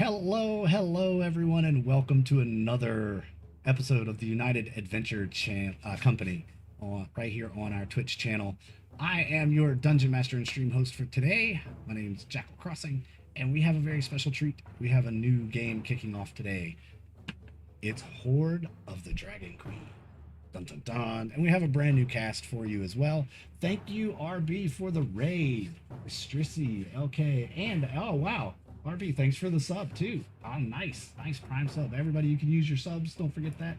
Hello, everyone, and welcome to another episode of the United Adventure Company right here on our Twitch channel. I am your Dungeon Master and stream host for today. My name is Jackal Crossing, and we have a very special treat. We have a new game kicking off today. It's Hoard of the Dragon Queen. Dun dun dun. And we have a brand new cast for you as well. Thank you, RB, for the raid. Strissy, LK, and oh wow, RB, thanks for the sub too. Oh, nice prime sub. Everybody, you can use your subs. Don't forget that.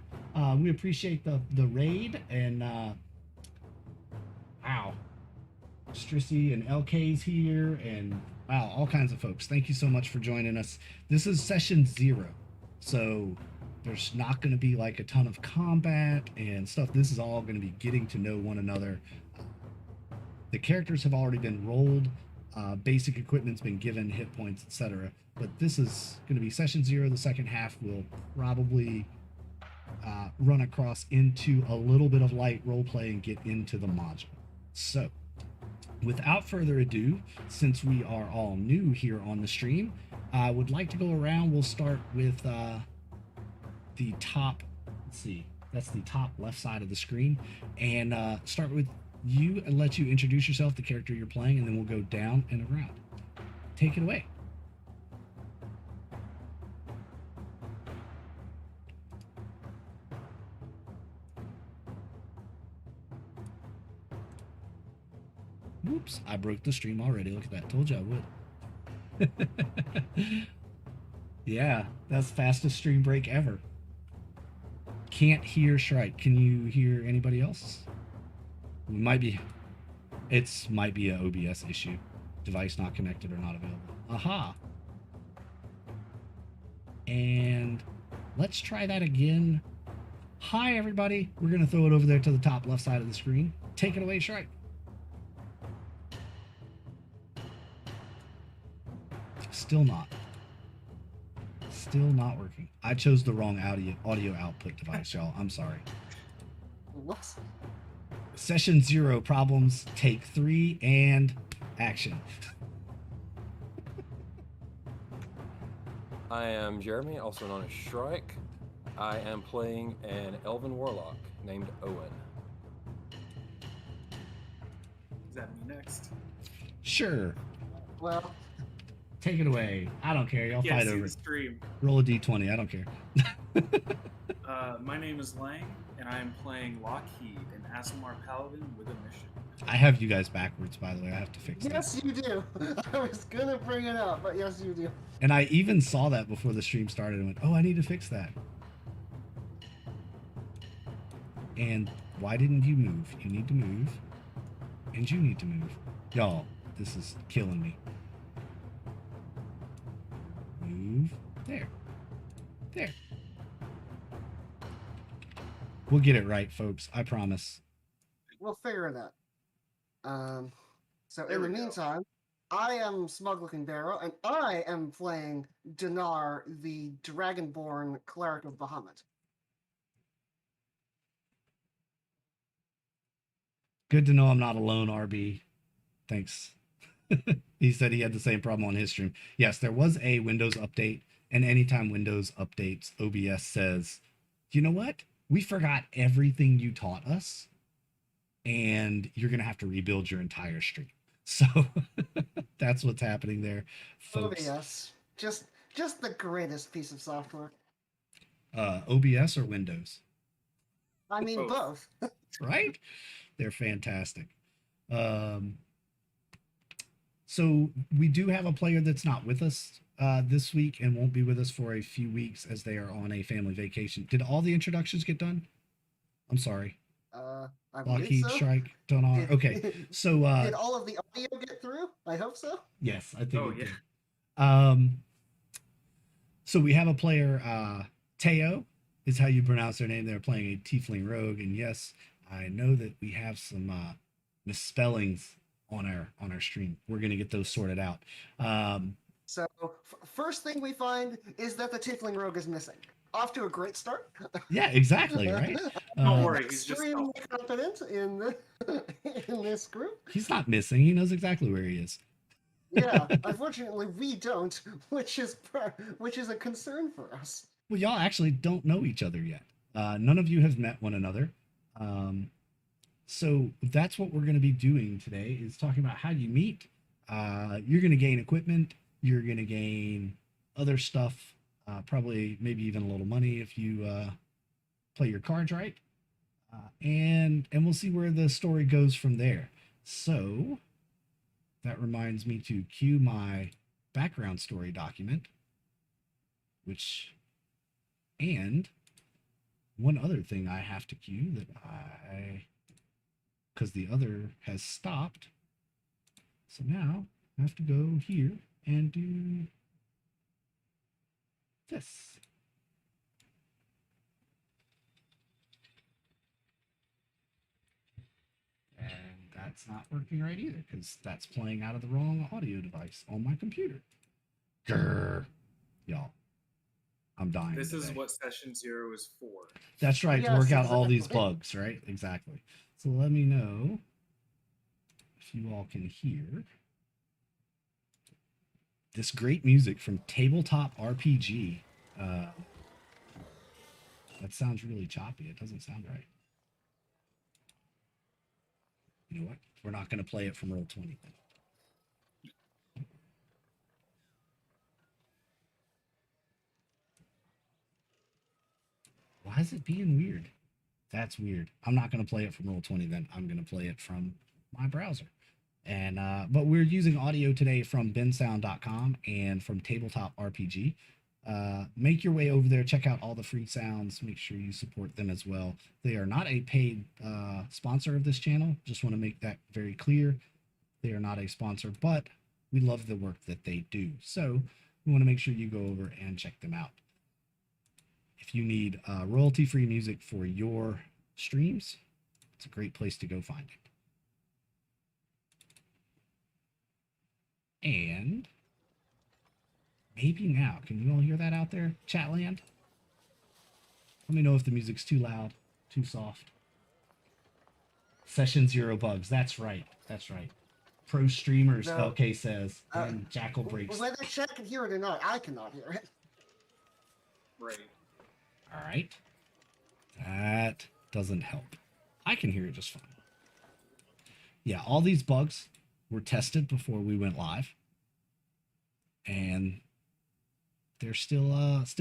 We appreciate the raid and wow, Strissy and LK's here and wow, all kinds of folks. Thank you so much for joining us. This is session 0, so there's not going to be like a ton of combat and stuff. This is all going to be getting to know one another. The characters have already been rolled. Basic equipment's been given, hit points, etc. But this is going to be session 0. The second half will probably run across into a little bit of light role play and get into the module. So, without further ado, since we are all new here on the stream, I would like to go around. We'll start with the top. Let's see. That's the top left side of the screen, and start with you and let you introduce yourself, the character you're playing, and then we'll go down and around. Take it away. Whoops, I broke the stream already. Look at that. Told you I would. Yeah, that's fastest stream break ever. Can't hear Shrike. Can you hear anybody else? We might be. Might be an OBS issue. Device not connected or not available. Aha. And let's try that again. Hi, everybody. We're going to throw it over there to the top left side of the screen. Take it away, Shrike. Still not working. I chose the wrong audio output device, y'all. I'm sorry. What? Session 0 problems, take 3, and action. I am Jeremy, also known as Shrike. I am playing an elven warlock named Owen. Is that me next? Sure. Well, Take it away. I don't care. Y'all fight over the it. stream. Roll a d20. I don't care. My name is Lang, and I am playing Lockheed, an Asimar Paladin with a mission. I have you guys backwards, by the way. I have to fix that. yes, you do. I was gonna bring it up, but yes, you do. And I even saw that before the stream started and went, oh, I need to fix that. And why didn't you move? You need to move. And you need to move. Y'all, this is killing me. Move. There. There. We'll get it right, folks. I promise. We'll figure it out. So There in the we go. meantime, I am Smug-Looking Barrow, and I am playing Dinar, the Dragonborn Cleric of Bahamut. Good to know I'm not alone, RB. Thanks. He said he had the same problem on his stream. Yes, there was a Windows update, and anytime Windows updates, OBS says, you know what? We forgot everything you taught us, and you're going to have to rebuild your entire stream. So that's what's happening there, folks. OBS. Just the greatest piece of software. OBS or Windows? I mean, both. Right? They're fantastic. So we do have a player that's not with us this week and won't be with us for a few weeks as they are on a family vacation. Did all the introductions get done? I'm sorry. I believe Lockheed, so. Shrike, Donar. Okay, so did all of the audio get through? I hope so. yes, I think. Oh, it yeah. did. So we have a player, Teo is how you pronounce their name. They're playing a Tiefling Rogue, and yes, I know that we have some misspellings on our stream. We're gonna get those sorted out. So first thing we find is that the Tiefling Rogue is missing. Off to a great start. Yeah, exactly, right? Don't worry, he's just Extremely confident in in this group. He's not missing. He knows exactly where he is. Yeah, unfortunately we don't, which is a concern for us. Well, y'all actually don't know each other yet. None of you have met one another. Um, so that's what we're going to be doing today is talking about how you meet. You're going to gain equipment. You're going to gain other stuff, probably maybe even a little money if you play your cards right. And we'll see where the story goes from there. So that reminds me to cue my background story document, which, and one other thing I have to cue that because the other has stopped. So now I have to go here and do this. And that's not working right either because that's playing out of the wrong audio device on my computer. Grr. Y'all, I'm dying. This is today. what session 0 is for. That's right, to Yes, work out all these exactly. bugs, right? Exactly. So let me know if you all can hear this great music from Tabletop RPG. That sounds really choppy. It doesn't sound right. You know what? We're not going to play it from Roll20 then. Why is it being weird? That's weird. I'm not going to play it from Roll20 then. I'm going to play it from my browser. And but we're using audio today from bensound.com and from Tabletop RPG. Make your way over there, check out all the free sounds, make sure you support them as well. They are not a paid sponsor of this channel. Just want to make that very clear. They are not a sponsor, but we love the work that they do. So we want to make sure you go over and check them out. If you need royalty-free music for your streams, it's a great place to go find it. And maybe now, can you all hear that out there, Chatland? Let me know if the music's too loud, too soft. Session 0 bugs. That's right. That's right. Pro streamers, No. LK says, and Jackal breaks. Whether Chat can hear it or not, I cannot hear it. Right. All right. That doesn't help. I can hear it just fine. Yeah, all these bugs were tested before we went live. And they're still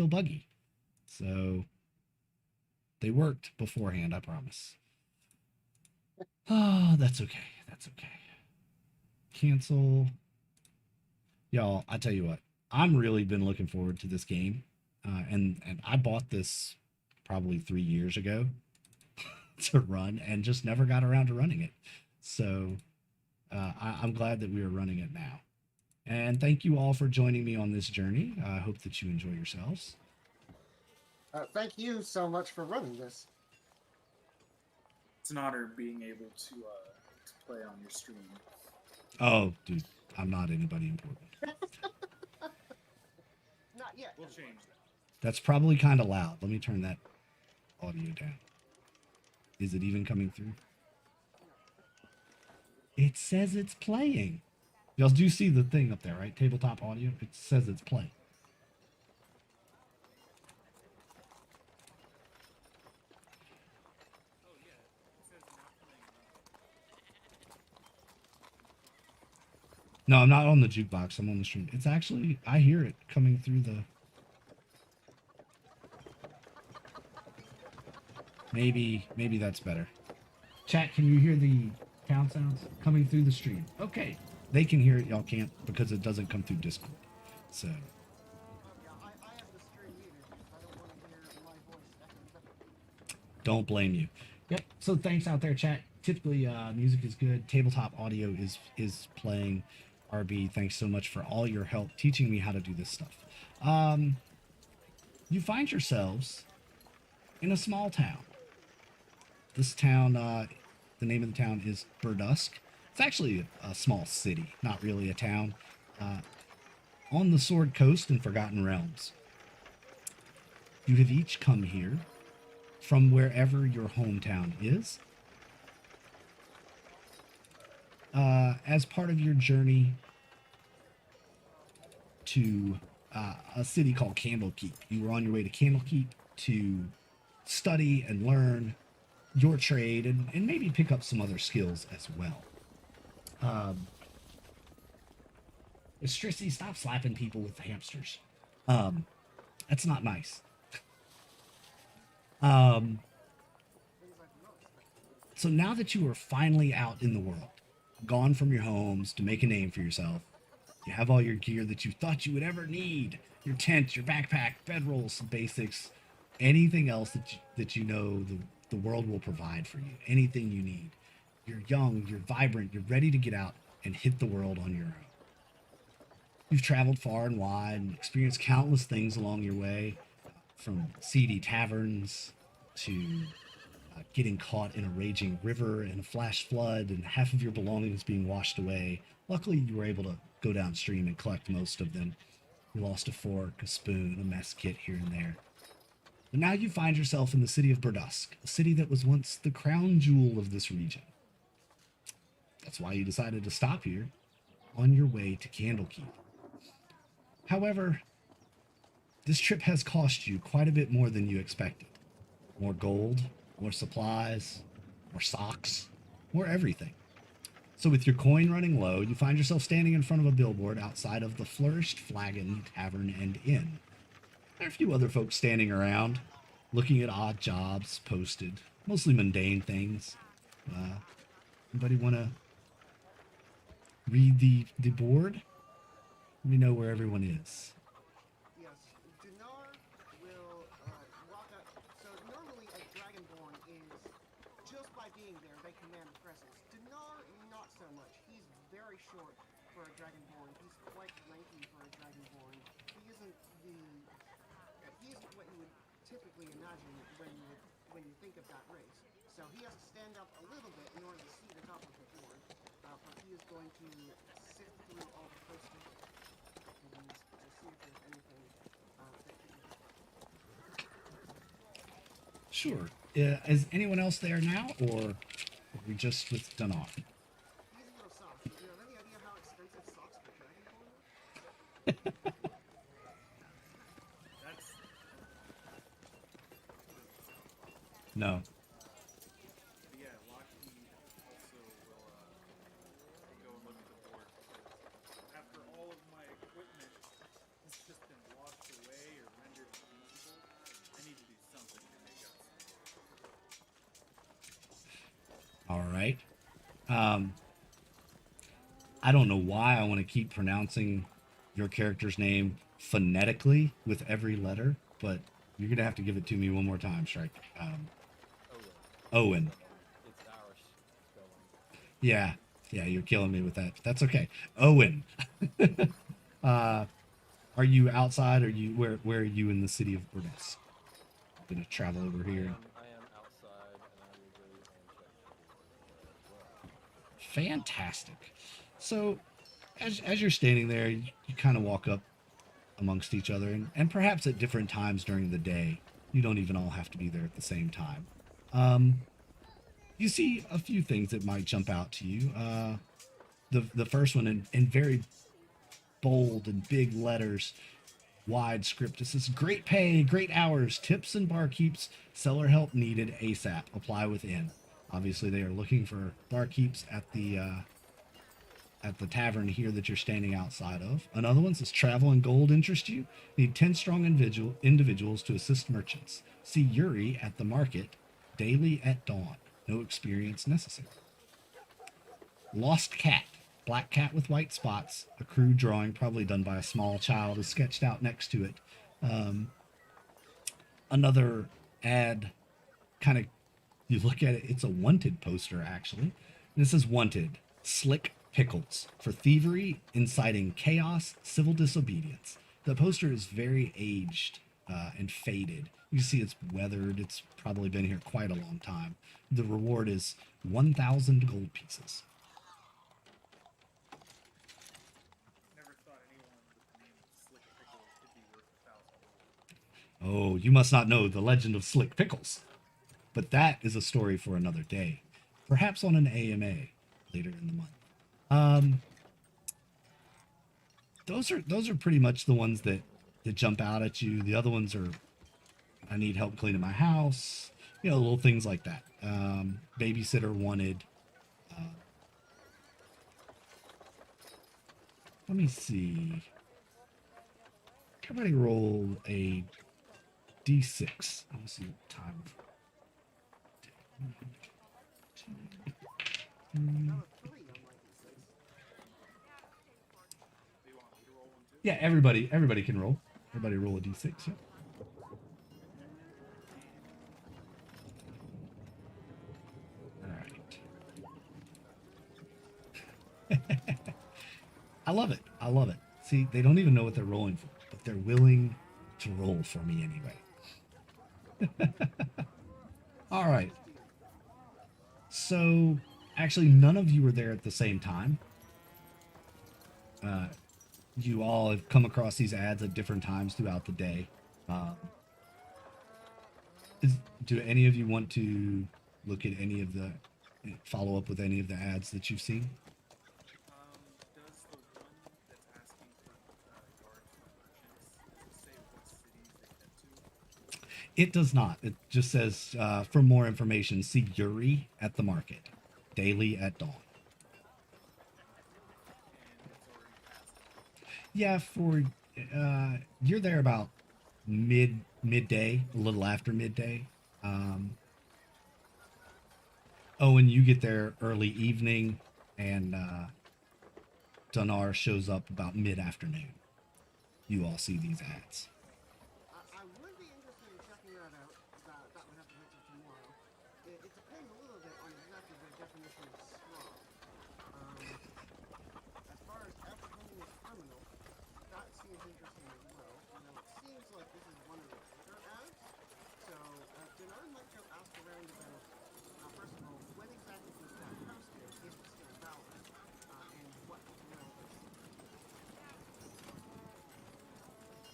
buggy. So they worked beforehand, I promise. Oh, that's okay. That's okay. Cancel. Y'all, I tell you what, I'm really been looking forward to this game. And I bought this probably 3 years ago to run and just never got around to running it. So I'm glad that we are running it now. And thank you all for joining me on this journey. I hope that you enjoy yourselves. Thank you so much for running this. It's an honor being able to play on your stream. Oh, dude, I'm not anybody important. Not yet. We'll change that. That's probably kind of loud. Let me turn that audio down. Is it even coming through? It says it's playing. Y'all do see the thing up there, right? Tabletop audio. It says it's playing. Oh yeah, it says not playing. No, I'm not on the jukebox. I'm on the stream. It's actually, I hear it coming through the... Maybe that's better. Chat, can you hear the town sounds coming through the stream? Okay. They can hear it. Y'all can't because it doesn't come through Discord. So... Yeah, I have the stream muted because I don't want to hear my voice. Don't blame you. Yep. So thanks out there, chat. Typically, music is good. Tabletop audio is playing. RB, thanks so much for all your help teaching me how to do this stuff. You find yourselves in a small town. This town, the name of the town is Burdusk. It's actually a small city, not really a town. On the Sword Coast in Forgotten Realms. You have each come here from wherever your hometown is. As part of your journey to a city called Candlekeep. You were on your way to Candlekeep to study and learn your trade and maybe pick up some other skills as well. Strissy, stop slapping people with the hamsters. That's not nice. So now that you are finally out in the world, gone from your homes to make a name for yourself, you have all your gear that you thought you would ever need, your tent, your backpack, bedrolls, some basics, anything else that you know the world will provide for you, anything you need. You're young, you're vibrant, you're ready to get out and hit the world on your own. You've traveled far and wide and experienced countless things along your way, from seedy taverns to getting caught in a raging river and a flash flood and half of your belongings being washed away. Luckily, you were able to go downstream and collect most of them. You lost a fork, a spoon, a mess kit here and there. But now you find yourself in the city of Burdusk, a city that was once the crown jewel of this region. That's why you decided to stop here on your way to Candlekeep. However, this trip has cost you quite a bit more than you expected. More gold, more supplies, more socks, more everything. So with your coin running low, you find yourself standing in front of a billboard outside of the Flourished Flagon Tavern and Inn. There are a few other folks standing around, looking at odd jobs posted, mostly mundane things. Anybody want to read the board? Let me know where everyone is. Yes, Dinar will walk up. So normally a Dragonborn is, just by being there, they command presence. Dinar, not so much. He's very short for a Dragonborn. He's quite lanky for a Dragonborn. He isn't what you would typically imagine when you think of that race. So he has to stand up a little bit in order to see the top of the board. But he is going to sift through all the posters and to see if there's anything that he can. Sure. Is anyone else there now, or are we just with Dinar? These little socks. Do you have any idea how expensive socks for Dragonborn are? That's No. yeah. Lockheed also will go and look at the board. After all of my equipment has just been washed away or rendered unusable, I need to do something to make up some. All right. I don't know why I want to keep pronouncing your character's name phonetically with every letter, but you're going to have to give it to me one more time, Shrike. Owen. It's Irish spelling. Yeah, you're killing me with that. But that's okay. Owen. Are you outside? Or where are you in the city of Burdusk? I'm gonna travel over here. I am outside, and I will go and check the board as well. Fantastic. So, as you're standing there, you kind of walk up amongst each other, and perhaps at different times during the day. You don't even all have to be there at the same time. You see a few things that might jump out to you. The first one in very bold and big letters, wide script. It says, "Great pay, great hours, tips and barkeeps, seller help needed ASAP. Apply within." Obviously, they are looking for barkeeps at the tavern here that you're standing outside of. Another one says, "Travel and gold interest you? Need 10 strong individuals to assist merchants. See Yuri at the market daily at dawn. No experience necessary." Lost cat. Black cat with white spots. A crude drawing, probably done by a small child, is sketched out next to it. Another ad, kind of, you look at it, it's a wanted poster, actually. And it says, "Wanted. Slick Pickles for thievery, inciting chaos, civil disobedience." The poster is very aged and faded. You see it's weathered. It's probably been here quite a long time. The reward is 1,000 gold pieces. Never thought anyone with the name of Slick Pickle could be worth 1,000 gold. Oh, you must not know the legend of Slick Pickles. But that is a story for another day. Perhaps on an AMA later in the month. those are pretty much the ones that jump out at you. The other ones are, I need help cleaning my house, little things like that. Babysitter wanted. Let me see. Everybody roll a d6. I want to see what time. Now a 3 on my d6. Do you want me to roll one too? Yeah, everybody can roll. Everybody roll a d6. Yeah. All right. I love it. I love it. See, they don't even know what they're rolling for, but they're willing to roll for me anyway. All right. So, actually, none of you were there at the same time. You all have come across these ads at different times throughout the day. Do any of you want to look at any of the, follow up with any of the ads that you've seen? Does the one that's asking for yard for merchants, does it say what cities they head to? It does not. It just says, for more information, see Yuri at the market, daily at dawn. And it's already passed. Yeah, you're there about midday, a little after midday. And you get there early evening, and Donar shows up about mid-afternoon. You all see these ads. I would be interested in checking that out. That would have to wait till tomorrow. It depends a little bit on exactly the definition of swab. As far as apprehending a criminal, that seems interesting as well. Now, it seems like this is one of the bigger ads. So, Denard might go ask around about, first of all, when exactly was that posted, if it's still valid, and what URL is.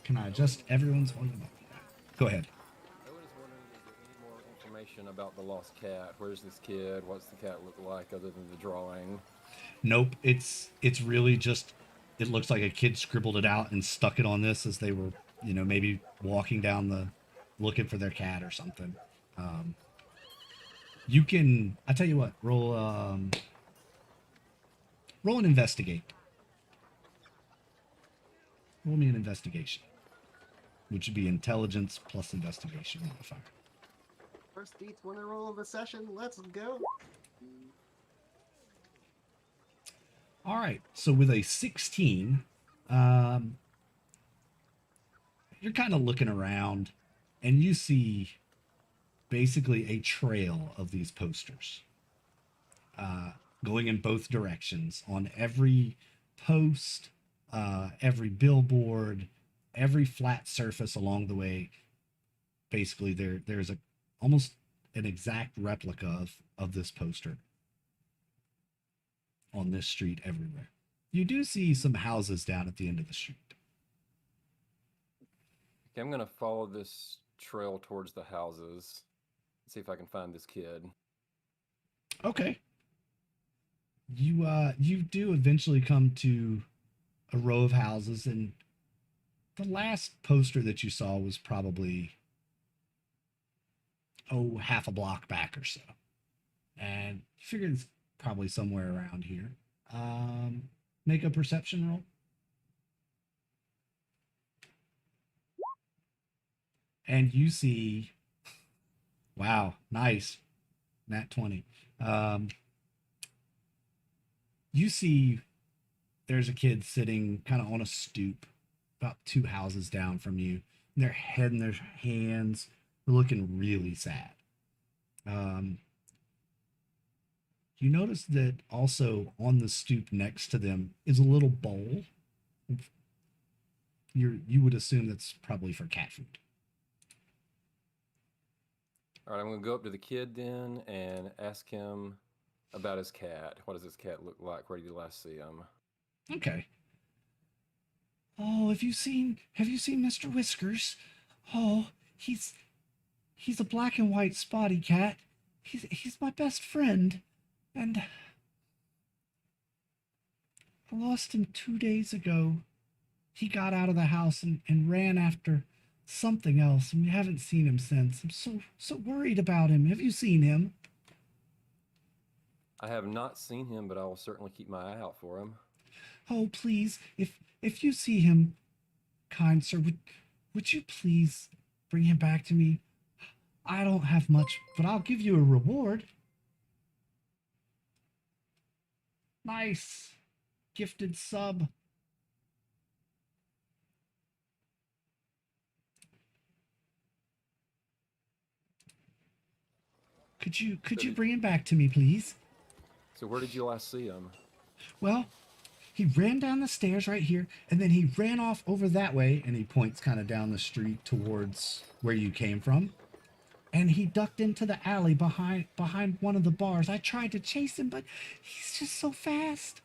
Can I adjust everyone's volume up? Go ahead. I was wondering, is there any more information about the lost cat? Where's this kid? What's the cat look like other than the drawing? Nope. It's really just, it looks like a kid scribbled it out and stuck it on this as they were, maybe walking down looking for their cat or something. You can, I tell you what, roll an investigate. Roll me an investigation, which would be intelligence plus investigation modifier. First beats winner roll of the session. Let's go. All right. So with a 16, you're kind of looking around, and you see basically a trail of these posters going in both directions on every post, every billboard, every flat surface along the way. Basically, there's almost an exact replica of this poster on this street everywhere. You do see some houses down at the end of the street. Okay, I'm gonna follow this trail towards the houses. See if I can find this kid. Okay. You do eventually come to a row of houses, and the last poster that you saw was probably half a block back or so. And you figure it's probably somewhere around here. Make a perception roll. And you see, wow, nice. Nat 20. You see there's a kid sitting kind of on a stoop about 2 houses down from you. Their head in their hands. They're looking really sad. You notice that also on the stoop next to them is a little bowl. You would assume that's probably for cat food. All right, I'm gonna go up to the kid then and ask him about his cat. What does his cat look like? Where did you last see him? Okay. Oh, have you seen Mr. Whiskers? Oh, he's a black and white spotty cat. He's my best friend. And I lost him 2 days ago. he got out of the house and ran after something else, and we haven't seen him since. I'm so worried about him. Have you seen him? I have not seen him, but I will certainly keep my eye out for him. Oh, please, if you see him, kind sir, would you please bring him back to me? I don't have much, but I'll give you a reward. Nice. Gifted sub. Could you bring him back to me, please? So where did you last see him? Well, he ran down the stairs right here, and then he ran off over that way, and he points kind of down the street towards where you came from. And he ducked into the alley behind one of the bars. I tried to chase him, but he's just so fast.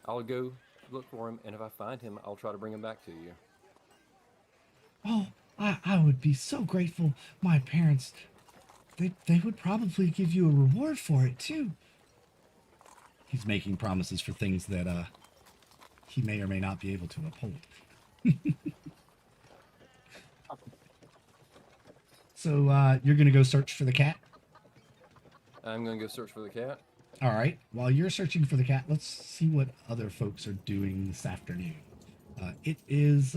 I'll go look for him, and if I find him, I'll try to bring him back to you. Oh, I would be so grateful. My parents, they would probably give you a reward for it, too. He's making promises for things that he may or may not be able to uphold. So you're going to go search for the cat? I'm going to go search for the cat. All right. While you're searching for the cat, let's see what other folks are doing this afternoon. It is,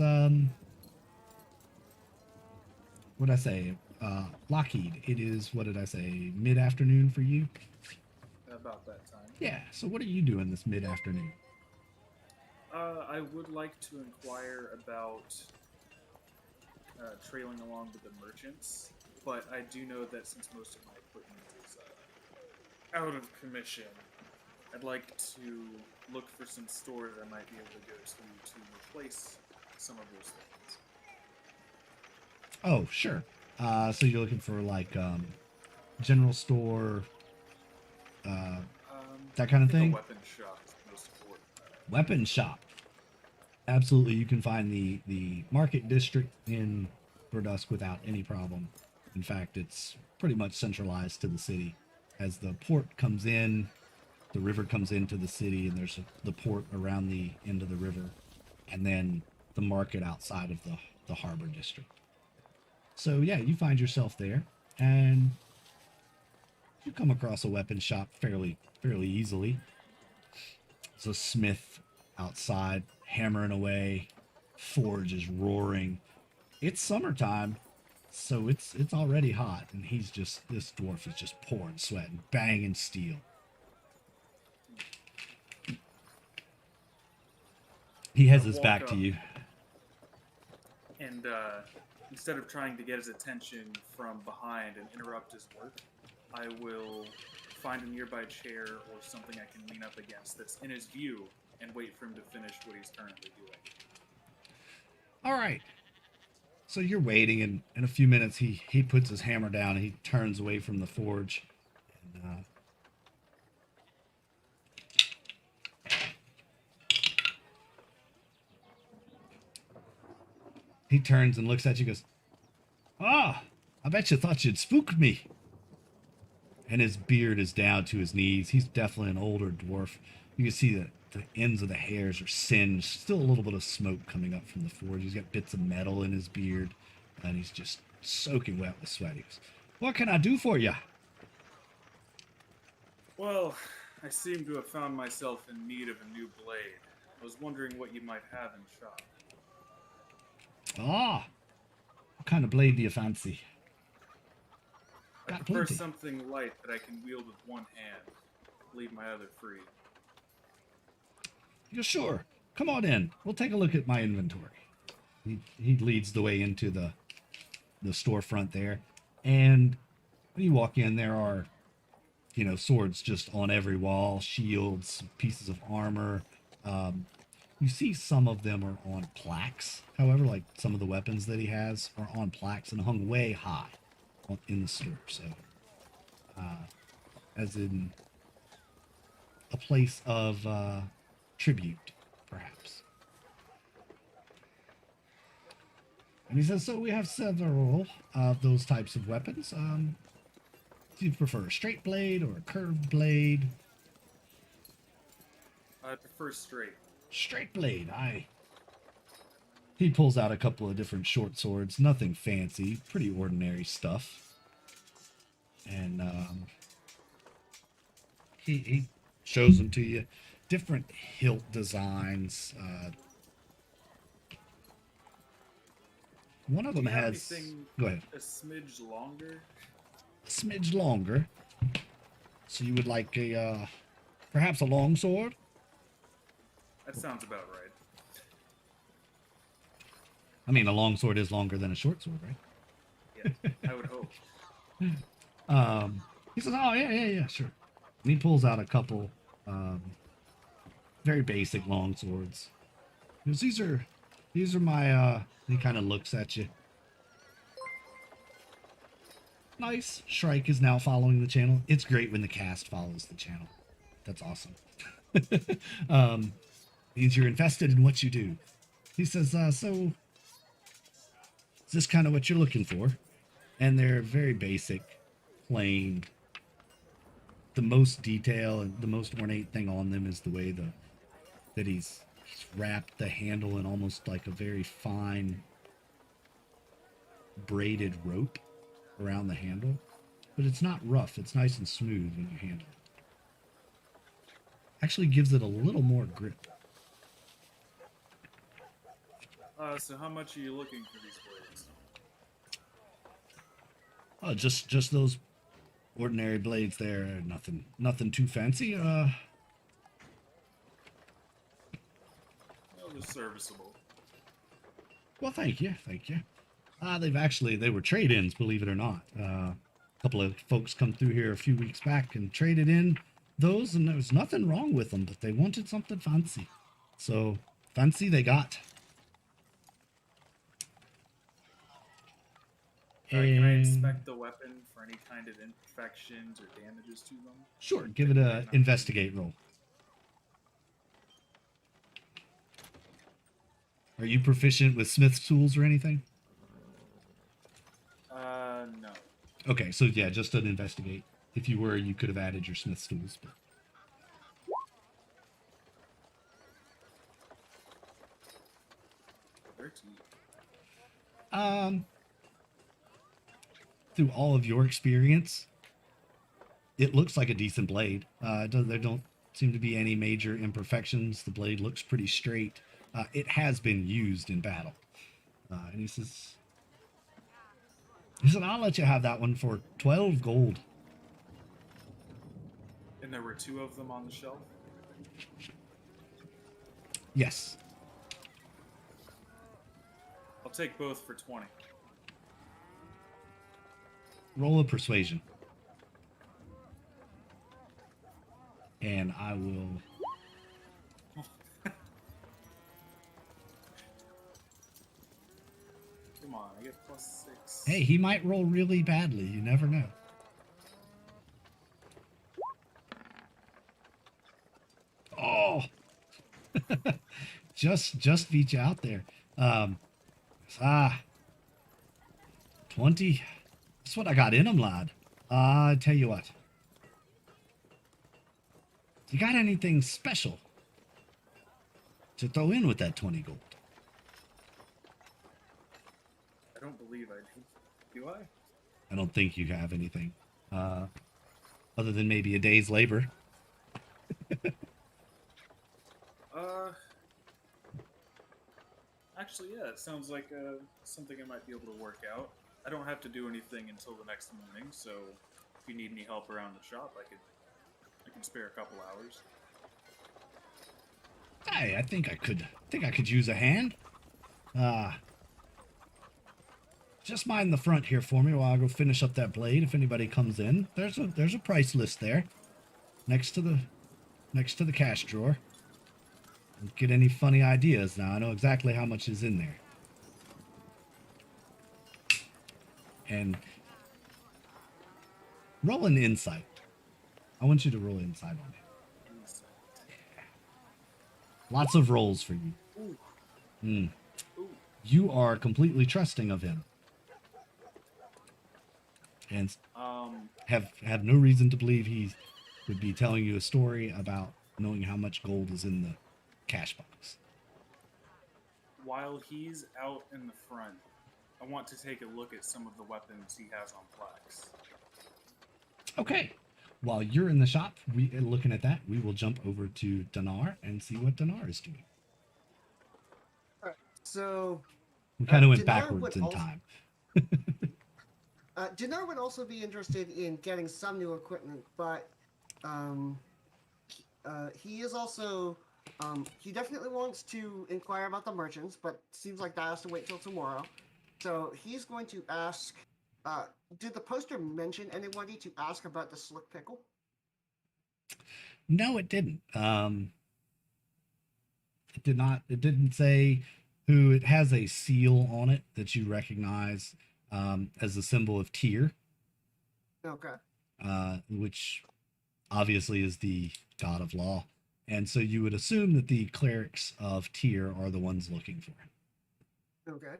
what did I say? Lockheed. It is, what did I say, mid-afternoon for you? About that time. Yeah. So what are you doing this mid-afternoon? I would like to inquire about trailing along with the merchants, but I do know that since most of my equipment is out of commission, I'd like to look for some stores I might be able to go to replace some of those things. Oh, sure. So you're looking for like general store, that kind of I think thing? a weapon shop is the most important. Weapon shop. Absolutely, you can find the market district in Verdusk without any problem. In fact, it's pretty much centralized to the city. As the port comes in, the river comes into the city, and there's the port around the end of the river, and then the market outside of the harbor district. So yeah, you find yourself there, and you come across a weapon shop fairly easily. It's a smith outside hammering away. Forge is roaring. It's summertime, so it's already hot, and this dwarf is just pouring sweat and banging steel. He has his walk back up. to you. And instead of trying to get his attention from behind and interrupt his work, I will find a nearby chair or something I can lean up against that's in his view and wait for him to finish what he's currently doing. All right. So you're waiting, and in a few minutes, he puts his hammer down, and he turns away from the forge. And, he turns and looks at you and goes, "Ah, I bet you thought you'd spook me." And his beard is down to his knees. He's definitely an older dwarf. You can see that the ends of the hairs are singed. Still a little bit of smoke coming up from the forge. He's got bits of metal in his beard, and he's just soaking wet with sweat. He goes, "What can I do for you?" Well, I seem to have found myself in need of a new blade. I was wondering what you might have in shop. "Ah, what kind of blade do you fancy?" I Got prefer plenty. something light that I can wield with one hand. Leave my other free. "You're sure? Come on in. We'll take a look at my inventory." He leads the way into the storefront there, and when you walk in, there are, swords just on every wall, shields, pieces of armor. You see some of them are on plaques. However, like some of the weapons that he has are on plaques and hung way high in the store. So, as in a place of tribute, perhaps. And he says, "So we have several of those types of weapons. Do you prefer a straight blade or a curved blade?" I prefer straight. Straight blade. He pulls out a couple of different short swords. Nothing fancy. Pretty ordinary stuff. And he shows them to you. Different hilt designs. One of them Do you have has. anything Go ahead. a smidge longer? A smidge longer. So you would like a perhaps a long sword? That sounds about right. I mean, a long sword is longer than a short sword, right? Yeah, I would hope. He says, "Oh yeah, sure." And he pulls out a couple very basic long swords. He goes, these are my. He kind of looks at you. Nice. Shrike is now following the channel. It's great when the cast follows the channel. That's awesome. Means you're invested in what you do. He says, so is this kind of what you're looking for? And they're very basic, plain. The most detail and the most ornate thing on them is the way that he's wrapped the handle in almost like a very fine braided rope around the handle. But it's not rough. It's nice and smooth when you handle it. Actually gives it a little more grip. So how much are you looking for these blades? Just those ordinary blades there. Nothing too fancy. Well, they're serviceable. Well, thank you. They were trade-ins, believe it or not. A couple of folks come through here a few weeks back and traded in those, and there was nothing wrong with them, but they wanted something fancy. So, fancy they got. Can I inspect the weapon for any kind of infections or damages to them? Sure, give it a investigate roll. Are you proficient with smith's tools or anything? No. Okay, so yeah, just an investigate. If you were, you could have added your smith's tools. But... 13. Through all of your experience, it looks like a decent blade. There don't seem to be any major imperfections. The blade looks pretty straight. It has been used in battle. And he said, I'll let you have that one for 12 gold. And there were 2 of them on the shelf? Yes. I'll take both for 20. Roll a persuasion. And I will... Come on, I get +6. Hey, he might roll really badly. You never know. Oh! just beat you out there. 20. That's what I got in them, lad. I tell you what. You got anything special to throw in with that 20 gold? I don't believe I do. Do I? I don't think you have anything. Other than maybe a day's labor. Actually, yeah, it sounds like something I might be able to work out. I don't have to do anything until the next morning, so if you need any help around the shop, I can spare a couple hours. Hey, I think I could use a hand. Just mind the front here for me while I go finish up that blade. If anybody comes in, there's a price list there, next to the cash drawer. Don't get any funny ideas now. I know exactly how much is in there. And roll an insight. I want you to roll insight on it. Lots of rolls for you. You are completely trusting of him. And have no reason to believe he would be telling you a story about knowing how much gold is in the cash box. While he's out in the front, I want to take a look at some of the weapons he has on Plex. Okay. While you're in the shop, looking at that, we will jump over to Dinar and see what Dinar is doing. Alright, so We kind of went Dinar backwards would in also- time. Dinar would also be interested in getting some new equipment, but he is also he definitely wants to inquire about the merchants, but seems like that has to wait till tomorrow. So he's going to ask. Did the poster mention anybody to ask about the slick pickle? No, it didn't. It did not. It didn't say who. It has a seal on it that you recognize as a symbol of Tyr, Okay. which obviously is the god of law. And so you would assume that the clerics of Tyr are the ones looking for him. Okay.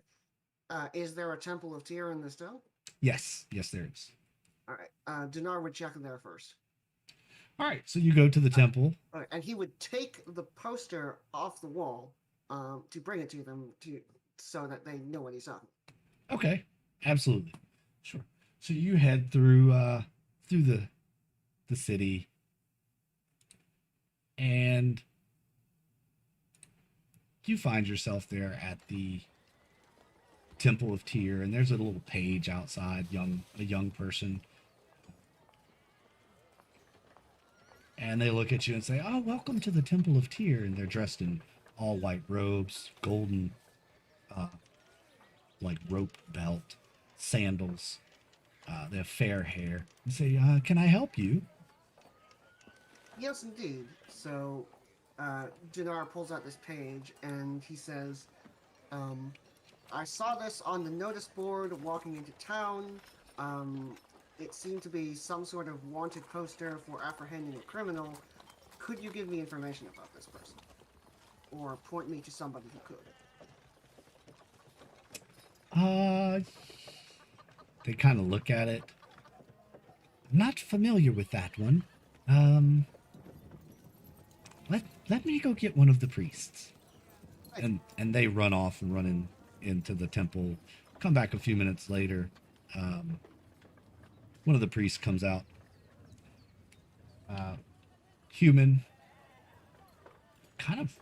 Is there a temple of Tyr in this town? Yes, there is. All right. Dinar would check there first. All right, so you go to the temple. All right, and he would take the poster off the wall to bring it to them so that they know what he's on. Okay, absolutely, sure. So you head through the city, and you find yourself there at the Temple of Tyr, and there's a little page outside, a young person, and they look at you and say, "Oh, welcome to the Temple of Tyr," and they're dressed in all white robes, golden, like rope belt, sandals. They have fair hair. And say, "Can I help you?" Yes, indeed. So, Dinar pulls out this page and he says, I saw this on the notice board walking into town. It seemed to be some sort of wanted poster for apprehending a criminal. Could you give me information about this person? Or point me to somebody who could? They kind of look at it. Not familiar with that one. Let me go get one of the priests. And they run off and run into the temple. Come back a few minutes later. One of the priests comes out. Human. Kind of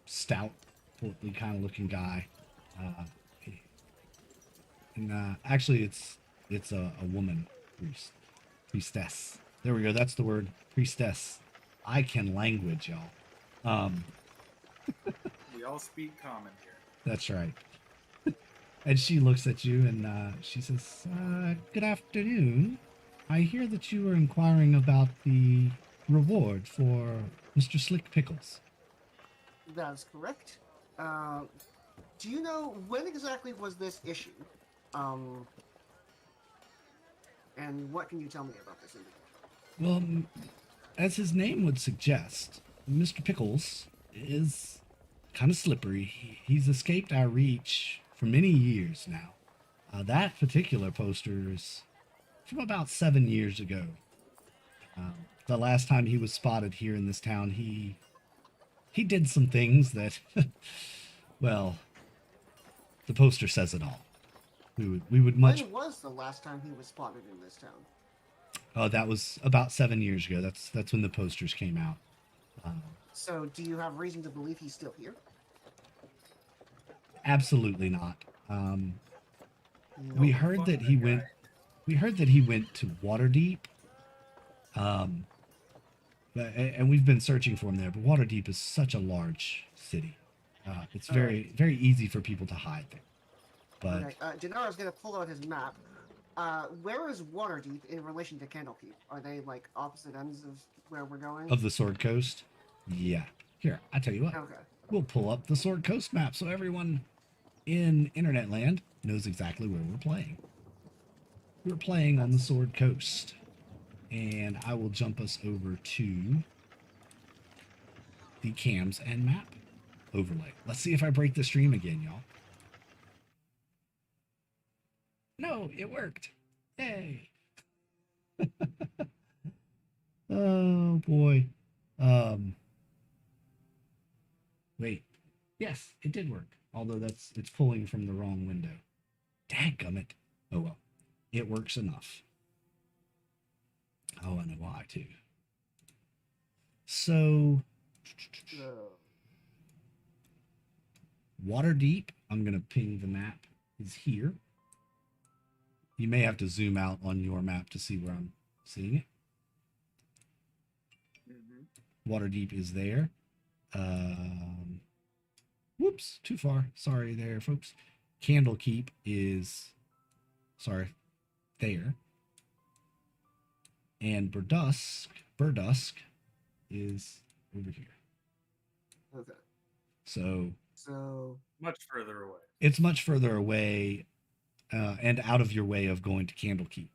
stout, portly kind of looking guy. And actually it's a woman priestess. There we go. That's the word, priestess. I can language, y'all. We all speak common here. That's right. And she looks at you and she says, "Good afternoon. I hear that you were inquiring about the reward for Mr. Slick Pickles." That is correct. Do you know when exactly was this issued? And what can you tell me about this individual? Well, as his name would suggest, Mr. Pickles is kind of slippery. He's escaped our reach for many years now. That particular poster is from about 7 years ago. The last time he was spotted here in this town, he did some things that, well, the poster says it all. We would much. When was the last time he was spotted in this town? Oh, that was about 7 years ago. That's when the posters came out. So, do you have reason to believe he's still here? Absolutely not. We No. heard that he went. We heard that he went to Waterdeep. And we've been searching for him there. But Waterdeep is such a large city. It's very very easy for people to hide there. But Okay, Gennaro going to pull out his map. Where is Waterdeep in relation to Candlekeep? Are they like opposite ends of where we're going? of the Sword Coast, yeah. Here, I tell you what. Okay. We'll pull up the Sword Coast map so everyone in Internet Land knows exactly where we're playing. We're playing on the Sword Coast. And I will jump us over to the cams and map overlay. Let's see if I break the stream again, y'all. No, it worked. Yay. Oh boy. Yes, it did work. Although it's pulling from the wrong window. Dadgummit. Oh well. It works enough. Oh, I know why too. So So, Waterdeep, I'm gonna ping the map, is here. You may have to zoom out on your map to see where I'm seeing it. Waterdeep is there. Whoops, too far. Sorry there, folks. Candlekeep is, sorry, there. And Burdusk is over here. okay. So So, Much further away. it's much further away and out of your way of going to Candlekeep.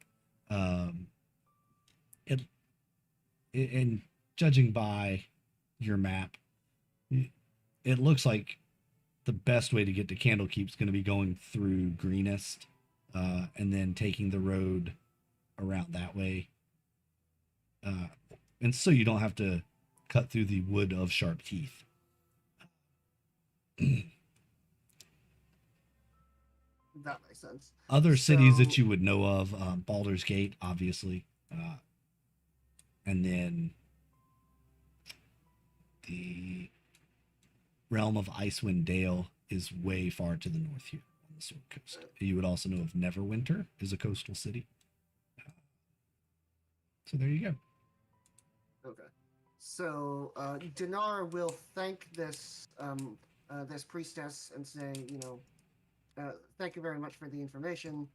And judging by your map, it looks like the best way to get to Candlekeep is going to be going through Greenest and then taking the road around that way. And so you don't have to cut through the wood of sharp teeth. that makes sense. Other cities that So- you would know of, Baldur's Gate, obviously. And then the realm of Icewind Dale is way far to the north here on the Sword Coast. You would also know of Neverwinter is a coastal city. So there you go. Okay. So Dinar will thank this this priestess and say, thank you very much for the information.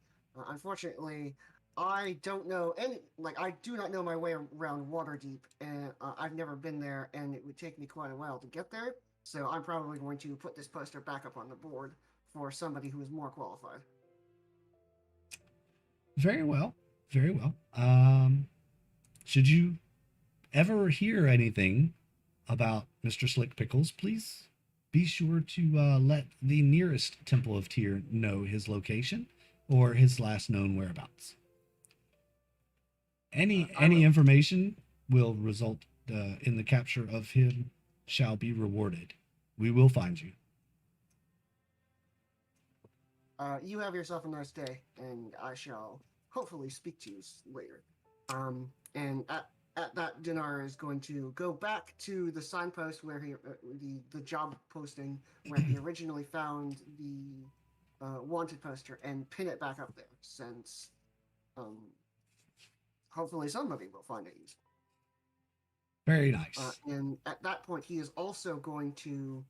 Unfortunately, I don't know any. I do not know my way around Waterdeep, and I've never been there, and it would take me quite a while to get there. So I'm probably going to put this poster back up on the board for somebody who is more qualified. Very well. Very well. Should you ever hear anything about Mr. Slick Pickles, please be sure to let the nearest Temple of Tyr know his location or his last known whereabouts. Any information will result in the capture of him shall be rewarded. We will find you. You have yourself a nice day, and I shall hopefully speak to you later. And at that, Dinar is going to go back to the signpost where he the job posting where he originally found the wanted poster and pin it back up there, since hopefully somebody will find it useful. Very nice. And at that point, he is also going to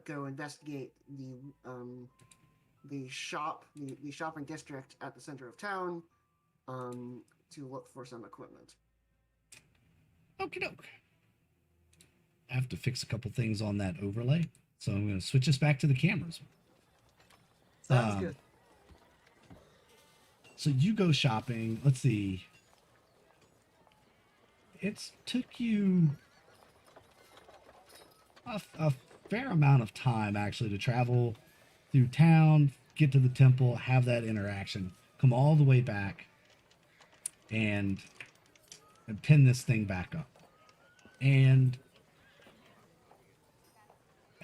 go investigate the shopping district at the center of town to look for some equipment. Okie doke. I have to fix a couple things on that overlay, so I'm going to switch us back to the cameras. Sounds good. So you go shopping. Let's see. It's took you a fair amount of time actually to travel through town, get to the temple, have that interaction, come all the way back, and pin this thing back up. And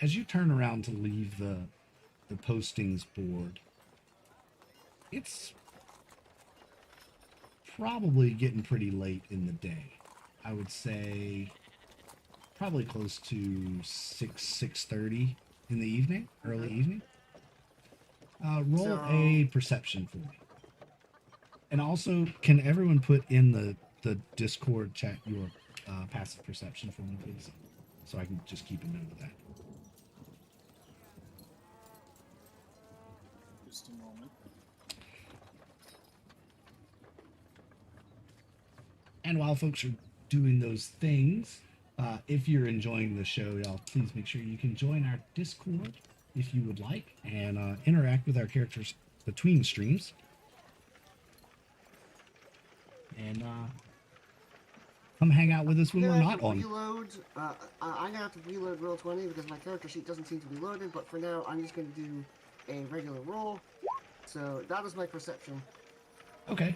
as you turn around to leave the postings board, it's probably getting pretty late in the day. I would say probably close to 6:30 in the evening, early evening. Roll a perception for me. And also, can everyone put in the Discord chat your passive perception for me, please? So I can just keep a note of that. Just a moment. And while folks are doing those things, if you're enjoying the show, y'all, please make sure you can join our Discord if you would like and interact with our characters between streams. And come hang out with us when we're not on. Reload. I'm gonna have to reload roll 20 because my character sheet doesn't seem to be loaded. But for now, I'm just gonna do a regular roll. So that is my perception. Okay.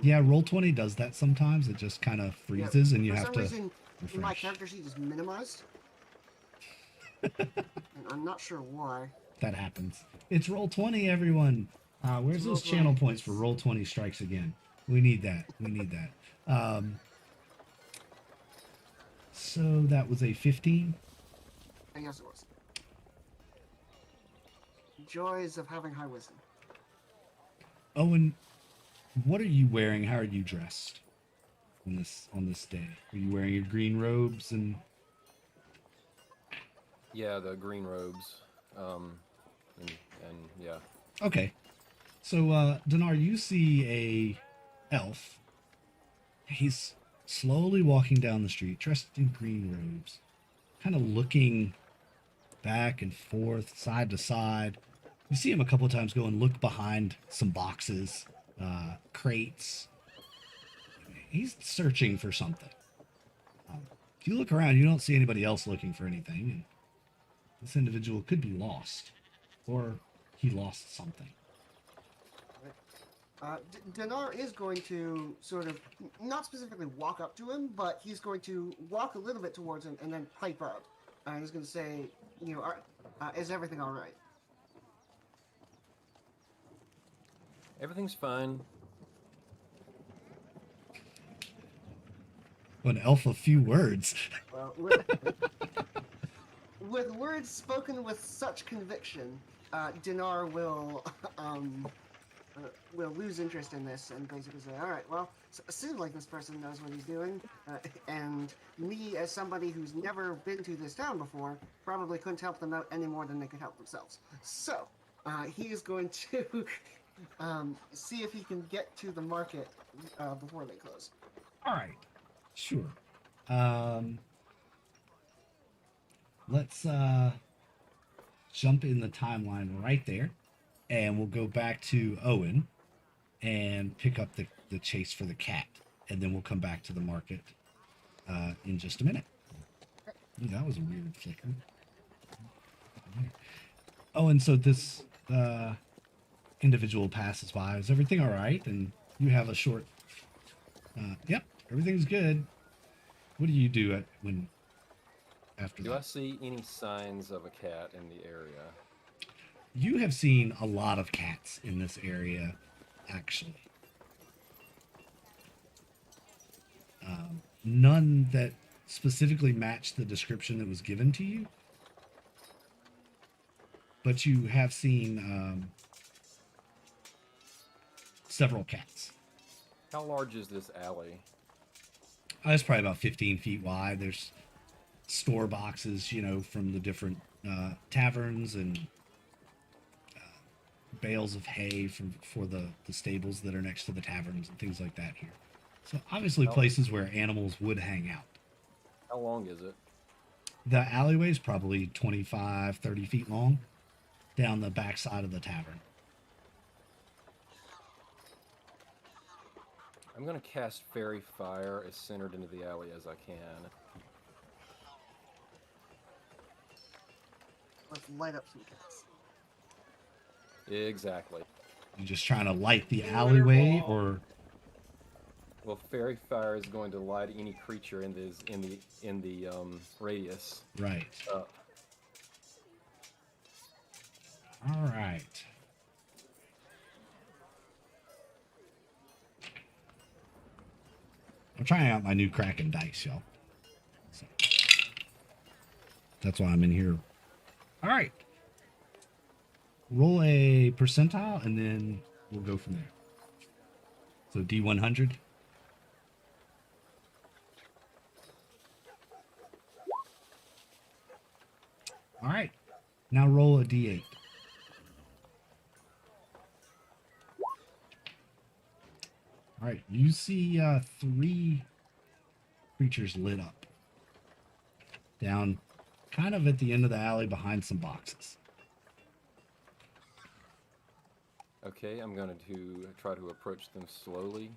Yeah, Roll20 does that sometimes. It just kind of freezes and you have to For some reason, my refresh. character sheet is minimized. And I'm not sure why. That happens. It's roll 20, everyone. Where's Roll those channel 20. points for roll 20 strikes again? We need that. We need that. So that was a 15. Yes, it was. Joys of having high wisdom. Owen, what are you wearing? How are you dressed on this day? Are you wearing your green robes and Yeah, the green robes. And yeah. okay? So Dinar, you see a elf. He's slowly walking down the street, dressed in green robes, kind of looking back and forth, side to side. You see him a couple of times go and look behind some boxes, crates. He's searching for something. If you look around, you don't see anybody else looking for anything. And this individual could be lost, or he lost something. Dinar is going to sort of, not specifically walk up to him, but he's going to walk a little bit towards him and then pipe up. And he's going to say, is everything all right? Everything's fine. An elf of few words. Well, with words spoken with such conviction, Dinar will lose interest in this and basically say, all right, well, it seems like this person knows what he's doing, and me, as somebody who's never been to this town before, probably couldn't help them out any more than they could help themselves. So, he is going to see if he can get to the market before they close. All right, sure. Let's jump in the timeline right there, and we'll go back to Owen and pick up the chase for the cat, and then we'll come back to the market in just a minute. Ooh, that was a weird flicker. Oh, and so this individual passes by. Is everything all right? And you have a short. Yep, everything's good. What do you do after Do that? I see any signs of a cat in the area? You have seen a lot of cats in this area, actually. None that specifically match the description that was given to you, but you have seen several cats. How large is this alley? It's probably about 15 feet wide. There's store boxes, from the different taverns and bales of hay for the stables that are next to the taverns and things like that here. So obviously places where animals would hang out. How long is it? The alleyway is probably 25, 30 feet long down the back side of the tavern. I'm going to cast Fairy Fire as centered into the alley as I can. Let's light up some cats. Exactly. You just trying to light the alleyway, or Well, Fairy Fire is going to light any creature in the radius right? up. All right. I'm trying out my new Kraken dice, y'all. So, that's why I'm in here. All right. Roll a percentile, and then we'll go from there. So D100. All right. Now roll a D8. All right. You see 3 creatures lit up down kind of at the end of the alley behind some boxes. Okay, I'm going to try to approach them slowly,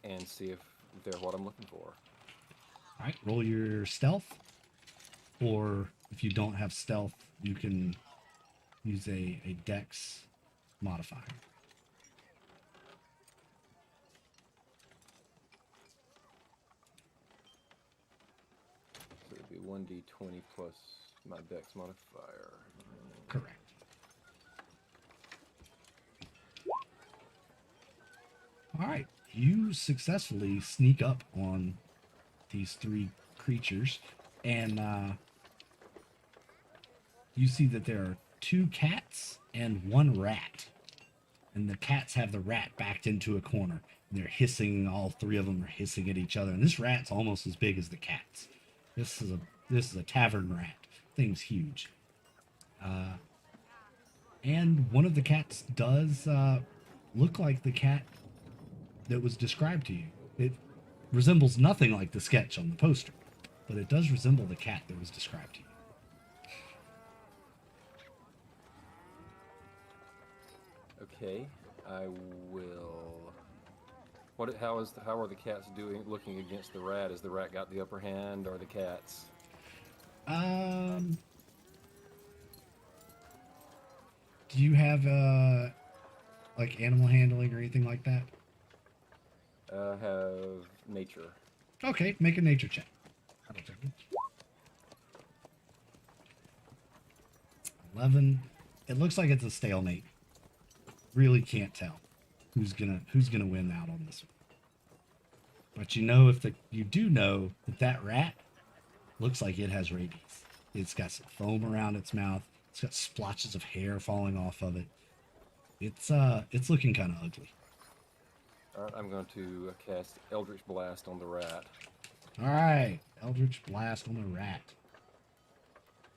and see if they're what I'm looking for. All right, roll your stealth, or if you don't have stealth, you can use a dex modifier. So it'd Be 1d20 plus my dex modifier. Correct. All right. You successfully sneak up on these three creatures, and you see that there are two cats and one rat. And the cats have the rat backed into a corner. And they're hissing, all three of them are hissing at each other. And this rat's almost as big as the cats. This is a tavern rat. Thing's huge. And one of the cats does look like the cat that was described to you. It resembles nothing like the sketch on the poster, but it does resemble the cat that was described to you. Okay, I will. How are the cats looking against the rat? Has the rat got the upper hand, or the cats? Do you have like animal handling or anything like that? Have nature. Okay, make a nature check. That'll take it. 11. It looks like it's a stalemate. Really can't tell who's gonna win out on this one. But you do know that rat looks like it has rabies. It's got some foam around its mouth. It's got splotches of hair falling off of it. It's looking kind of ugly. All right, I'm going to cast Eldritch Blast on the rat. All right, Eldritch Blast on the rat.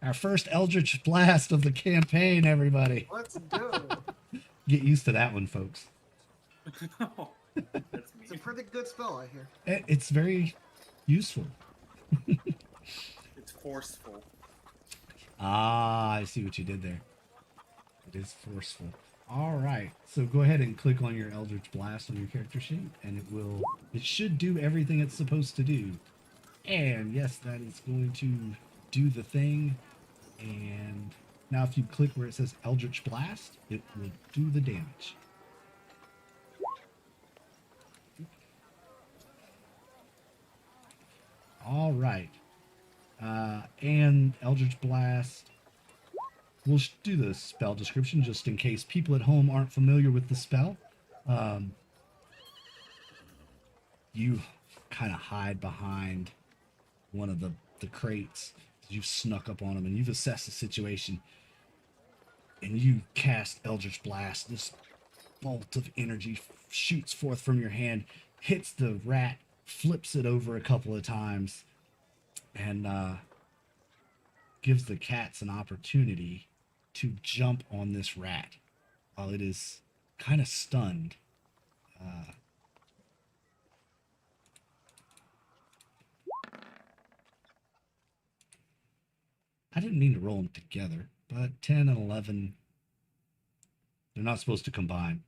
Our first Eldritch Blast of the campaign, everybody. Let's do. Get used to that one, folks. Oh, that's It's a me. pretty good spell, I hear. It's very useful. It's forceful. Ah, I see what you did there. It is forceful. All right, so go ahead and click on your Eldritch Blast on your character sheet, and it should do everything it's supposed to do. And yes, that is going to do the thing. And now if you click where it says Eldritch Blast, it will do the damage. All right. And Eldritch Blast. We'll do the spell description just in case people at home aren't familiar with the spell. You kind of hide behind one of the crates. You've snuck up on them and you've assessed the situation. And you cast Eldritch Blast. This bolt of energy shoots forth from your hand, hits the rat, flips it over a couple of times, and gives the cats an opportunity to jump on this rat while it is kind of stunned. I didn't mean to roll them together, but 10 and 11, they're not supposed to combine.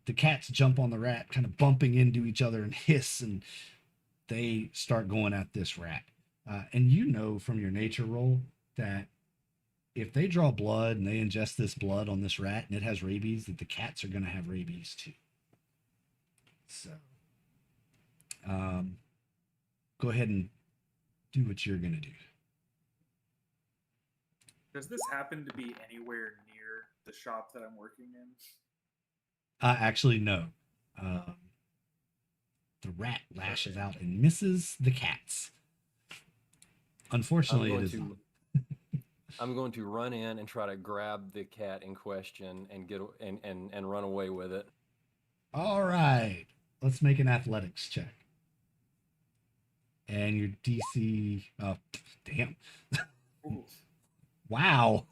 The cats jump on the rat, kind of bumping into each other and hiss, and they start going at this rat. And you know from your nature roll that if they draw blood and they ingest this blood on this rat and it has rabies, that the cats are going to have rabies too. So go ahead and do what you're going to do. Does this happen to be anywhere near the shop that I'm working in? Actually, no. The rat lashes out and misses the cats. Unfortunately, it is not. I'm going to run in and try to grab the cat in question and get and run away with it. All right. Let's make an athletics check. And your DC... Oh, damn. Ooh. Wow.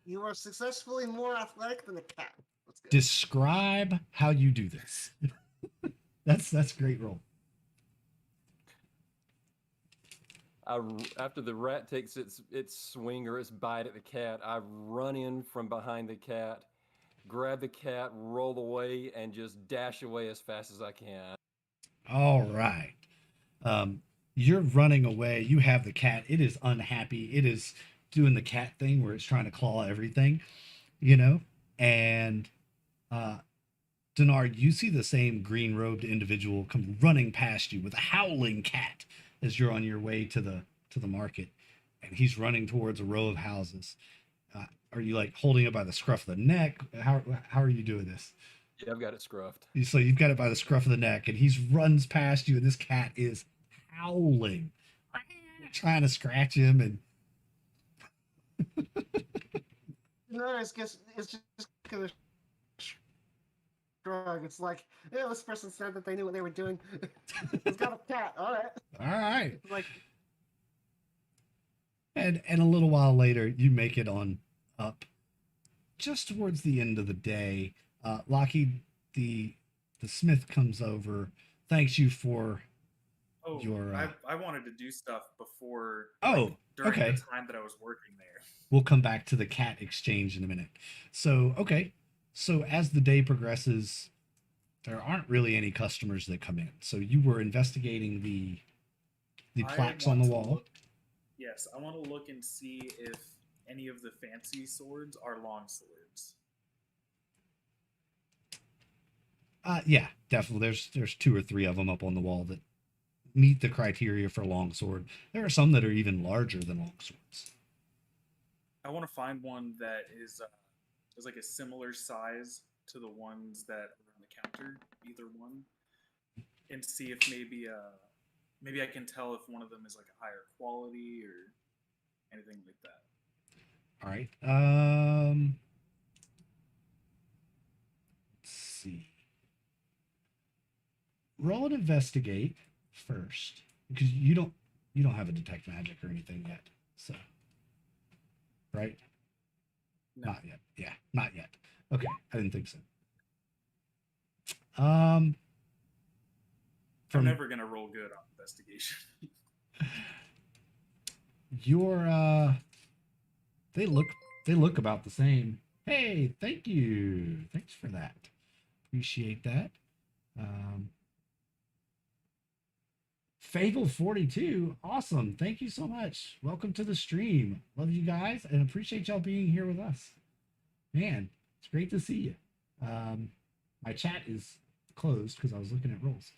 You are successfully more athletic than a cat. Let's go. Describe how you do this. That's a great roll. After the rat takes its swing or its bite at the cat, I run in from behind the cat, grab the cat, roll away, and just dash away as fast as I can. All right. You're running away. You have the cat. It is unhappy. It is doing the cat thing where it's trying to claw everything, you know? And Denard, you see the same green-robed individual come running past you with a howling cat as you're on your way to the market, and he's running towards a row of houses. Are you like holding it by the scruff of the neck? How are you doing this? Yeah, I've got it scruffed. So you've got it by the scruff of the neck, and he's runs past you, and this cat is howling, trying to scratch him, and No, it's just gonna shrug. It's like, yeah, this person said that they knew what they were doing. It's got a cat. All right. all right. It's like, And a little while later, you make it on up. Just towards the end of the day, Lockheed, the smith comes over, thanks you for Oh, your. I wanted to do stuff before. Oh, during okay. the time that I was working there. We'll come back to the cat exchange in a minute. So, okay. So as the day progresses, there aren't really any customers that come in. So you were investigating the I plaques on the want to wall. look- yes, I want to look and see if any of the fancy swords are long swords. Yeah, definitely. There's two or three of them up on the wall that meet the criteria for longsword. There are some that are even larger than longswords. I want to find one that is like a similar size to the ones that are on the counter, either one, and see if maybe I can tell if one of them is like a higher quality or anything like that. All right. Let's see. Roll and investigate first, because you don't have a detect magic or anything yet. So, right? No. Not yet. Yeah, not yet. Okay, I didn't think so. Um, I'm from never gonna roll good on investigation. your they look about the same. Hey, thank you. Thanks for that. Appreciate that. Um, Fable 42, awesome. Thank you so much. Welcome to the stream. Love you guys and appreciate y'all being here with us. Man, it's great to see you. My chat is closed because I was looking at rolls.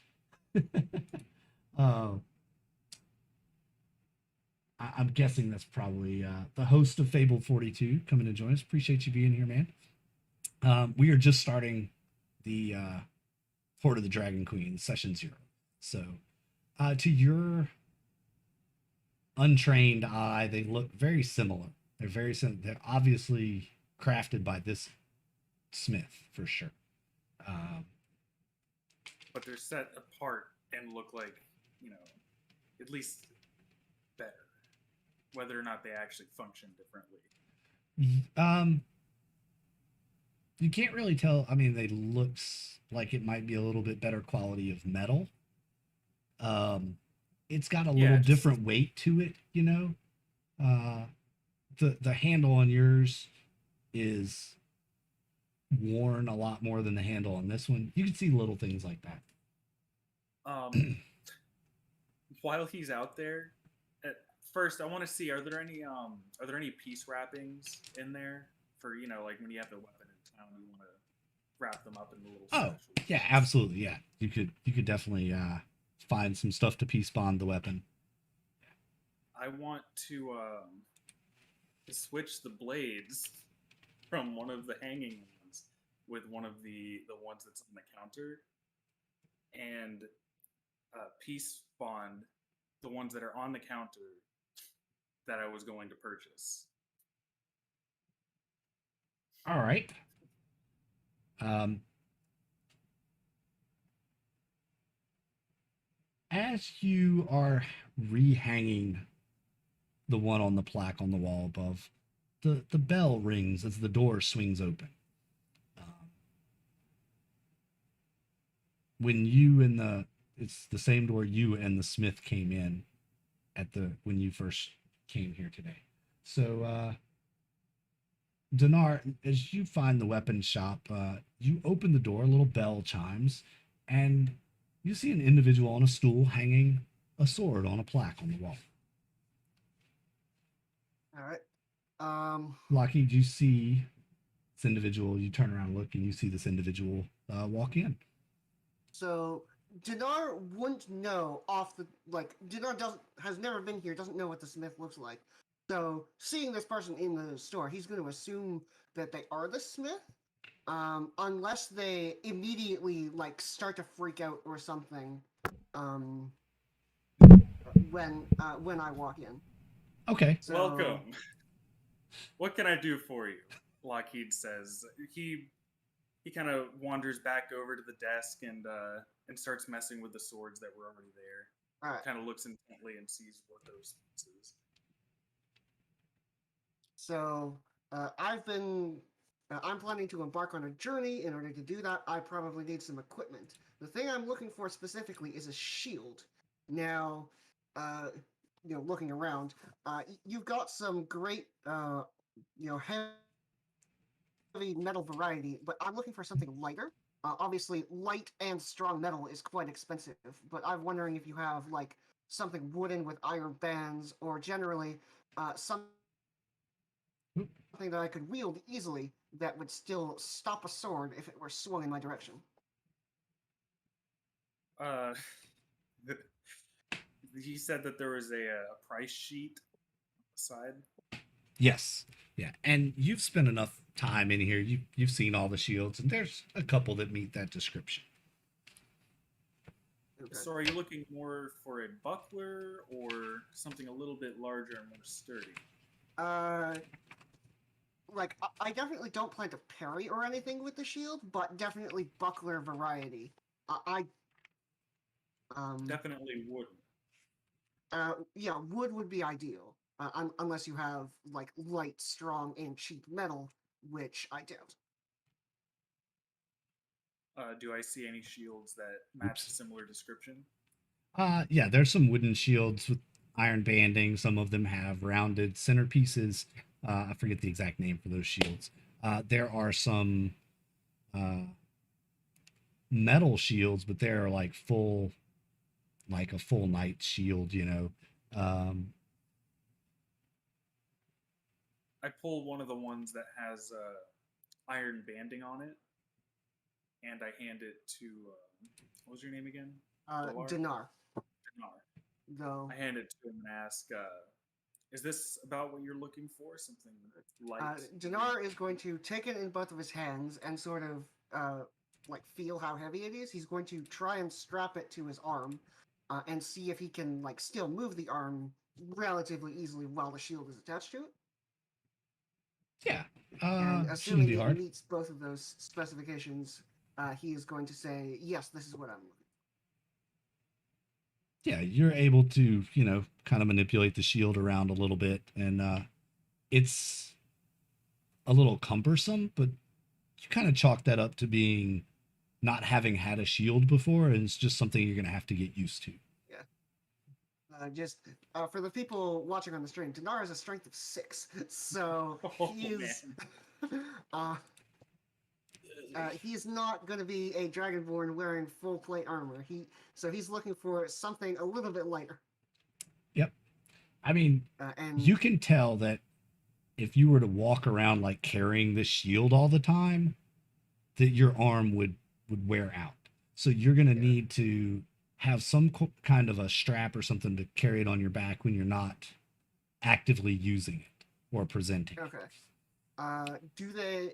I'm guessing that's probably the host of Fable 42 coming to join us. Appreciate you being here, man. We are just starting the Hoard of the Dragon Queen, session 0. So, to your untrained eye, they look very similar. They're very similar. They're obviously crafted by this smith for sure. But they're set apart and look like, at least better. Whether or not they actually function differently. You can't really tell. I mean, they looks like it might be a little bit better quality of metal. It's got a little different weight to it, the handle on yours is worn a lot more than the handle on this one. You can see little things like that. While he's out there, at first I want to see, are there any piece wrappings in there for, like when you have the weapon in town, you want to wrap them up in the little special yeah, absolutely. Yeah, you could definitely find some stuff to piece bond the weapon. I want to switch the blades from one of the hanging ones with one of the ones that's on the counter, and piece bond the ones that are on the counter that I was going to purchase. All right. As you are rehanging the one on the plaque on the wall above, the bell rings as the door swings open. When you and it's the same door you and the smith came in when you first came here today. So, Dinar, as you find the weapon shop, you open the door, a little bell chimes, and you see an individual on a stool hanging a sword on a plaque on the wall. all right. Lockheed, you see this individual, you turn around and look, and you see this individual walk in. So Dinar wouldn't know off the Dinar has never been here, doesn't know what the smith looks like. So seeing this person in the store, he's going to assume that they are the smith, unless they immediately like start to freak out or something. Um, when I walk in. Okay. So, Welcome. What can I do for you? Lockheed says. He kind of wanders back over to the desk and starts messing with the swords that were already there. All right. Kind of looks intently and sees what those is. So I'm planning to embark on a journey. In order to do that, I probably need some equipment. The thing I'm looking for specifically is a shield. Now, uh, looking around, you've got some great, heavy metal variety, but I'm looking for something lighter. Obviously, light and strong metal is quite expensive, but I'm wondering if you have like something wooden with iron bands, or generally something that I could wield easily that would still stop a sword if it were swung in my direction. Uh, he said that there was a price sheet side. Yes. Yeah. And you've spent enough time in here. You've seen all the shields, and there's a couple that meet that description. Okay. So, are you looking more for a buckler or something a little bit larger and more sturdy? I definitely don't plan to parry or anything with the shield, but definitely buckler variety. Definitely wooden. Yeah, wood would be ideal, unless you have like light, strong, and cheap metal, which I don't. Do I see any shields that match a Oops. similar description? Yeah, there's some wooden shields with iron banding. Some of them have rounded centerpieces. I forget the exact name for those shields. There are some uh, metal shields, but they're like a full knight shield, you know. Um, I pull one of the ones that has iron banding on it, and I hand it to what was your name again? Dinar, Dinar. though. I hand it to him and ask, "Is this about what you're looking for? Something light?" Dinar is going to take it in both of his hands and sort of like feel how heavy it is. He's going to try and strap it to his arm, and see if he can like still move the arm relatively easily while the shield is attached to it. yeah, And shouldn't assuming be it hard. meets both of those specifications, he is going to say, "Yes, this is what I'm looking." Yeah, you're able to, kind of manipulate the shield around a little bit, and it's a little cumbersome, but you kind of chalk that up to being not having had a shield before, and it's just something you're going to have to get used to. Yeah. Just for the people watching on the stream, Dinar has a strength of 6, so Oh he is. man! He's not going to be a dragonborn wearing full plate armor. He's looking for something a little bit lighter. Yep. I mean, And you can tell that if you were to walk around like carrying this shield all the time, that your arm would wear out. So you're going to Yeah. need to have some kind of a strap or something to carry it on your back when you're not actively using it or presenting. okay. Do they?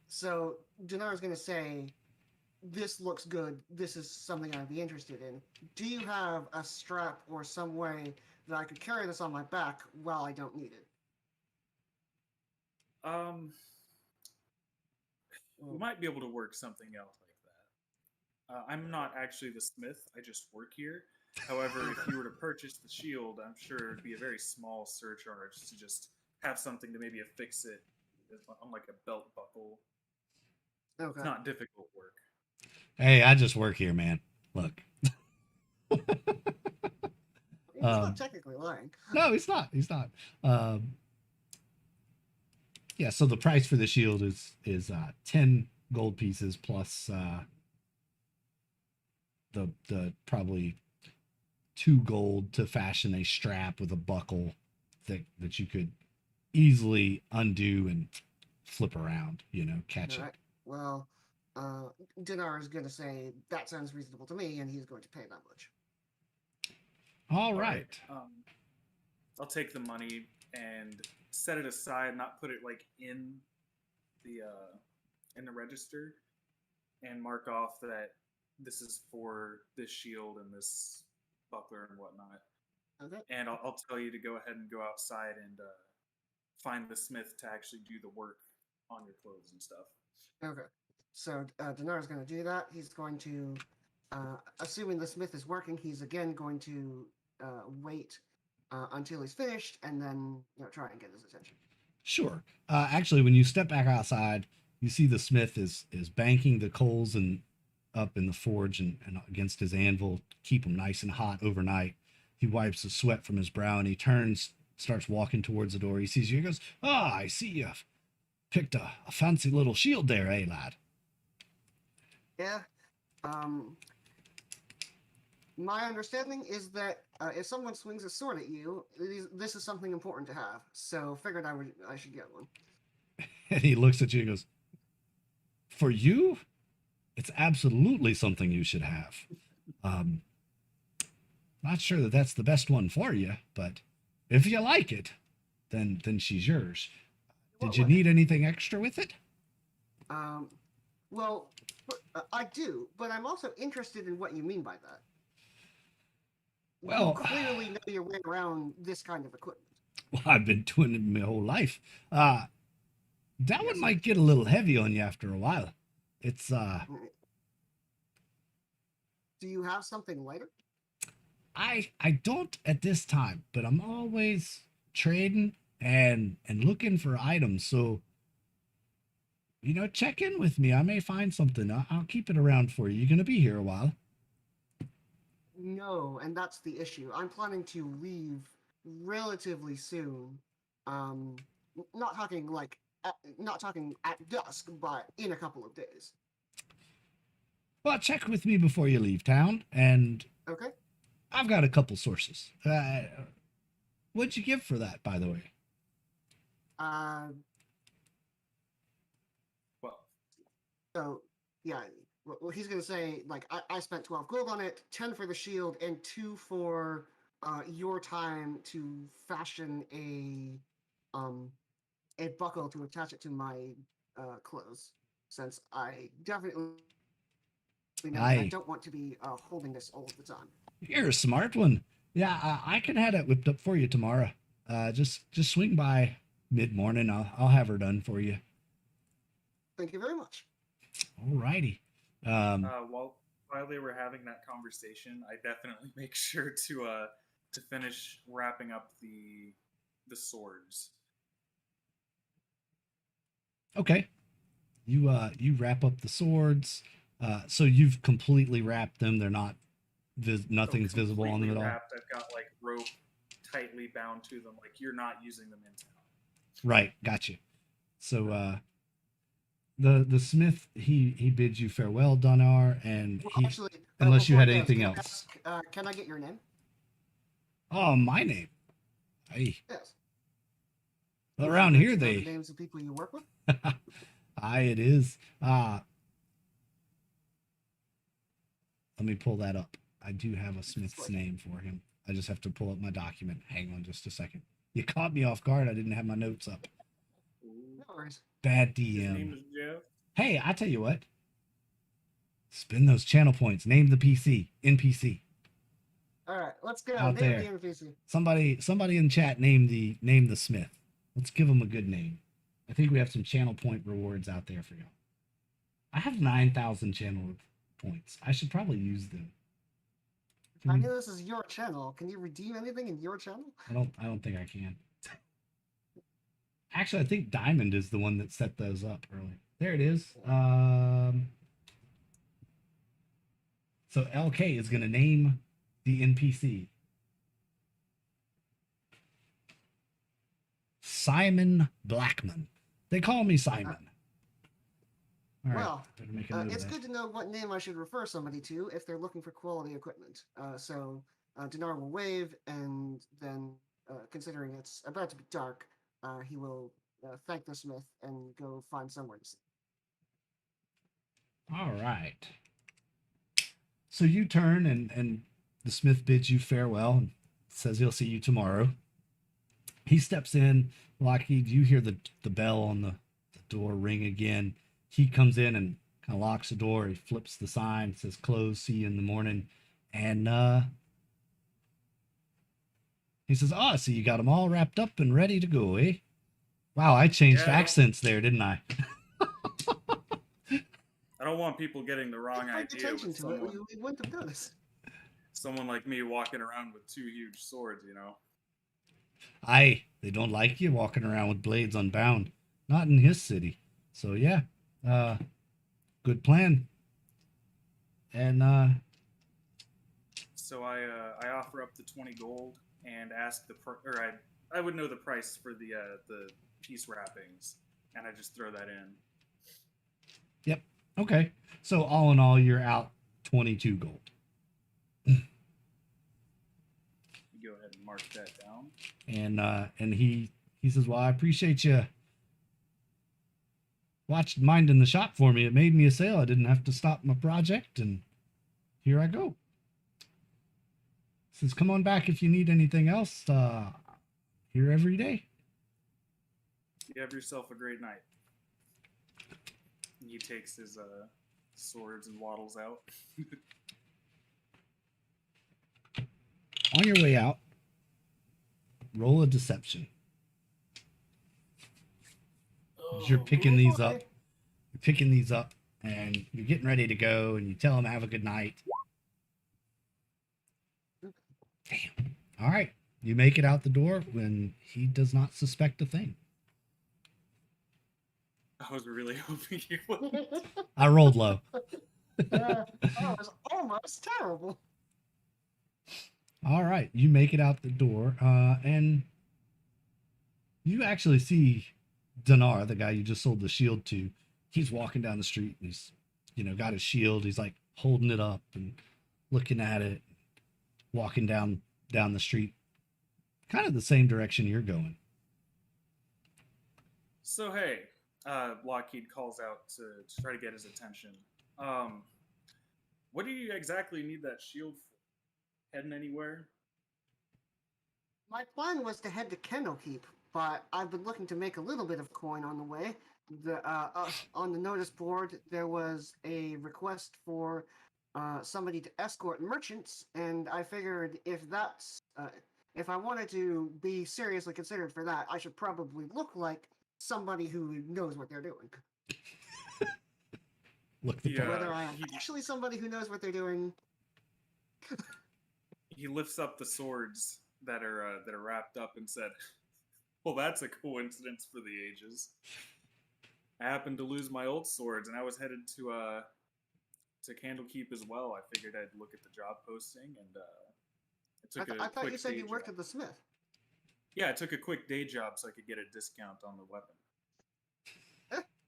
So Dinar is going to say, "This looks good. This is something I'd be interested in. Do you have a strap or some way that I could carry this on my back while I don't need it?" We might be able to work something out like that. I'm not actually the smith. I just work here. However, if you were to purchase the shield, I'm sure it'd be a very small surcharge to just have something to maybe affix it on like a belt buckle. Okay. It's not difficult work. Hey, I just work here, man. Look. He's not technically lying. No, he's not. He's not. Um, yeah. So the price for the shield is 10 gold pieces plus the probably 2 gold to fashion a strap with a buckle that you could easily undo and flip around. Catch All it. right. Well, Dinar is going to say that sounds reasonable to me, and he's going to pay that much. All right. I'll take the money and set it aside, not put it like the register, and mark off that this is for this shield and this buckler and whatnot. Okay. And I'll tell you to go ahead and go outside and find the smith to actually do the work on your clothes and stuff. Okay. So Dinar is going to do that. He's going to, assuming the smith is working, he's again going to wait until he's finished, and then try and get his attention. Sure. Actually, when you step back outside, you see the smith is banking the coals and up in the forge and against his anvil to keep them nice and hot overnight. He wipes the sweat from his brow and he turns, starts walking towards the door. He sees you. He goes, "Ah, I see you've picked a fancy little shield there, eh, lad?" Yeah. My understanding is that if someone swings a sword at you, this is something important to have. So figured I should get one. And he looks at you and goes, "For you, it's absolutely something you should have. Not sure that that's the best one for you, but if you like it, then she's yours. Did you need anything extra with it?" Well, I do, but I'm also interested in what you mean by that. Well, you clearly know your way around this kind of equipment. Well, I've been doing it my whole life. That one might get a little heavy on you after a while. It's Do you have something lighter? I don't at this time, but I'm always trading and looking for items. So check in with me. I may find something. I'll keep it around for you. You're gonna be here a while. No, and that's the issue. I'm planning to leave relatively soon. Not talking not talking at dusk, but in a couple of days. Well, check with me before you leave town, and Okay. I've got a couple sources. What'd you give for that, by the way? Well, So yeah, well, he's gonna say I spent 12 gold on it, 10 for the shield, and 2 for your time to fashion a buckle to attach it to my clothes, since I definitely know that I don't want to be holding this all the time. You're a smart one. Yeah, I can have it whipped up for you tomorrow. Just swing by mid-morning. I'll have her done for you. Thank you very much. Alrighty. While they were having that conversation, I definitely make sure to finish wrapping up the swords. Okay. You wrap up the swords. So you've completely wrapped them. They're not nothing's visible on them at all. Wrapped. I've got rope tightly bound to them, you're not using them in town. Right, got you. So the smith he bids you farewell, Donar, and Actually, unless you had before anything can I else. ask, can I get your name? Oh, my name. Hey. Yes. Around here The they names of people you work with. Aye, it is. Let me pull that up. I do have a smith's name for him. I just have to pull up my document. Hang on just a second. You caught me off guard. I didn't have my notes up. No worries. Bad His DM. name is Jeff. Hey, I tell you what. Spend those channel points. Name the NPC. All right, let's go. Out Name there. the NPC. Somebody in chat name the smith. Let's give him a good name. I think we have some channel point rewards out there for you. I have 9,000 channel points. I should probably use them. I know this is your channel. Can you redeem anything in your channel? I don't think I can. Actually, I think Diamond is the one that set those up early. There it is. So LK is going to name the NPC Simon Blackman. They call me Simon. All right, well, better make a note of it's that. good to know what name I should refer somebody to if they're looking for quality equipment. So Dinar will wave, and then, considering it's about to be dark, he will thank the smith and go find somewhere to sleep. All right. So you turn and the smith bids you farewell and says he'll see you tomorrow. He steps in. Lockheed, you hear the bell on the door ring again. He comes in and kind of locks the door. He flips the sign, says close, see you in the morning. And he says, oh, so you got them all wrapped up and ready to go, eh? Wow, I changed Yeah, accents there, didn't I? I don't want people getting the wrong If I paid idea attention with to it, someone, we wouldn't have noticed. someone like me walking around with two huge swords, you know? Aye, they don't like you walking around with blades unbound. Not in his city. So yeah, good plan. And So I offer up the 20 gold and ask I would know the price for the piece wrappings, and I just throw that in. yep, okay. So all in all, you're out 22 gold. You go ahead and mark that down. And he says, well, I appreciate you watched minding the shop for me. It made me a sale. I didn't have to stop my project, and here I go. Says, come on back if you need anything else. Here every day. You have yourself a great night. He takes his swords and waddles out. On your way out, roll a deception. As you're picking these up, and you're getting ready to go, and you tell him have a good night. Damn. All right, you make it out the door when he does not suspect a thing. I was really hoping you would. I rolled low. Oh, it was almost terrible. All right, you make it out the door, and you actually see Dinar, the guy you just sold the shield to. He's walking down the street, and he's, got his shield. He's like holding it up and looking at it, walking down the street, kind of the same direction you're going. So hey, Lockheed calls out to try to get his attention. What do you exactly need that shield for? Heading anywhere? My plan was to head to Candlekeep, but I've been looking to make a little bit of coin on the way. On the notice board, there was a request for somebody to escort merchants, and I figured if I wanted to be seriously considered for that, I should probably look like somebody who knows what they're doing. Look the part. Whether I am actually somebody who knows what they're doing. He lifts up the swords that are wrapped up and said, "Well, that's a coincidence for the ages. I happened to lose my old swords, and I was headed to Candlekeep as well. I figured I'd look at the job posting, and I thought you said you worked at the Smith. Yeah, I took a quick day job so I could get a discount on the weapon.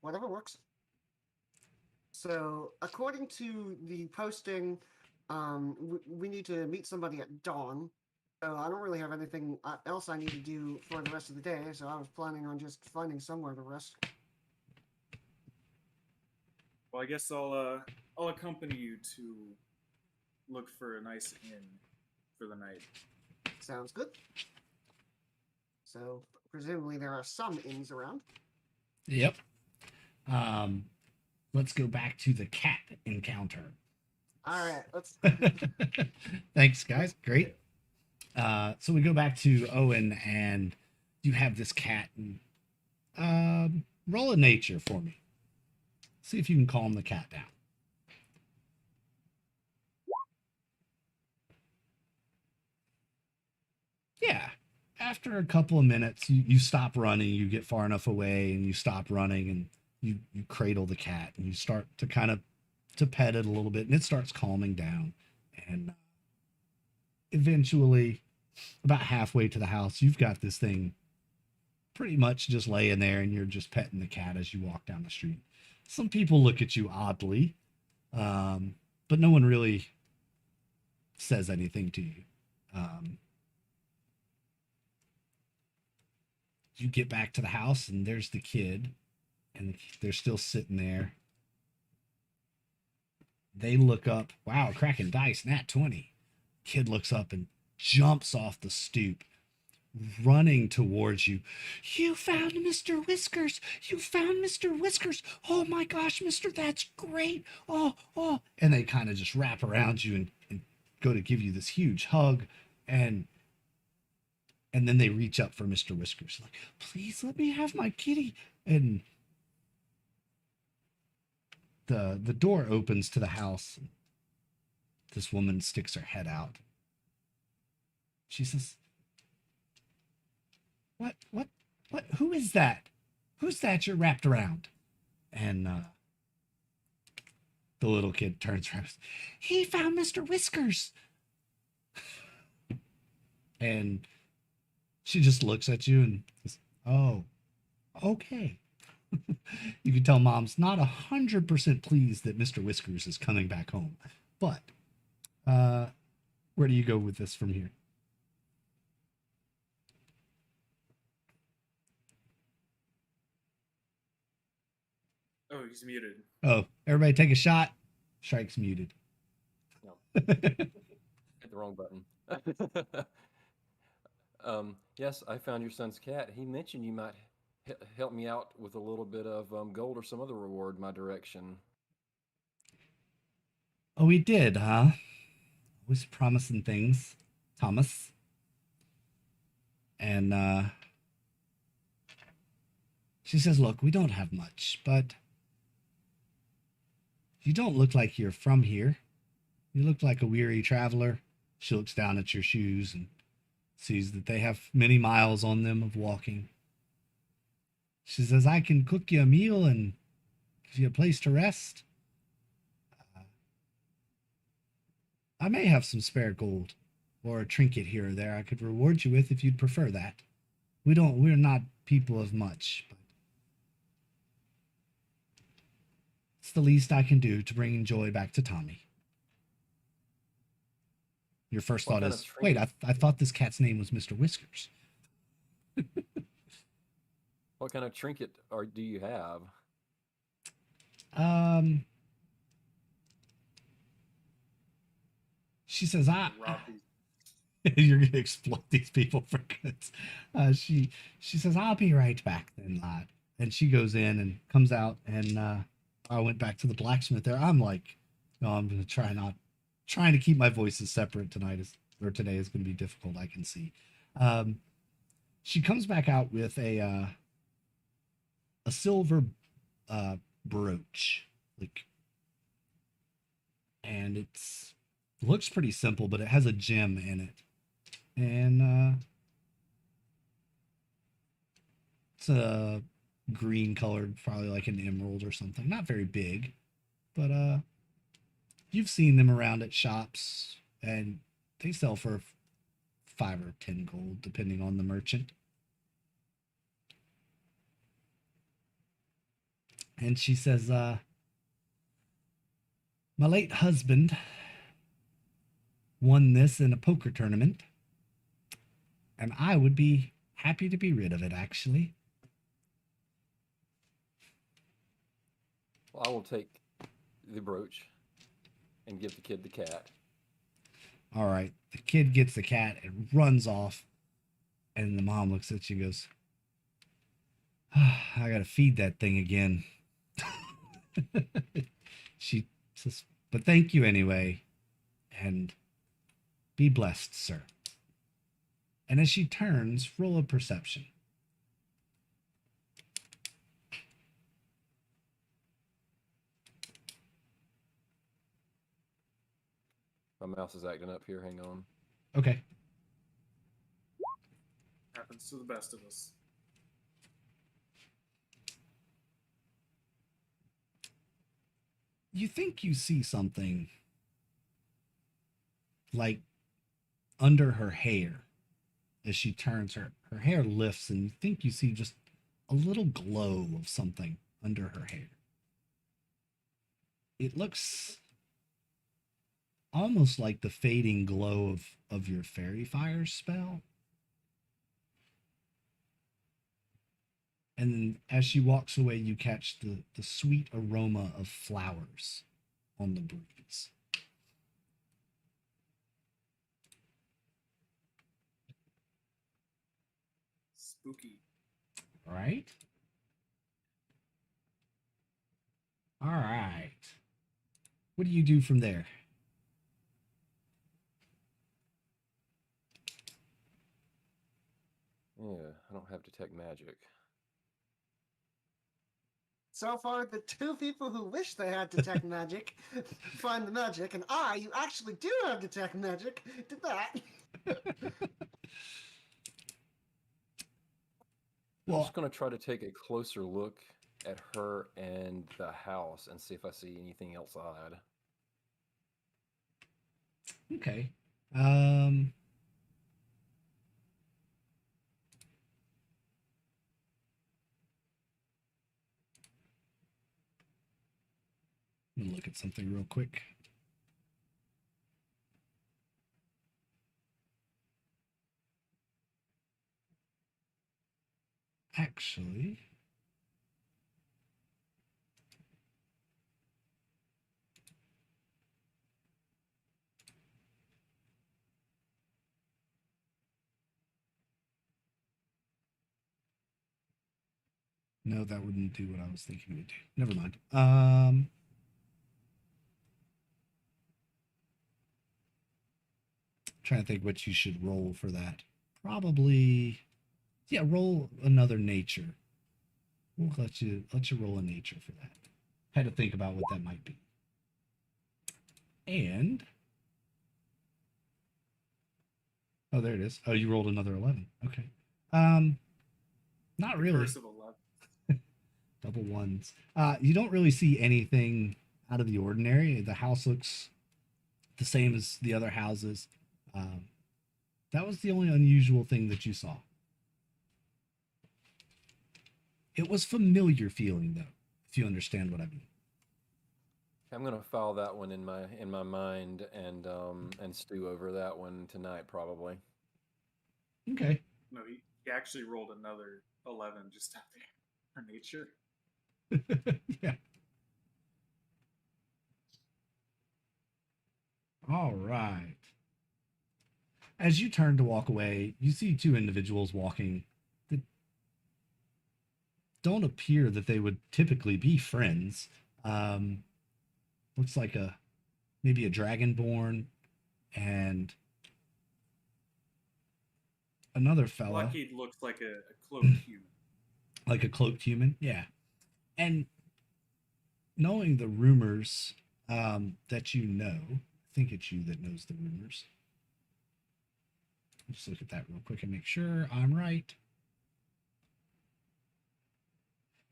Whatever works. So, according to the posting, we need to meet somebody at dawn. So I don't really have anything else I need to do for the rest of the day. So I was planning on just finding somewhere to rest. Well, I guess I'll accompany you to look for a nice inn for the night. Sounds good. So presumably there are some inns around. Yep. Let's go back to the cat encounter. All right, let's. Thanks, guys. Great. So we go back to Owen, and you have this cat. And, roll a nature for me. See if you can calm the cat down. Yeah. After a couple of minutes, you stop running. You get far enough away, and you stop running, and you cradle the cat, and you start to kind of to pet it a little bit, and it starts calming down. And eventually, about halfway to the house, you've got this thing pretty much just laying there, and you're just petting the cat as you walk down the street. Some people look at you oddly, but no one really says anything to you. You get back to the house, and there's the kid, and they're still sitting there. They look up. Wow, cracking dice, nat 20. Kid looks up and jumps off the stoop, running towards you. You found Mr. Whiskers. You found Mr. Whiskers. Oh my gosh, Mister, that's great. Oh, oh. And they kind of just wrap around you and go to give you this huge hug. And then they reach up for Mr. Whiskers, like, please let me have my kitty. And the door opens to the house. This woman sticks her head out. She says, what, who is that? Who's that you're wrapped around? And the little kid turns around. He found Mr. Whiskers. And she just looks at you and says, oh, okay. You can tell mom's not 100% pleased that Mr. Whiskers is coming back home. But where do you go with this from here? Oh, he's muted. Oh, everybody take a shot. Strike's muted. No. Hit the wrong button. Yes, I found your son's cat. He mentioned you might help me out with a little bit of gold or some other reward my direction. Oh, we did, huh? Always promising things, Thomas. And she says, look, we don't have much, but you don't look like you're from here. You look like a weary traveler. She looks down at your shoes and sees that they have many miles on them of walking. She says, I can cook you a meal and give you a place to rest. I may have some spare gold or a trinket here or there I could reward you with if you'd prefer that. We're not people of much, but it's the least I can do to bring joy back to Tommy. Your first What thought kind is, of wait, trinket? I thought this cat's name was Mr. Whiskers. What kind of trinket do you have? She says, Rob these. you're gonna exploit these people for goods. She says, I'll be right back then, lad. And she goes in and comes out, and I went back to the blacksmith there. I'm like, no, I'm gonna trying to keep my voices separate today is gonna be difficult, I can see. She comes back out with a silver brooch, like, and looks pretty simple, but it has a gem in it. And it's a green colored, probably like an emerald or something. Not very big, but you've seen them around at shops, and they sell for 5 or 10 gold, depending on the merchant. And she says, my late husband won this in a poker tournament, and I would be happy to be rid of it, actually. Well, I will take the brooch and give the kid the cat. All right. The kid gets the cat and runs off, and the mom looks at you and goes, I gotta feed that thing again. She says, but thank you anyway, and be blessed, sir. And as she turns, roll a perception. My mouse is acting up here. Hang on. Okay. Happens to the best of us. You think you see something like under her hair as she turns, her hair lifts, and you think you see just a little glow of something under her hair. It looks almost like the fading glow of your fairy fire spell. And then as she walks away, you catch the sweet aroma of flowers on the breeze. spooky. Right? All right. What do you do from there? Yeah, I don't have detect magic. So far, the two people who wish they had detect magic find the magic, and I, you actually do have detect magic, did that. I'm Well, just gonna try to take a closer look at her and the house and see if I see anything else odd. okay. Let me look at something real quick. Actually, no, that wouldn't do what I was thinking it would do. Never mind. Trying to think what you should roll for that. Probably, yeah. Roll another nature. We'll let you roll a nature for that. Had to think about what that might be. And oh, there it is. Oh, you rolled another 11. Okay. Not The really. curse of 11. Double ones. You don't really see anything out of the ordinary. The house looks the same as the other houses. Um, that was the only unusual thing that you saw. It was familiar feeling though, if you understand what I mean. I'm gonna file that one in my mind and stew over that one tonight probably. Okay. No, he actually rolled another 11 just out there for nature. Yeah. All right. As you turn to walk away, you see two individuals walking that don't appear that they would typically be friends. Um, looks like maybe a dragonborn and another fella, Lockheed looks like a cloaked human. like a cloaked human. Yeah. And knowing the rumors that you know, I think it's you that knows the rumors. Let's look at that real quick and make sure I'm right.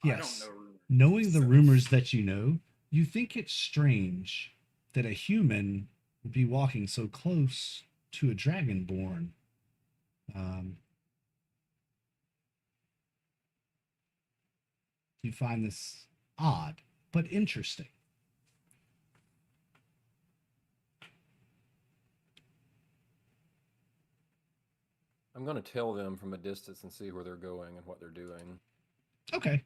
Yes. I don't know rumors. Knowing the so- rumors that you know, you think it's strange that a human would be walking so close to a dragonborn. Um, you find this odd, but interesting. I'm gonna tail them from a distance and see where they're going and what they're doing. Okay.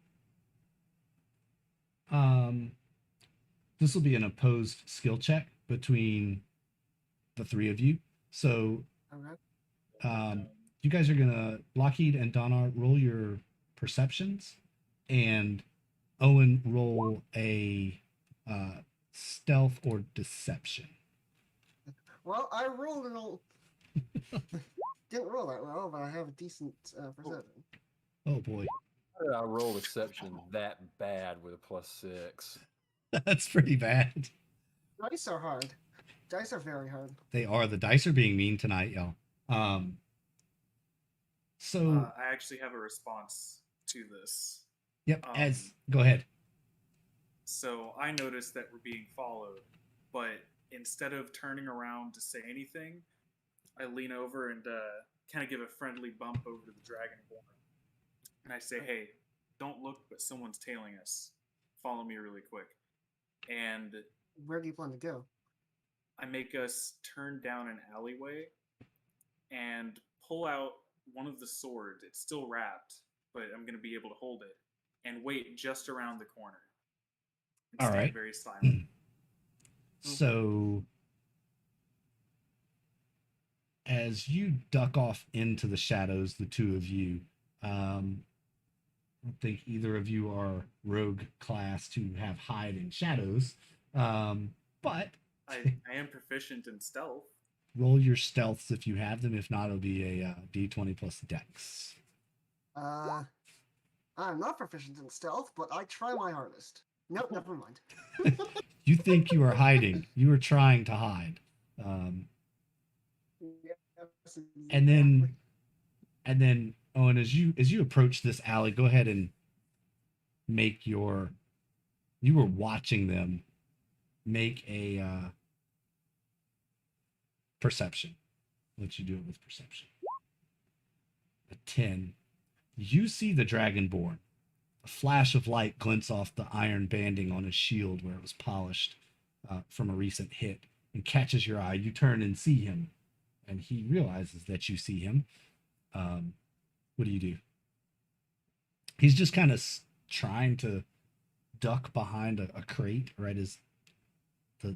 This will be an opposed skill check between the three of you. So Alright. you guys are gonna Lockheed and Donar roll your perceptions, and Owen roll a stealth or deception. Well, I rolled an old. Didn't roll that well, but I have a decent perception. Oh boy, How did I roll deception that bad with a +6? that's pretty bad. Dice are hard. Dice are very hard. They are. The dice are being mean tonight, y'all. So I actually have a response to this. yep. Go ahead. So I noticed that we're being followed, but instead of turning around to say anything, I lean over and kind of give a friendly bump over to the dragonborn. And I say, hey, don't look, but someone's tailing us. Follow me really quick. And Where do you plan to go? I make us turn down an alleyway and pull out one of the swords. It's still wrapped, but I'm going to be able to hold it. And wait just around the corner. And All stand right. very silent. So as you duck off into the shadows, the two of you, I don't think either of you are rogue class to have hide in shadows. But I am proficient in stealth. roll your stealths if you have them. If not, it'll be a d20 plus dex. I'm not proficient in stealth, but I try my hardest. Nope, never mind. You think you are hiding. You are trying to hide. Yes, And then exactly. and then Owen, as you approach this alley, go ahead and make your you were watching them make a perception. Let you do it with perception. A 10. You see the dragonborn. A flash of light glints off the iron banding on his shield where it was polished from a recent hit and catches your eye. You turn and see him, and he realizes that you see him. What do? He's just kind of trying to duck behind a crate right as the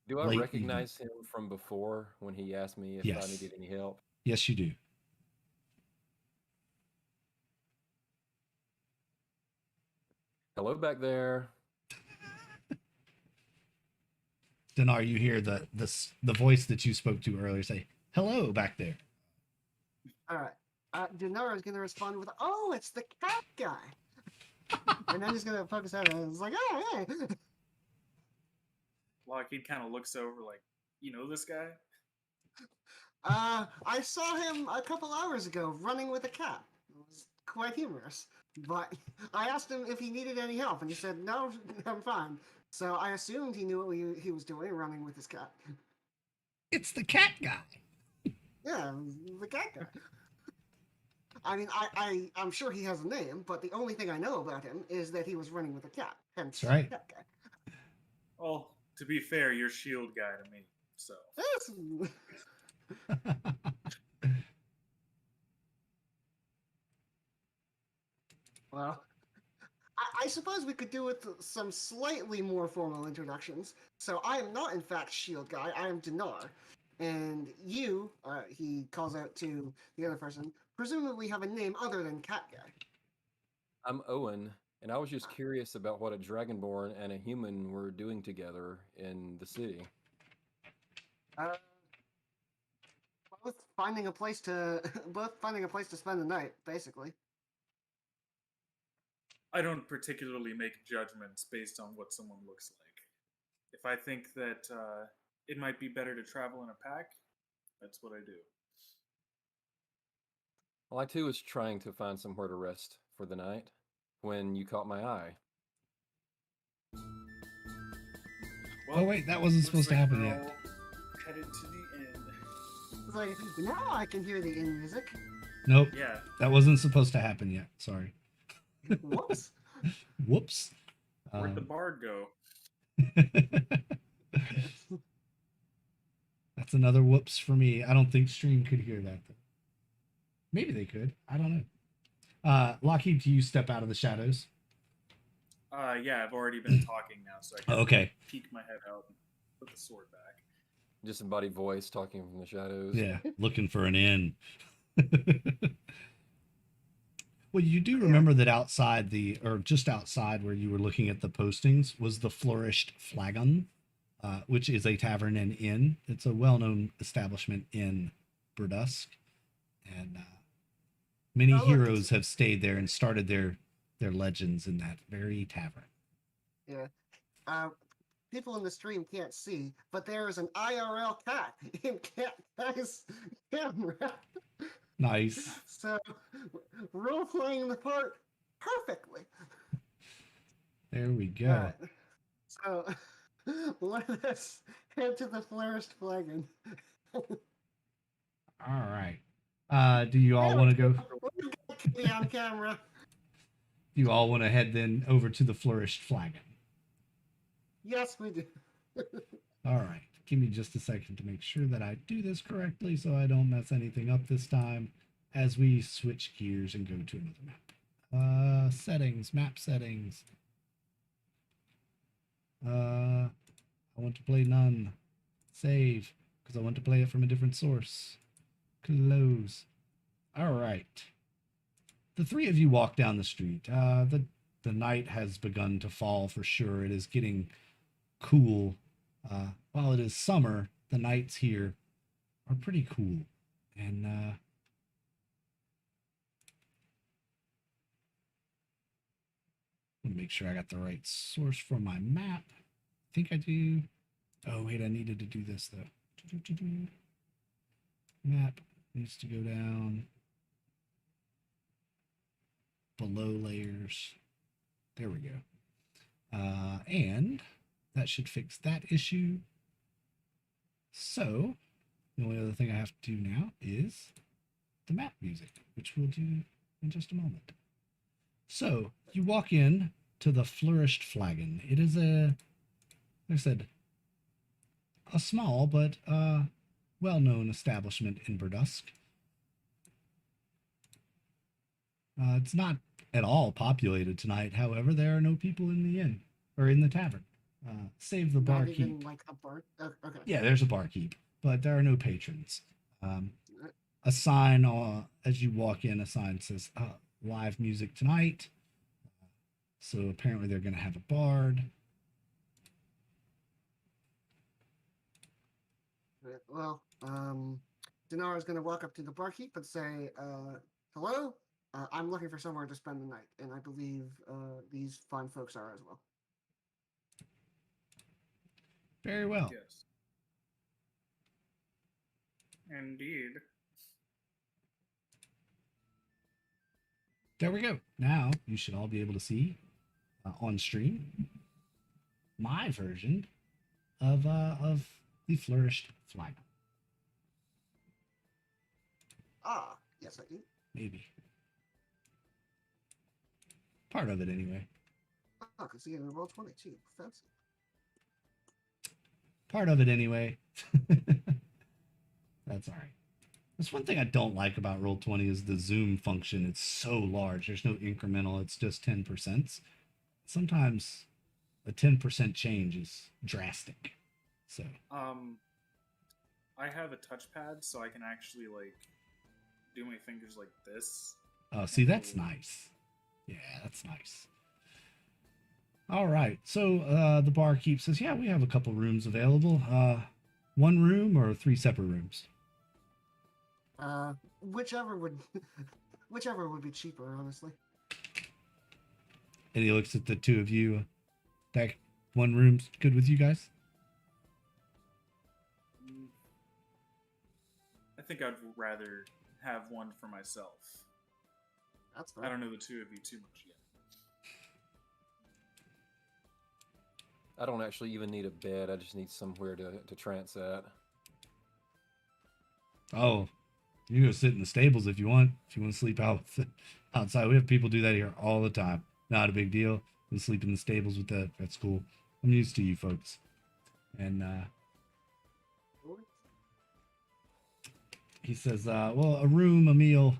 Do I late recognize him from before when he asked me if I Yes. needed any help? Yes, you do. Hello back there. Dinar, you hear the voice that you spoke to earlier say, "Hello back there." All right. Denara is going to respond with, "Oh, it's the cat guy," and then he's going to poke his head and it's like, "Oh, hey." Lockheed kind of looks over like, you know this guy? I saw him a couple hours ago running with a cat. It was quite humorous. But I asked him if he needed any help, and he said, "No, I'm fine." So I assumed he knew what he was doing, running with his cat. It's the cat guy. Yeah, the cat guy. I mean, I'm sure he has a name, but the only thing I know about him is that he was running with a cat. Hence, That's right. cat guy. Well, to be fair, you're shield guy to me, so. Yes. Well, I suppose we could do with some slightly more formal introductions. So I am not, in fact, Shield Guy. I am Dinar. And you, he calls out to the other person, presumably have a name other than Cat Guy. I'm Owen, and I was just curious about what a dragonborn and a human were doing together in the city. Both finding a place to spend the night, basically. I don't particularly make judgments based on what someone looks like. If I think that it might be better to travel in a pack, that's what I do. Well, I too was trying to find somewhere to rest for the night when you caught my eye. Oh, wait, that wasn't looks supposed to like happen we're yet. all Headed to the inn. It's like, now I can hear the inn music. Nope, Yeah, that wasn't supposed to happen yet. Sorry. Whoops. Whoops. where'd the bard go? That's another whoops for me. I don't think stream could hear that though. Maybe they could. I don't know. Lockheed, do you step out of the shadows? Yeah, I've already been talking now, so I can Okay. peek my head out and put the sword back. Disembodied voice talking from the shadows. Yeah, looking for an inn. Well, you do remember that outside just outside where you were looking at the postings was the Flourished Flagon, which is a tavern and inn. It's a well-known establishment in Burdusk, and many Oh, look, heroes have stayed there and started their legends in that very tavern. Yeah. People in the stream can't see, but there is an IRL cat in Cat Guy's camera. Nice. So, role playing the part perfectly. There we go. Alright. So, let us head to the Flourished Flagon. All right. Do you all want to go? We got Kitty on camera. Do you all want to head then over to the Flourished Flagon? Yes, we do. All right. Give me just a second to make sure that I do this correctly so I don't mess anything up this time as we switch gears and go to another map. Settings, map settings. I want to play none. Save, because I want to play it from a different source. Close. All right. The three of you walk down the street. The night has begun to fall for sure. It is getting cool. While it is summer, the nights here are pretty cool. And let me make sure I got the right source for my map. I think I do. Oh, wait, I needed to do this, though. Map needs to go down below layers. There we go. And that should fix that issue. So the only other thing I have to do now is the map music, which we'll do in just a moment. So you walk in to the Flourished Flagon. It is like I said, a small but well-known establishment in Burdusk. It's not at all populated tonight. However, there are no people in the inn or in the tavern, save the Not barkeep. even like a bar. Okay. Yeah, there's a barkeep, but there are no patrons. A sign as you walk in, a sign says live music tonight. So apparently they're going to have a bard. Well, Dinar is going to walk up to the barkeep and say, hello? I'm looking for somewhere to spend the night, and I believe these fine folks are as well. Very well. Yes. Indeed. There we go. Now you should all be able to see on stream my version of the Flourished Flagon. Ah, yes, I do. Maybe. Part of it, anyway. Oh, I can see it in roll 22. Fancy. Part of it, anyway. That's all right. That's one thing I don't like about Roll20 is the zoom function. It's so large. There's no incremental. It's just 10%. Sometimes a 10% change is drastic. So. I have a touchpad, so I can actually like do my fingers like this. Oh, see, that's nice. Yeah, that's nice. All right. So the barkeep says, yeah, we have a couple rooms available. One room or three separate rooms? Whichever would be cheaper, honestly. And he looks at the two of you. That one room's good with you guys? I think I'd rather have one for myself. That's fine. I don't know the two of you too much yet. I don't actually even need a bed. I just need somewhere to trance at. Oh, you can go sit in the stables if you want. If you want to sleep outside. We have people do that here all the time. Not a big deal. You sleep in the stables with that. That's cool. I'm used to you folks. And he says, well, a room, a meal,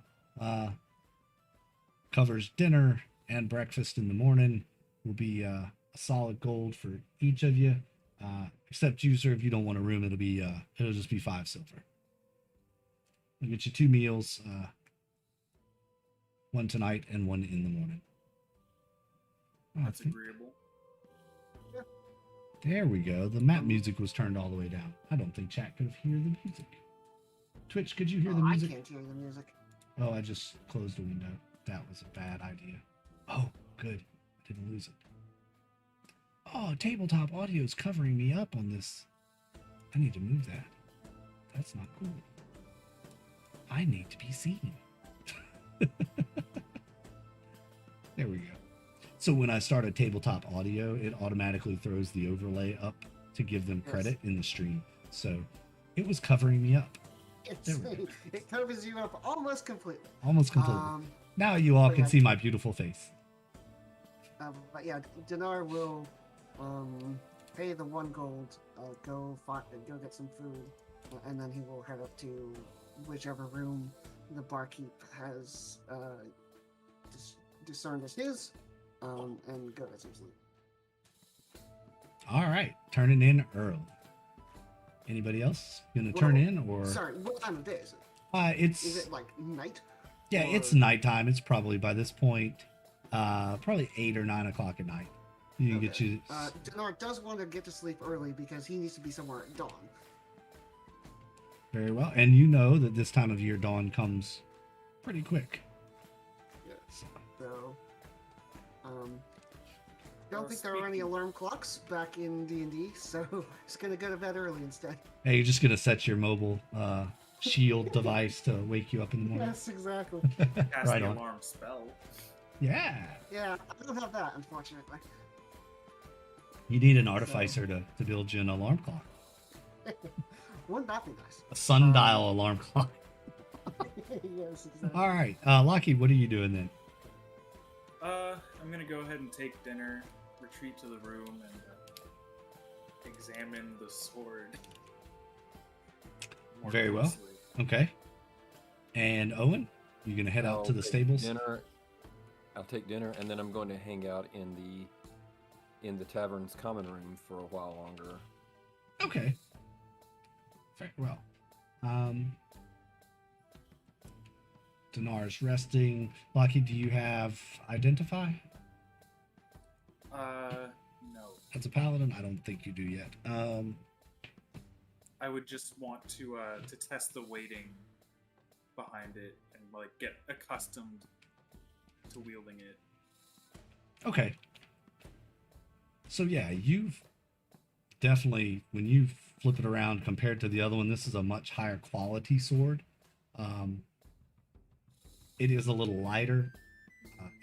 covers dinner and breakfast in the morning. Will be a solid gold for each of you. Except you, sir, if you don't want a room, it'll just be 5 silver. I'll get you 2 meals, one tonight and one in the morning. Oh, That's agreeable. there we go. The map music was turned all the way down. I don't think chat could have heard the music. Twitch, could you hear the music? I can't hear the music. Oh, I just closed the window. That was a bad idea. Oh, good. I didn't lose it. Oh, tabletop audio is covering me up on this. I need to move that. That's not cool. I need to be seen. There we go. So when I start a tabletop audio, it automatically throws the overlay up to give them credit in the stream. So it was covering me up. It covers you up almost completely. Almost completely. Now you all can yeah. see my beautiful face. But yeah, Dinar will pay the 1 gold, go get some food, and then he will head up to whichever room the barkeep has discerned as his, and go get some sleep. All right, turning in early. Anybody else gonna turn in or? Sorry, what time of day is it? It's Is it like night? Yeah, it's Or- nighttime. It's probably by this point, probably 8 or 9 o'clock at night. You Okay. get you. Dinar does want to get to sleep early because he needs to be somewhere at dawn. Very well, and you know that this time of year dawn comes pretty quick. Yes. So, don't think there are any speaking- alarm clocks back in D&D, so just gonna go to bed early instead. Hey, you're just gonna set your mobile shield device to wake you up in the morning. Yes, exactly. Cast Right the on. alarm spell. Yeah, Yeah, I don't have that, unfortunately. you need an artificer to build you an alarm clock, Wouldn't that be nice? a sundial alarm clock. Yes, exactly. All right, Lockie, what are you doing then? I'm gonna go ahead and take dinner, retreat to the room, and examine the sword. more Very well. closely. Okay, and Owen, you gonna head out to the take stables? Dinner. I'll take dinner, and then I'm going to hang out in the tavern's common room for a while longer. Okay, very well. Dinar's resting. Lockie, do you have identify? No. As a paladin, I don't think you do yet. I would just want to test the weighting behind it and like get accustomed to wielding it. Okay. So yeah, you've definitely, when you flip it around compared to the other one, this is a much higher quality sword. It is a little lighter,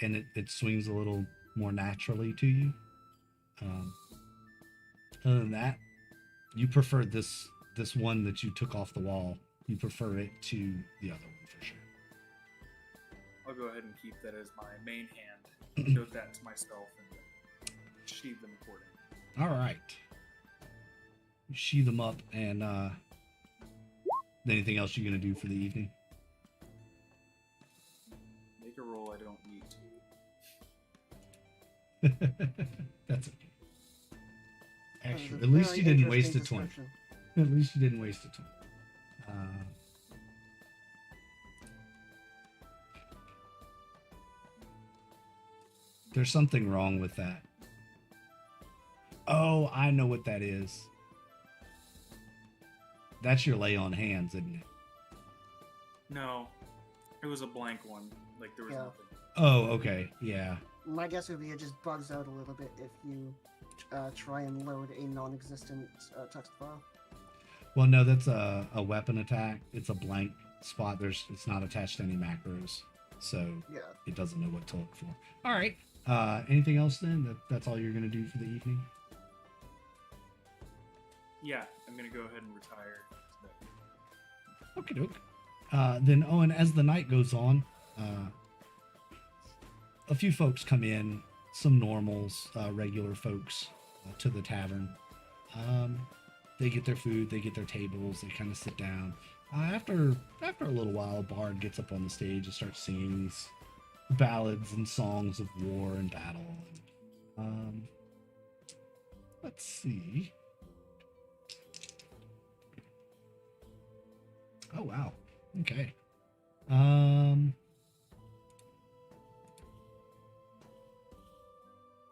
and it swings a little more naturally to you. Other than that, you prefer this one that you took off the wall. You prefer it to the other one for sure. I'll go ahead and keep that as my main hand. Note that to myself and sheathe them accordingly. All right. You sheathe them up, and anything else you're gonna do for the evening? Make a roll I don't need to. That's okay. That was Actually, a at least very you didn't waste a interesting 20. description. At least you didn't waste a 20. There's something wrong with that. Oh, I know what that is. That's your lay on hands, isn't it? No, it was a blank one. Like there was Yeah. nothing. Oh, okay. Yeah. My guess would be it just bugs out a little bit if you try and load a non-existent text file. Well, no, that's a weapon attack. It's a blank spot. It's not attached to any macros, so Yeah. it doesn't know what to look for. All right. Anything else then? That's all you're gonna do for the evening? Yeah, I'm gonna go ahead and retire. Okay, doke. Then Owen, as the night goes on, a few folks come in, some normals, regular folks, to the tavern. They get their food, they get their tables, they kind of sit down. After a little while, Bard gets up on the stage and starts singing these ballads and songs of war and battle. And, let's see. Oh wow. Okay.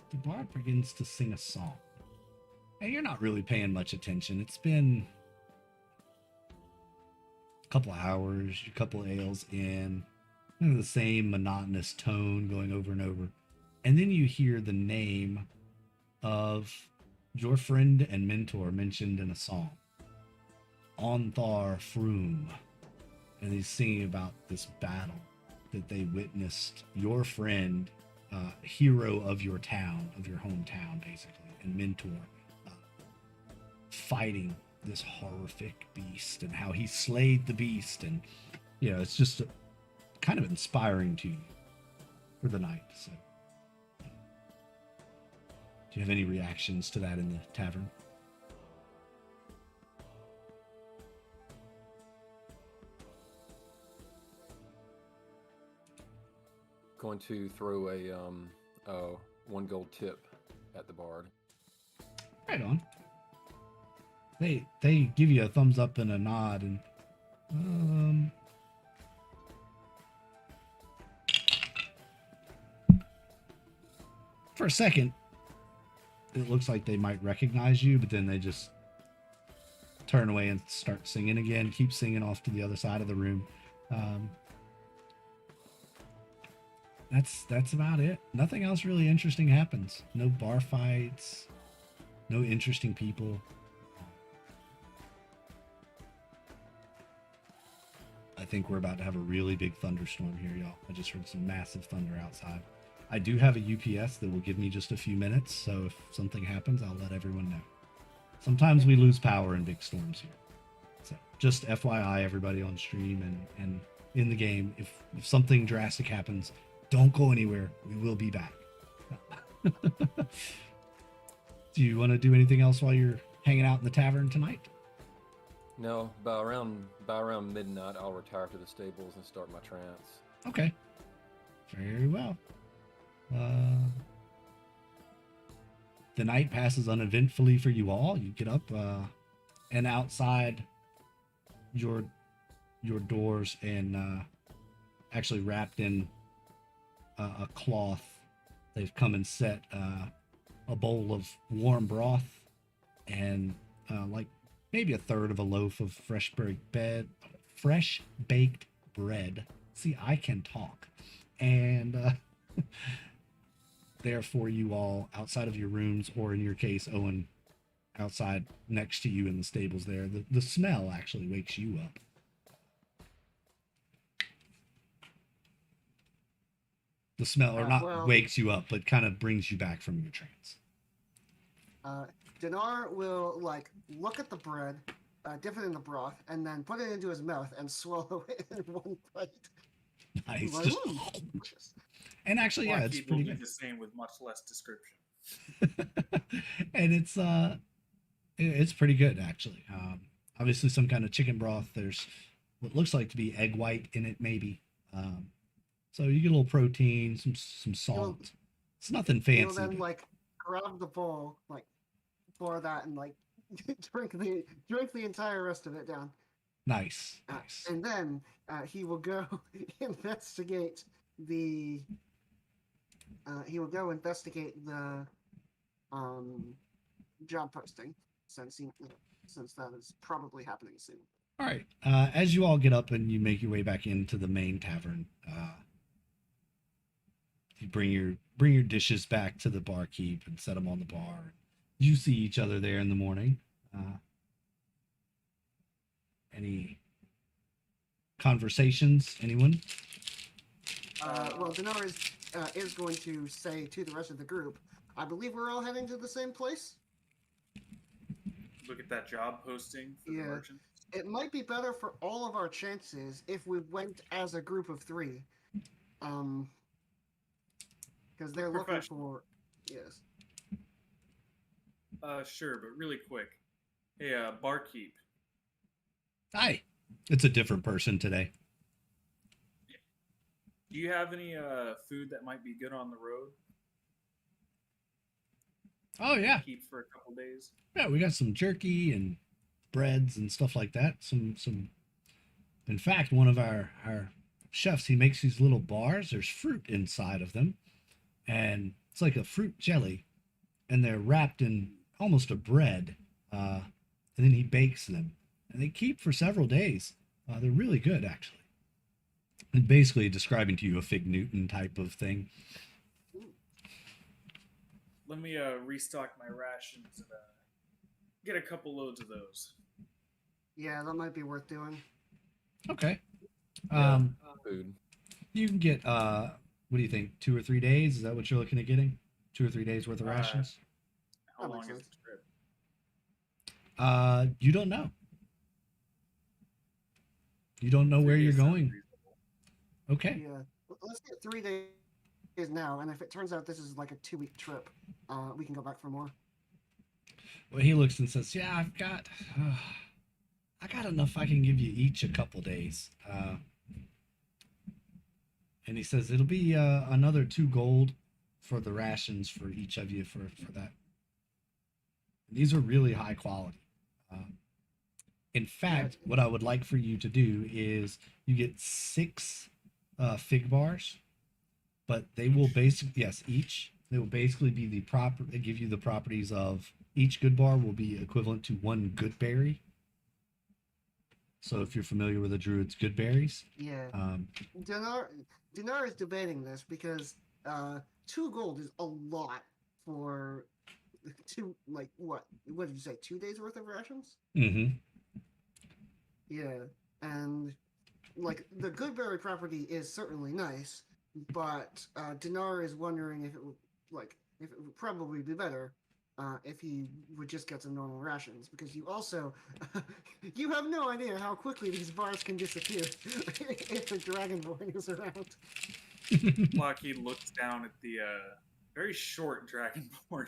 The bard begins to sing a song. And you're not really paying much attention. It's been a couple hours, a couple ales in, kind of the same monotonous tone going over and over. And then you hear the name of your friend and mentor mentioned in a song. Onthar Froom. And he's singing about this battle that they witnessed, your friend, hero of your town, of your hometown, basically, and mentor, fighting this horrific beast and how he slayed the beast. And, it's just kind of inspiring to you for the night. So, do you have any reactions to that in the tavern? Going to throw a 1 gold tip at the bard. Right on. They give you a thumbs up and a nod, and For a second, it looks like they might recognize you, but then they just turn away and start singing again. Keep singing off to the other side of the room. That's about it. Nothing else really interesting happens. No bar fights. No interesting people. I think we're about to have a really big thunderstorm here, y'all. I just heard some massive thunder outside. I do have a UPS that will give me just a few minutes, so if something happens, I'll let everyone know. Sometimes we lose power in big storms here. So just FYI, everybody on stream and in the game, if something drastic happens, don't go anywhere. We will be back. Do you want to do anything else while you're hanging out in the tavern tonight? No, by around midnight, I'll retire to the stables and start my trance. Okay. Very well. The night passes uneventfully for you all. You get up, and outside your doors, and actually wrapped in a cloth, they've come and set a bowl of warm broth and like maybe a third of a loaf of fresh baked bread. See, I can talk. And therefore you all outside of your rooms, or in your case, Owen, outside next to you in the stables there. The smell actually wakes you up. The smell, or not wakes you up, but kind of brings you back from your trance. Dinar will like look at the bread, dip it in the broth, and then put it into his mouth and swallow it in one bite. Nice. Like, just... And actually, yeah, it's pretty good. The same with much less description. And it's pretty good actually. Obviously, some kind of chicken broth. There's what looks like to be egg white in it, maybe. So you get a little protein, some salt. It's nothing fancy. You'll then like grab the bowl, like pour that, and like drink the entire rest of it down. Nice. And then he will go investigate the. He will go investigate the job posting, since that is probably happening soon. All right. As you all get up and you make your way back into the main tavern, you bring your dishes back to the barkeep and set them on the bar. You see each other there in the morning. Any conversations? Anyone? Well, Dinar is going to say to the rest of the group, I believe we're all heading to the same place. Look at that job posting for the merchant. It might be better for all of our chances if we went as a group of 3. Because they're looking for... Yes. Sure, but really quick. Hey, barkeep. Hi. It's a different person today. Do you have any food that might be good on the road? Oh, yeah. Keep for a couple days? Yeah, we got some jerky and breads and stuff like that. Some. In fact, one of our chefs, he makes these little bars. There's fruit inside of them. And it's like a fruit jelly. And they're wrapped in almost a bread. And then he bakes them. And they keep for several days. They're really good, actually. And basically describing to you a Fig Newton type of thing. Let me restock my rations and get a couple loads of those. Yeah, that might be worth doing. Okay. Food. You can get, what do you think, 2 or 3 days? Is that what you're looking at getting? 2 or 3 days worth of rations? How long is the trip? You don't know. You don't know where you're going. Okay. Yeah, let's get 3 days now, and if it turns out this is like a 2-week trip, we can go back for more. Well, he looks and says, "Yeah, I got enough. I can give you each a couple days." And he says it'll be another 2 gold for the rations for each of you for that. These are really high quality. In fact, what I would like for you to do is you get 6 fig bars, but they will basically, yes, each, It will basically be the proper. It give you the properties of each good bar will be equivalent to one good berry. So if you're familiar with the druid's good berries, Yeah. um, Dinar is debating this because 2 gold is a lot for what did you say, 2 days worth of rations? mhm. Yeah. And like the Goodberry property is certainly nice, but Dinar is wondering if it would probably be better if he would just get some normal rations, because you also you have no idea how quickly these bars can disappear if a dragonborn is around. Lockheed looks down at the very short dragonborn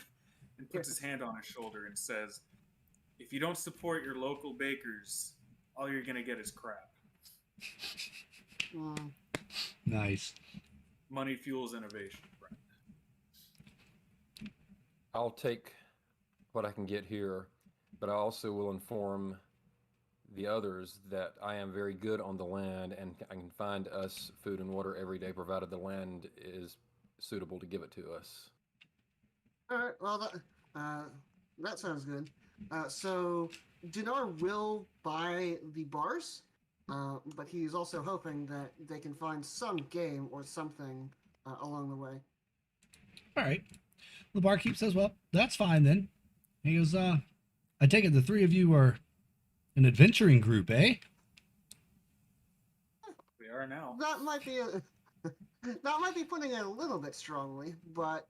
and puts his hand on his shoulder and says, "If you don't support your local bakers, all you're gonna get is crap. Mm, Nice. Money fuels innovation, friend." I'll take what I can get here, but I also will inform the others that I am very good on the land and I can find us food and water every day, provided the land is suitable to give it to us. all right. Well, that sounds good. So Dinar will buy the bars, but he's also hoping that they can find some game or something along the way. All right. The barkeep says, "Well, that's fine then." He goes, "I take it the three of you are an adventuring group, eh?" We are now. That might be that might be putting it a little bit strongly, but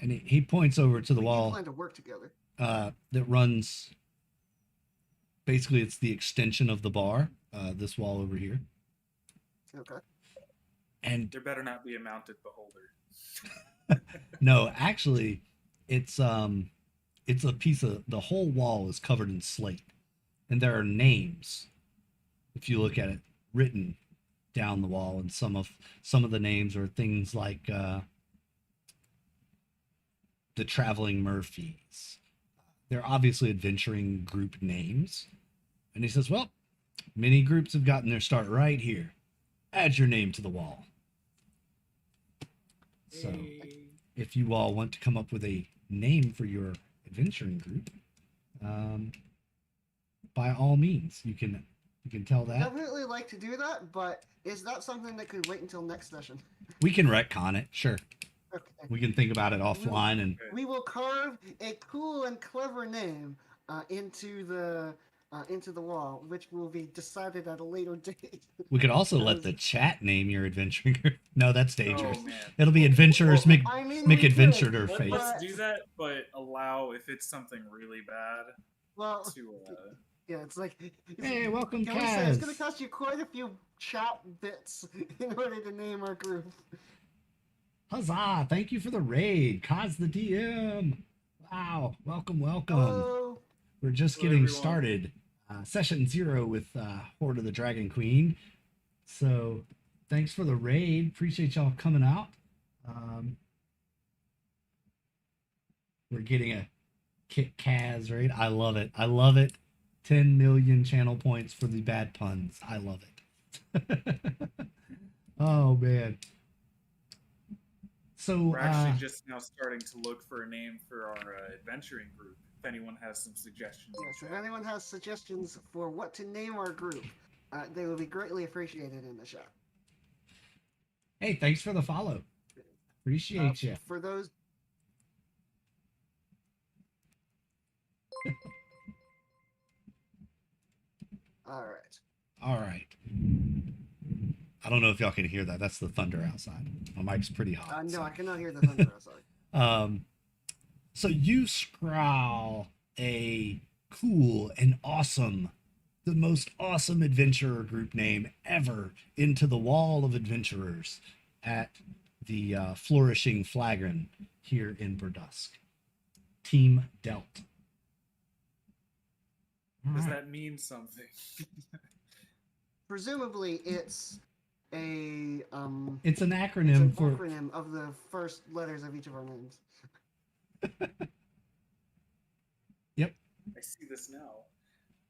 And he points over to the we do wall plan to work together. that runs. Basically, it's the extension of the bar. This wall over here, Okay. and There better not be a mounted beholder. no, actually, it's a piece of the whole wall is covered in slate, and there are names. If you look at it, written down the wall, and some of the names are things like the Traveling Murphys. They're obviously adventuring group names. And he says, "Well, many groups have gotten their start right here. Add your name to the wall." So, if you all want to come up with a name for your adventuring group, by all means, you can tell that. Definitely like to do that, but is that something that could wait until next session? We can retcon it, sure. Okay. We can think about it offline, and We will carve a cool and clever name into the wall, which will be decided at a later date. we could also let the chat name your adventuring group. No, that's dangerous. Oh man. It'll be Adventurers Mick I mean, we McAdventured could, her Let, face. us do that, but allow if it's something really bad Well, to. yeah, it's like, Hey, welcome, can we say it's Kaz. going to cost you quite a few chat bits in order to name our group. Huzzah! Thank you for the raid, Kaz the DM. Wow, welcome. Hello. We're just Hello, getting everyone. started. Session 0 with Hoard of the Dragon Queen. So, thanks for the raid. Appreciate y'all coming out. We're getting a Kit Kaz raid. I love it. 10 million channel points for the bad puns. I love it. Oh man. So We're actually just now starting to look for a name for our adventuring group. If anyone has some suggestions. Yes, if anyone has suggestions for what to name our group, they will be greatly appreciated in the chat. hey, thanks for the follow. Appreciate you. For those. All right. I don't know if y'all can hear that. That's the thunder outside. My mic's pretty hot. No, so. I cannot hear the thunder outside. So you scrawl a cool and awesome, the most awesome adventurer group name ever into the wall of adventurers at the Flourishing Flagon here in Burdusk. Team Delt. Does All right. that mean something? Presumably, it's a It's an it's acronym an for acronym of the first letters of each of our names. Yep. I see this now.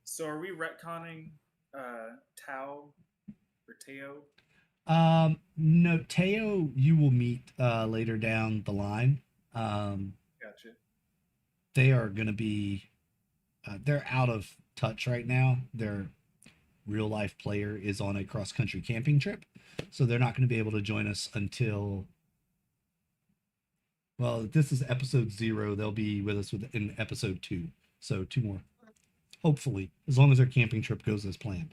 So are we retconning Tao or Teo? No, Teo you will meet later down the line. Gotcha. They are going to be they're out of touch right now. Their real life player is on a cross country camping trip, so they're not going to be able to join us until, well, this is episode 0. They'll be with us in episode 2, so 2 more, hopefully, as long as their camping trip goes as planned.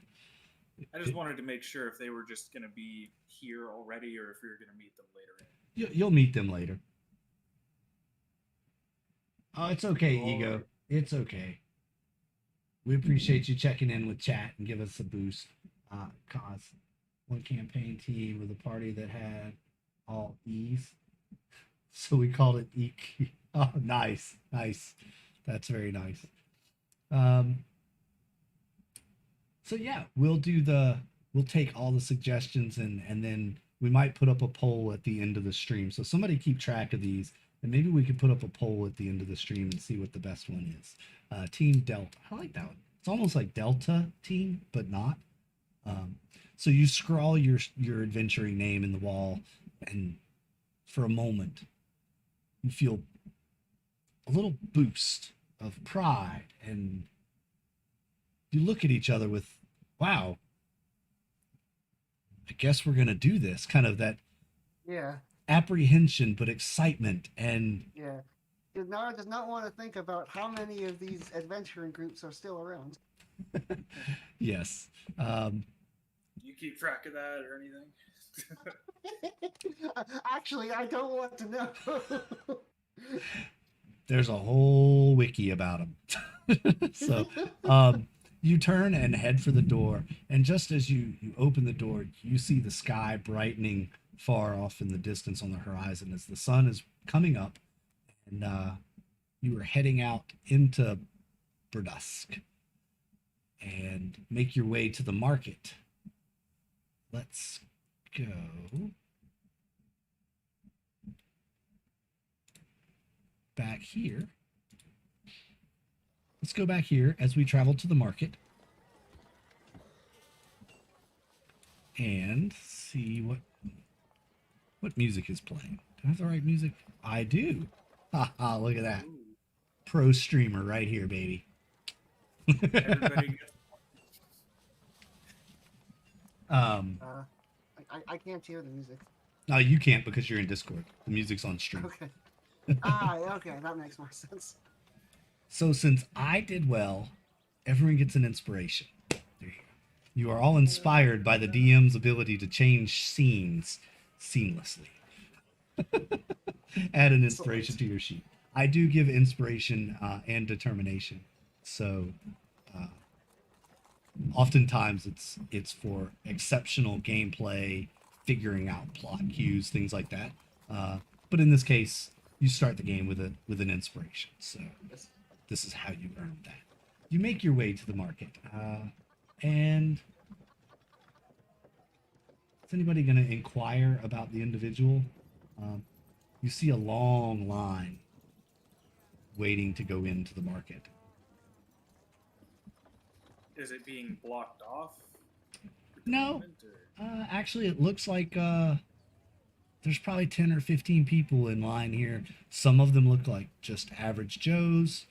I just wanted to make sure if they were just going to be here already or if we were going to meet them later. You'll meet them later. Oh, it's okay, Ego. Alright. It's okay. We appreciate you checking in with chat and give us a boost. Cause one campaign team with a party that had all E's, so we called it EQ. Oh, nice, nice. That's very nice. Um, so yeah, we'll take all the suggestions and then we might put up a poll at the end of the stream. So somebody keep track of these, and maybe we could put up a poll at the end of the stream and see what the best one is. Team Delta. I like that one. It's almost like Delta Team, but not. So you scrawl your adventuring name in the wall, and for a moment, you feel a little boost of pride, and you look at each other with, wow, I guess we're gonna do this. Kind of that Yeah, apprehension, but excitement, and yeah. Dinar does not want to think about how many of these adventuring groups are still around. yes. Do you keep track of that or anything? Actually, I don't want to know. There's a whole wiki about them. So you turn and head for the door, and just as you open the door, you see the sky brightening far off in the distance on the horizon as the sun is coming up, and you are heading out into Burdusk and make your way to the market. Let's go back here. Let's go back here as we travel to the market and see what music is playing. Do I have the right music? I do. Haha, look at that. Ooh, Pro streamer right here, baby. everybody gets um, I can't hear the music. no, you can't because you're in Discord. The music's on stream. Okay. Okay, that makes more sense. So since I did well, everyone gets an inspiration. There you go. You are all inspired by the DM's ability to change scenes seamlessly. Add an inspiration to your sheet. I do give inspiration and determination. So oftentimes it's for exceptional gameplay, figuring out plot cues, things like that. But in this case, you start the game with an inspiration. So this is how you earn that. You make your way to the market, and is anybody going to inquire about the individual? You see a long line waiting to go into the market. Is it being blocked off? at the No. moment, or- Actually, it looks like there's probably 10 or 15 people in line here. Some of them look like just average Joes.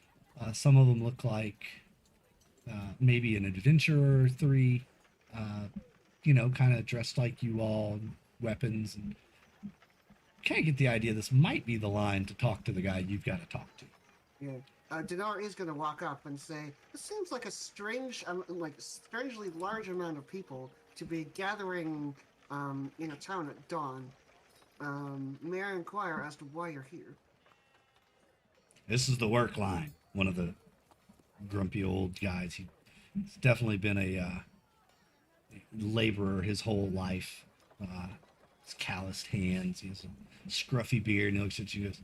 Some of them look like maybe an adventurer or 3. Kind of dressed like you all, weapons, and kind of get the idea this might be the line to talk to the guy you've got to talk to. Yeah. Dinar is going to walk up and say, "This seems like a strangely large amount of people to be gathering in a town at dawn. May I inquire as to why you're here?" This is the work line. One of the grumpy old guys. He's definitely been a laborer his whole life. His calloused hands. He has a scruffy beard, and he looks at you and goes,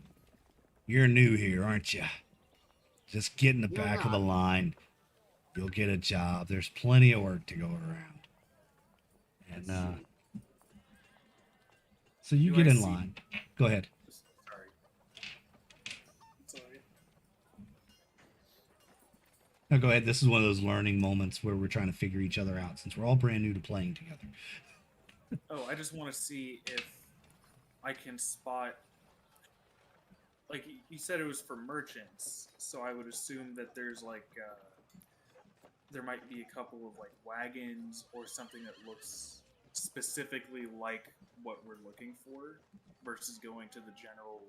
"You're new here, aren't you? Just get in the You're back of the not. line. You'll get a job. There's plenty of work to go around." And I see. so you Do get I in see- line. Go ahead. Sorry. Sorry. No, go ahead. This is one of those learning moments where we're trying to figure each other out since we're all brand new to playing together. Oh, I just want to see if I can spot like you said, it was for merchants, so I would assume that there's like there might be a couple of like wagons or something that looks specifically like what we're looking for, versus going to the general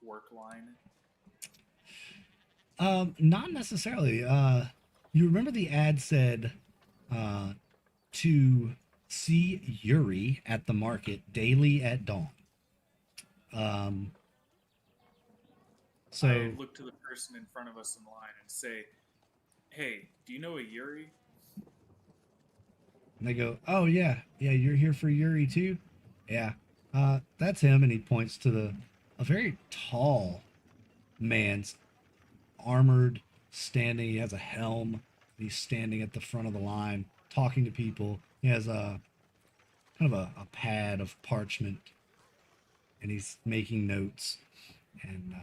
work line. Not necessarily. You remember the ad said uh, to see Yuri at the market daily at dawn. Um, I so look to the person in front of us in line and say, "Hey, do you know a Yuri?" they go, "Oh yeah, yeah, you're here for Yuri too." Yeah, that's him, and he points to the a very tall man's armored, standing. He has a helm. He's standing at the front of the line, talking to people. He has a kind of a pad of parchment, and he's making notes. And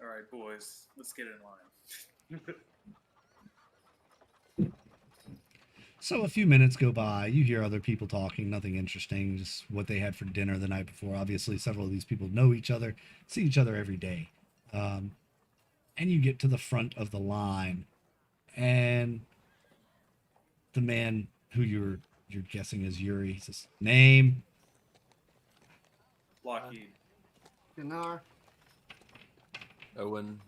All right, boys, let's get in line. so a few minutes go by. You hear other people talking, nothing interesting, just what they had for dinner the night before. Obviously, several of these people know each other, see each other every day. Um, and you get to the front of the line, and the man who you're guessing is Yuri says, "Name." Lockheed. Dinar. Owen.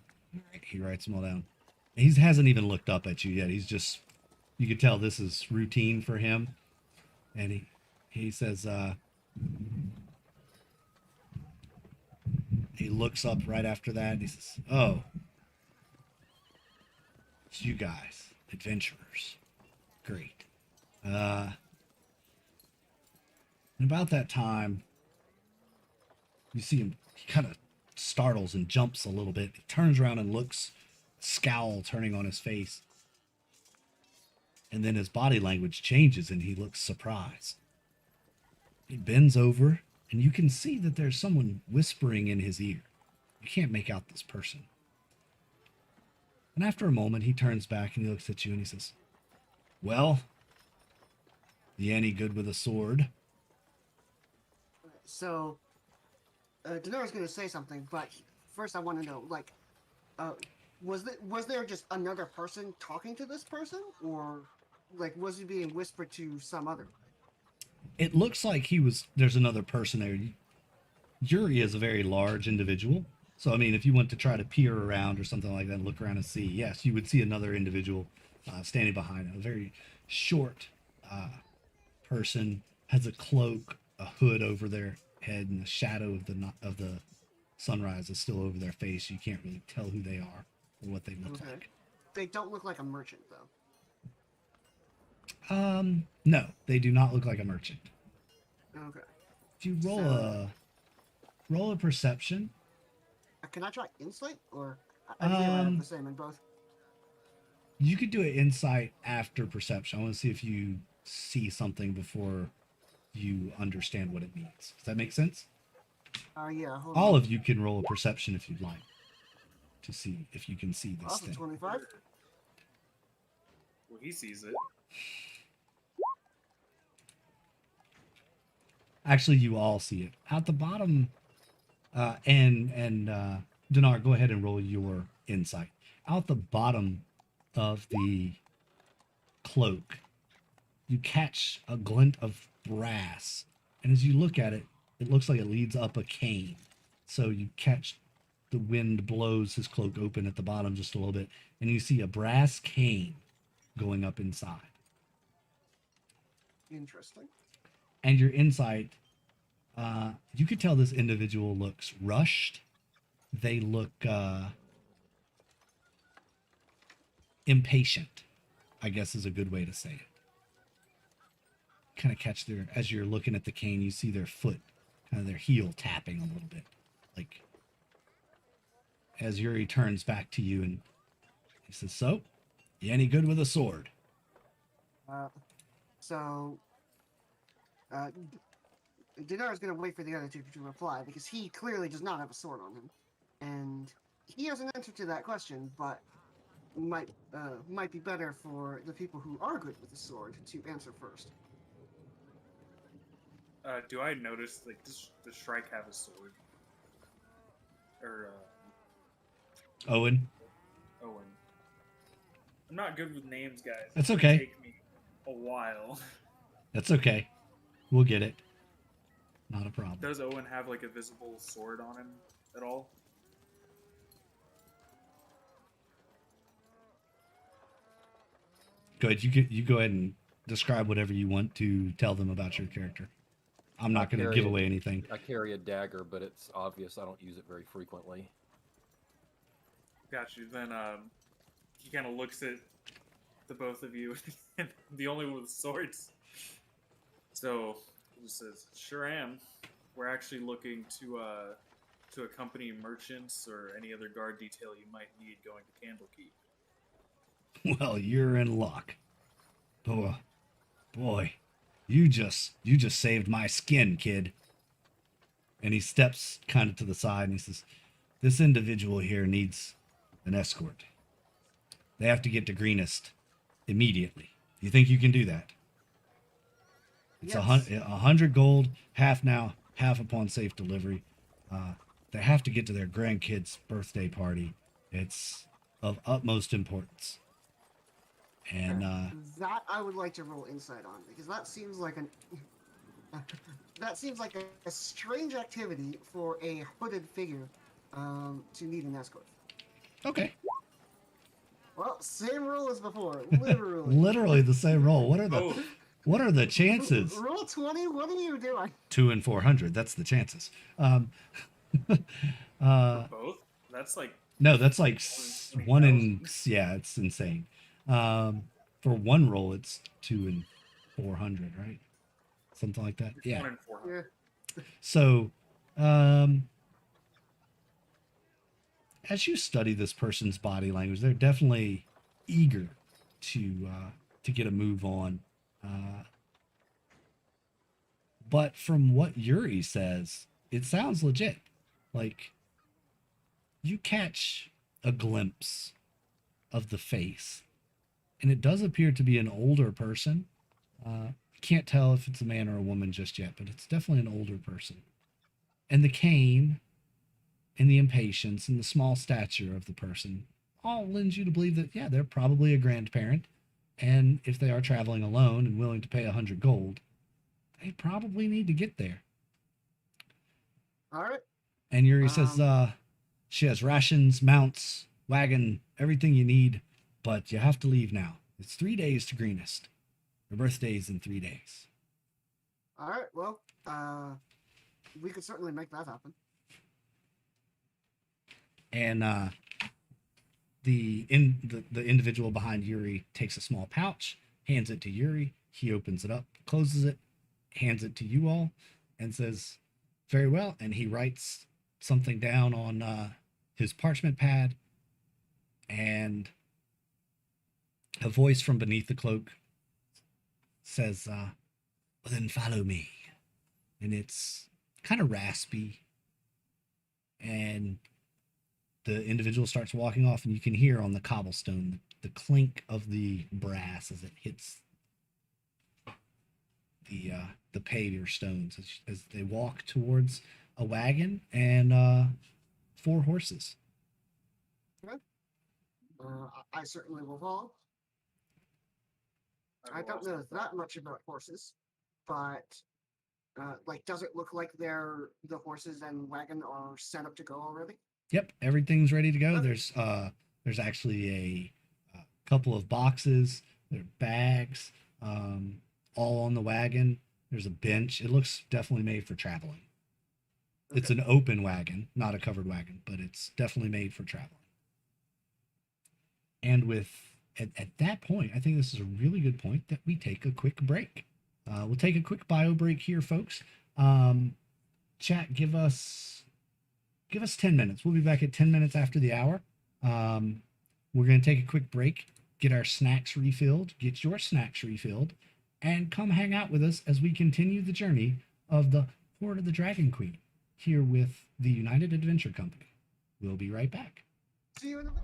He writes them all down. He hasn't even looked up at you yet. He's just, you could tell this is routine for him. And he says, he looks up right after that and he says, "Oh, it's you guys, adventurers. Great. And about that time, you see him, he kind of startles and jumps a little bit. He turns around and looks, scowl turning on his face. And then his body language changes and he looks surprised. He bends over and you can see that there's someone whispering in his ear. You can't make out this person. And after a moment, he turns back and he looks at you and he says, "Well, you any good with a sword?" So, Dinar's going to say something, but first I want to know, like, was there just another person talking to this person, or like was he being whispered to some other? It looks like there's another person there. Yuri is a very large individual. So, I mean, if you went to try to peer around or something like that and look around and see, yes, you would see another individual standing behind him. A very short person, has a cloak, a hood over their head, and the shadow of the sunrise is still over their face. You can't really tell who they are or what they look like. They don't look like a merchant, though. No, they do not look like a merchant. Okay. If you roll a perception. Can I try insight, or I believe I have the same in both? You could do an insight after perception. I want to see if you see something before you understand what it means. Does that make sense? Yeah. All of you can roll a perception if you'd like to see if you can see this Awesome, thing. 25. Well, he sees it. Actually, you all see it. At the bottom, and Dinar, go ahead and roll your insight. Out the bottom of the cloak, you catch a glint of brass. And as you look at it, it looks like it leads up a cane. So you catch the wind blows his cloak open at the bottom just a little bit, and you see a brass cane going up inside. Interesting. And your insight, you could tell this individual looks rushed. They look impatient, I guess is a good way to say it. Kind of catch as you're looking at the cane, you see their foot, kind of their heel tapping a little bit. Like, as Yuri turns back to you and he says, "So, you any good with a sword?" So, Dinar is going to wait for the other two to reply because he clearly does not have a sword on him, and he has an answer to that question, but might be better for the people who are good with the sword to answer first. Do I notice, like, does Shrike have a sword? or Owen. Owen. I'm not good with names, guys. That's It's gonna okay. take me a while. That's okay. We'll get it. Not a problem. Does Owen have like a visible sword on him at all? Go ahead. You go ahead and describe whatever you want to tell them about your character. I'm not going to give away anything. I carry a dagger, but it's obvious I don't use it very frequently. Got you. Then he kind of looks at the both of you, the only one with swords. So he just says, "Sure am. We're actually looking to accompany merchants or any other guard detail you might need going to Candlekeep." Well, you're in luck. Oh, boy, you just saved my skin, kid. And he steps kind of to the side and he says, "This individual here needs an escort. They have to get to Greenest immediately. You think you can do that? It's Yes. 100 gold, half now, half upon safe delivery. They have to get to their grandkid's birthday party. It's of utmost importance." And That I would like to roll insight on, because that seems like a strange activity for a hooded figure to need an escort. okay, Well, same rule as before, literally. literally the same roll. What Oh, are the chances? Roll 20. What are you doing? 2 and 400. That's the chances. both? That's like No, that's like one in. 20,000. Yeah, it's insane. For one roll, it's 2 and 400, right? Something like that. Yeah. 1 in 400. Yeah. So, as you study this person's body language, they're definitely eager to get a move on. But from what Yuri says, it sounds legit. Like you catch a glimpse of the face, and it does appear to be an older person. Can't tell if it's a man or a woman just yet, but it's definitely an older person. And the cane and the impatience and the small stature of the person all lends you to believe that, yeah, they're probably a grandparent. And if they are traveling alone and willing to pay 100 gold, they probably need to get there. All right. And Yuri says, she has rations, mounts, wagon, everything you need, but you have to leave now. It's 3 days to Greenest. Her birthday's in 3 days. All right. Well, we could certainly make that happen. And the individual behind Yuri takes a small pouch, hands it to Yuri. He opens it up, closes it, hands it to you all, and says, "Very well." And he writes something down on his parchment pad, and a voice from beneath the cloak says, "Well, then follow me." And it's kind of raspy, and the individual starts walking off, and you can hear on the cobblestone the clink of the brass as it hits the paver stones as they walk towards a wagon and 4 horses. I certainly will follow. I will don't also know that much about horses, but does it look like the horses and wagon are set up to go already? Yep, everything's ready to go. Okay. There's actually a couple of boxes, there are bags, all on the wagon. There's a bench. It looks definitely made for traveling. It's Okay. an open wagon, not a covered wagon, but it's definitely made for traveling. And at that point, I think this is a really good point that we take a quick break. We'll take a quick bio break here, folks. Chat, give us 10 minutes. We'll be back at 10 minutes after the hour. We're going to take a quick break, get our snacks refilled, get your snacks refilled, and come hang out with us as we continue the journey of the Hoard of the Dragon Queen here with the United Adventure Company. We'll be right back. See you in a bit.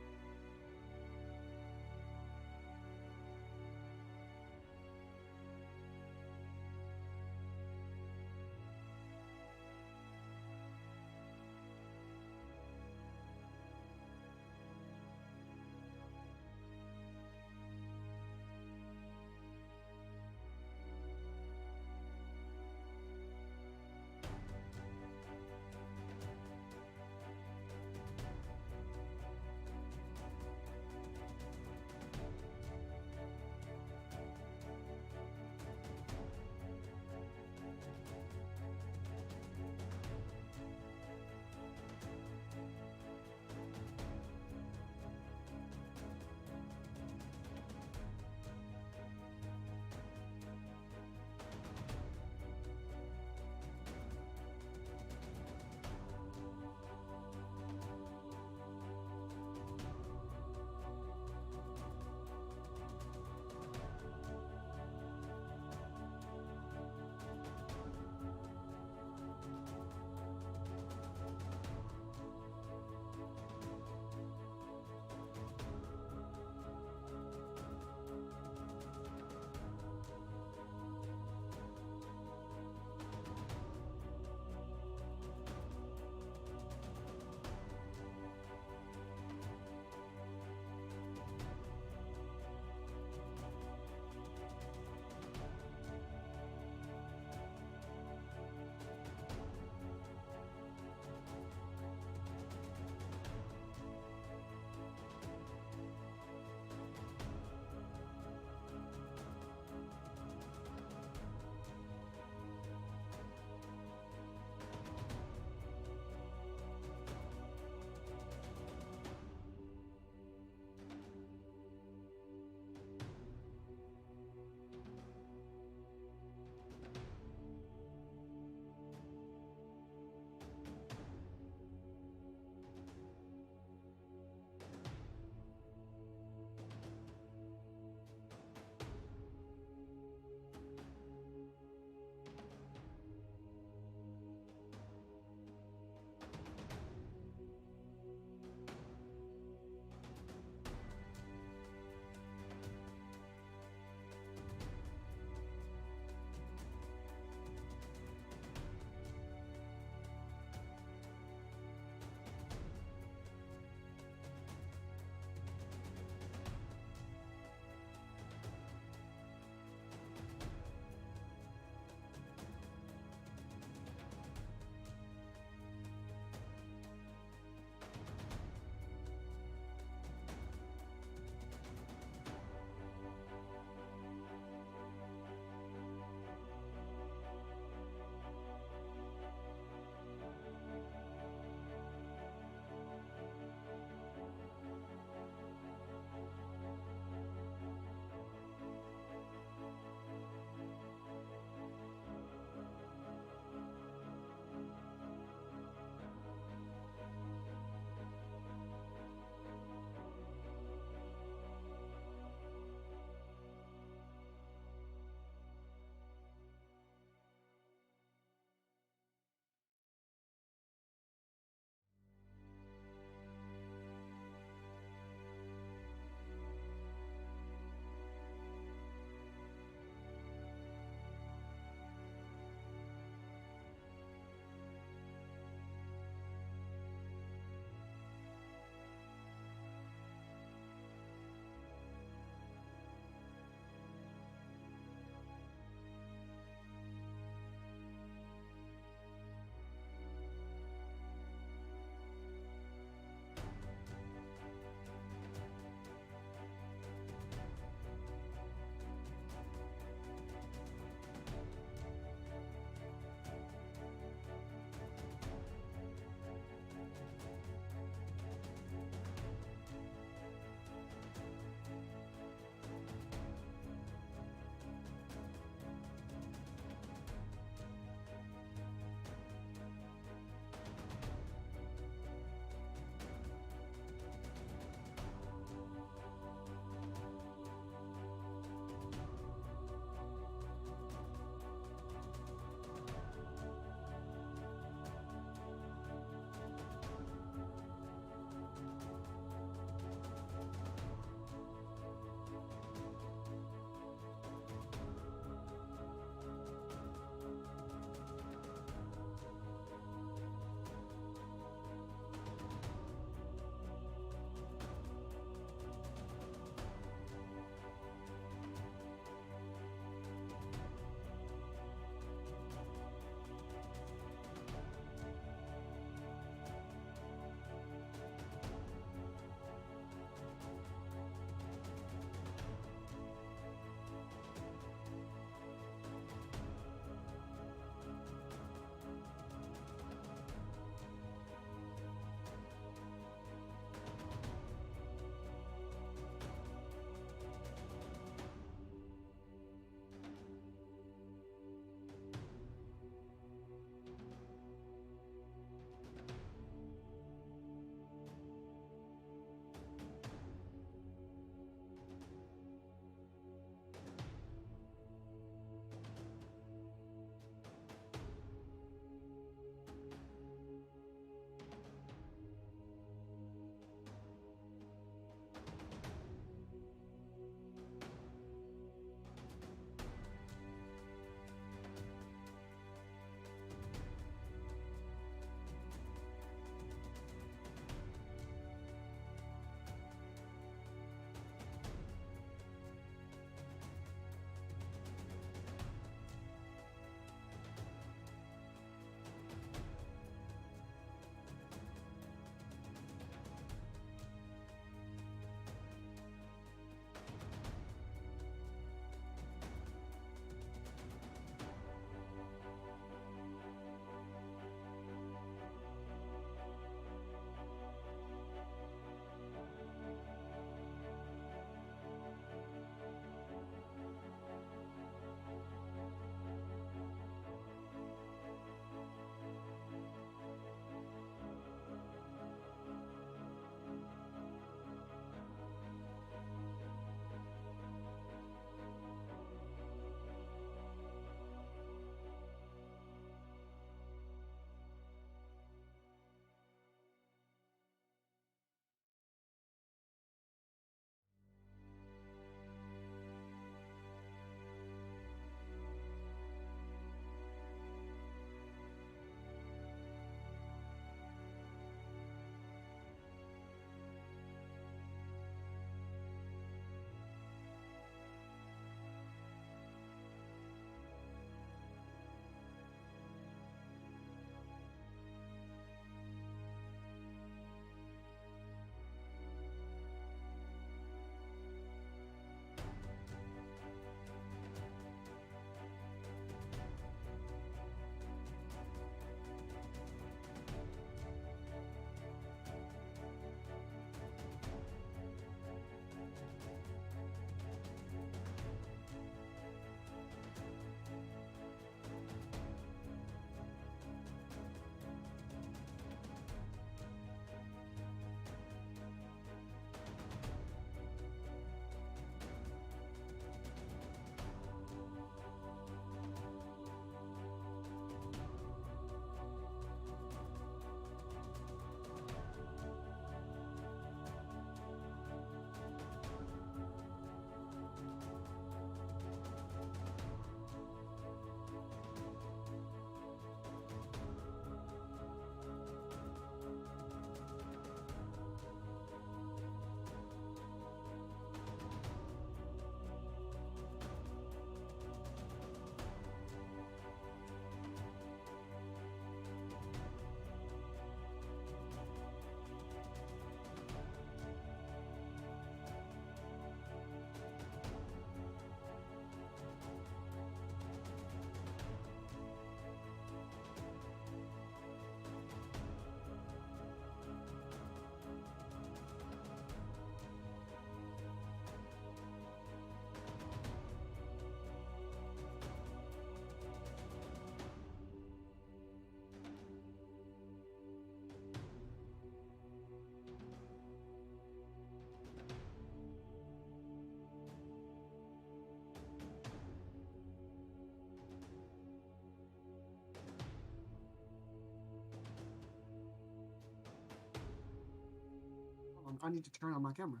I need to turn on my camera.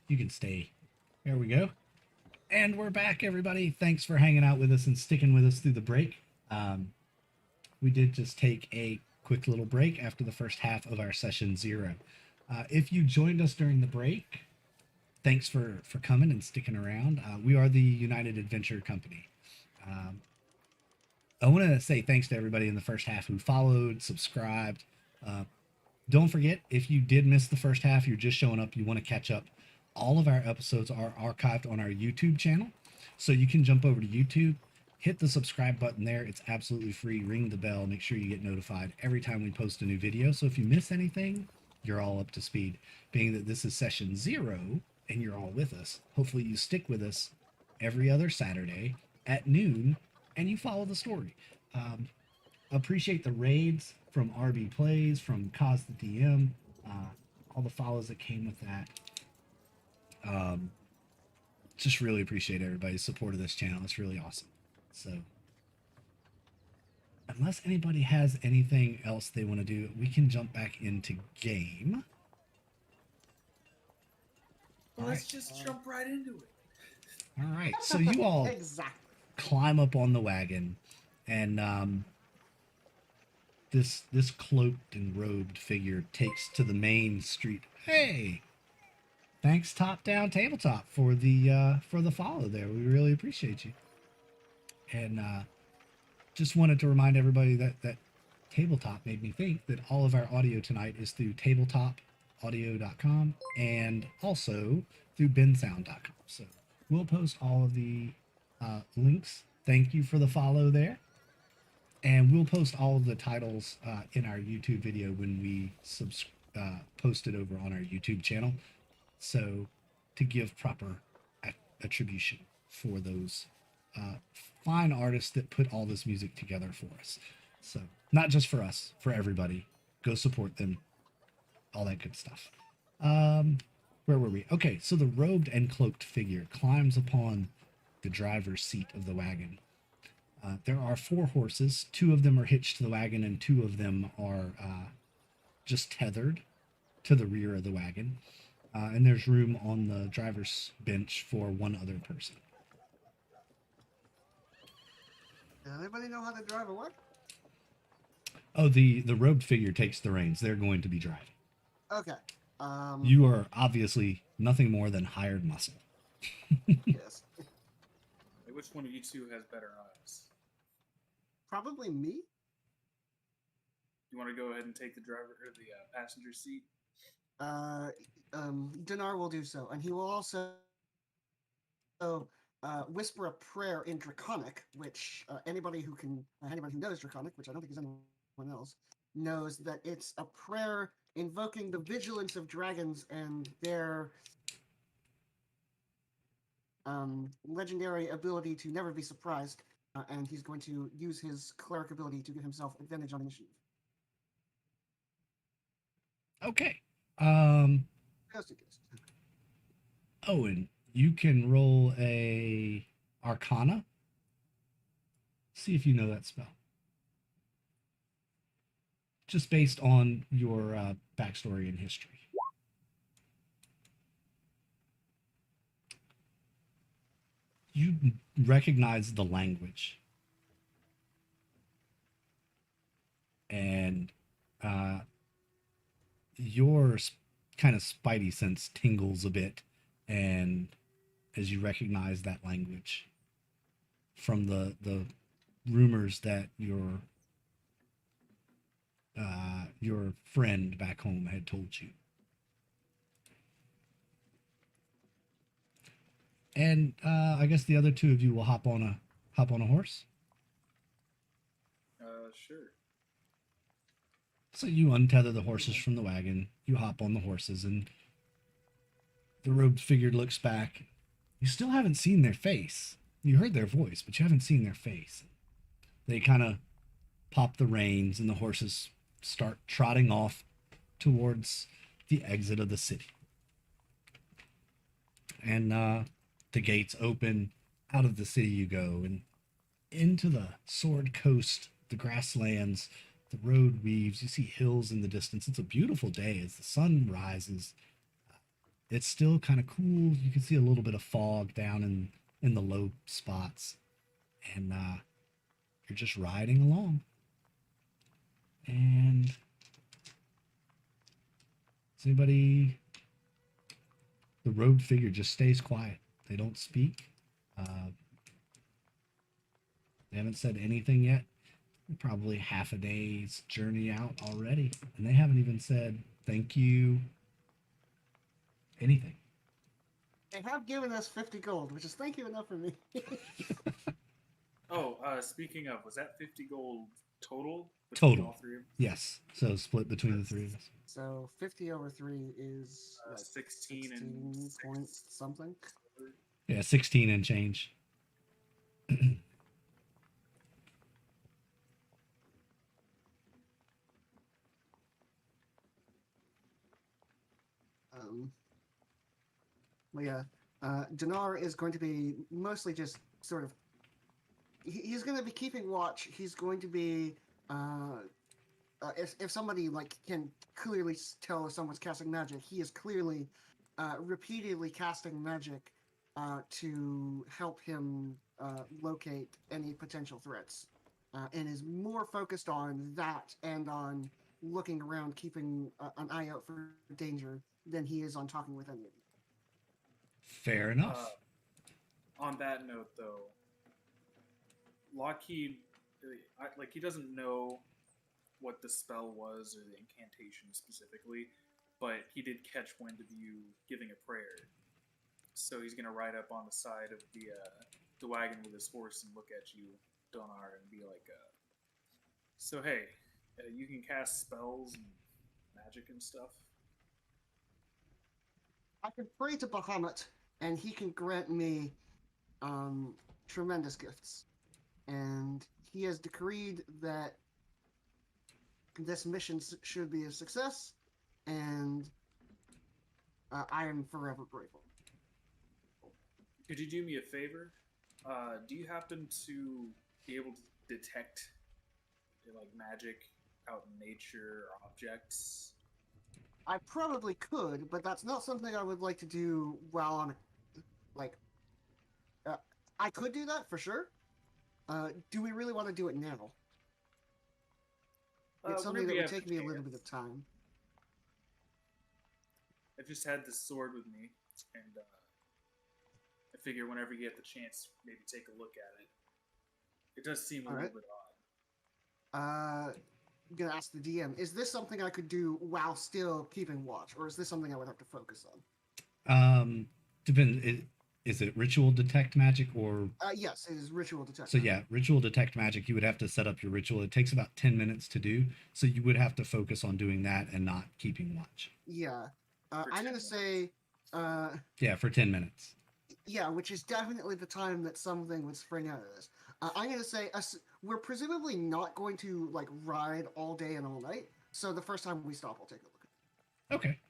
You can stay. There we go. And we're back, everybody. Thanks for hanging out with us and sticking with us through the break. We did just take a quick little break after the first half of our session 0. If you joined us during the break, thanks for coming and sticking around. We are the United Adventure Company. I want to say thanks to everybody in the first half who followed, subscribed. Don't forget, if you did miss the first half, you're just showing up, you want to catch up, all of our episodes are archived on our YouTube channel. So you can jump over to YouTube, hit the subscribe button there. It's absolutely free. Ring the bell. Make sure you get notified every time we post a new video. So if you miss anything, you're all up to speed. Being that this is session 0 and you're all with us, hopefully you stick with us every other Saturday at noon and you follow the story. Appreciate the raids from RB Plays, from Cause the DM, all the follows that came with that. Just really appreciate everybody's support of this channel. It's really awesome. So, unless anybody has anything else they want to do, we can jump back into game. Let's just jump right into it. All right. So you all Exactly. climb up on the wagon, and this cloaked and robed figure takes to the main street. Hey, thanks Top Down Tabletop for the follow there. We really appreciate you. And just wanted to remind everybody that Tabletop made me think that all of our audio tonight is through tabletopaudio.com and also through bensound.com. So we'll post all of the links. Thank you for the follow there. And we'll post all of the titles in our YouTube video when we post it over on our YouTube channel. So to give proper attribution for those fine artists that put all this music together for us. So not just for us, for everybody. Go support them. All that good stuff. Where were we? Okay, so the robed and cloaked figure climbs upon the driver's seat of the wagon. There are 4 horses. 2 of them are hitched to the wagon and 2 of them are just tethered to the rear of the wagon. And there's room on the driver's bench for 1 other person. Does anybody know how to drive a what? Oh, the robed figure takes the reins. They're going to be driving. Okay. You are obviously nothing more than hired muscle. Yes. Which one of you two has better eyes? Probably me. You want to go ahead and take the driver or the passenger seat? Dinar will do so, and he will also whisper a prayer in Draconic, which anybody who knows Draconic, which I don't think is anyone else, knows that it's a prayer invoking the vigilance of dragons and their legendary ability to never be surprised, and he's going to use his cleric ability to give himself advantage on initiative. Okay. Just in case. Owen, you can roll a Arcana. See if you know that spell. Just based on your backstory and history. You recognize the language. And your kind of spidey sense tingles a bit, and as you recognize that language from the rumors that your friend back home had told you. And I guess the other 2 of you will hop on a horse. Sure. So you untether the horses from the wagon. You hop on the horses, and the robed figure looks back. You still haven't seen their face. You heard their voice, but you haven't seen their face. They kind of pop the reins, and the horses start trotting off towards the exit of the city. And the gates open. Out of the city you go, and into the Sword Coast, the grasslands the road weaves. You see hills in the distance. It's a beautiful day as the sun rises. It's still kind of cool. You can see a little bit of fog down in the low spots, and you're just riding along. And does anybody? The road figure just stays quiet. They don't speak. They haven't said anything yet. Probably half a day's journey out already, and they haven't even said thank you. Anything. They have given us 50 gold, which is thank you enough for me. Oh, speaking of, was that 50 gold total? Total. All three of them? Yes. So split between the three of us. So 50 over 3 is like 16 and 16 point six. something. Yeah, 16 and change. Well, yeah, Dinar is going to be mostly just sort of. He's going to be keeping watch. He's going to be. If somebody like can clearly tell if someone's casting magic, he is clearly repeatedly casting magic to help him locate any potential threats, and is more focused on that and on looking around, keeping an eye out for danger than he is on talking with any of you. Fair enough. On that note, though, Lockheed, he doesn't know what the spell was or the incantation specifically, but he did catch wind of you giving a prayer. So he's gonna ride up on the side of the wagon with his horse and look at you, Donar, and be like, "So hey, you can cast spells and magic and stuff." I can pray to Bahamut, and he can grant me tremendous gifts. And he has decreed that this mission should be a success, and I am forever grateful. Could you do me a favor? Do you happen to be able to detect like magic out in nature or objects? I probably could, but that's not something I would like to do while on, like, I could do that for sure. Do we really want to do it now? It's something that would take me a little bit of time. I've just had this sword with me, and I figure whenever you get the chance, maybe take a look at it. It does seem a little bit odd. I'm gonna ask the DM, is this something I could do while still keeping watch, or is this something I would have to focus on? Depends. Is it ritual detect magic or? Yes, it is ritual detect. So yeah, ritual detect magic. You would have to set up your ritual. It takes about 10 minutes to do, so you would have to focus on doing that and not keeping watch. Yeah, I'm gonna say. Yeah, for 10 minutes. Yeah, which is definitely the time that something would spring out of this. I'm gonna say we're presumably not going to like ride all day and all night. So the first time we stop, I'll take a look. Okay.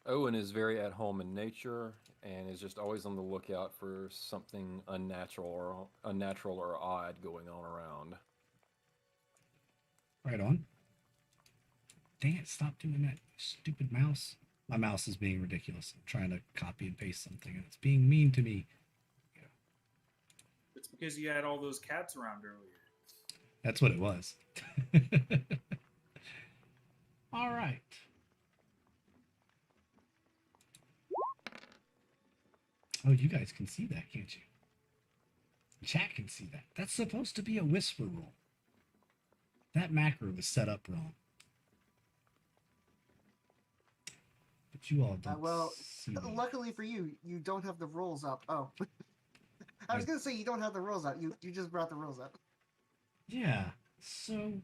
Owen is very at home in nature and is just always on the lookout for something unnatural or odd going on around. Right on. Dang it, stop doing that, stupid mouse. My mouse is being ridiculous. I'm trying to copy and paste something, and it's being mean to me. It's because you had all those cats around earlier. That's what it was. All right. Oh, you guys can see that, can't you? Chat can see that. That's supposed to be a whisper roll. That macro was set up wrong. But you all don't see that. Luckily for you, you don't have the rolls up. Oh. I was going to say you don't have the rolls up. You just brought the rolls up. Yeah, so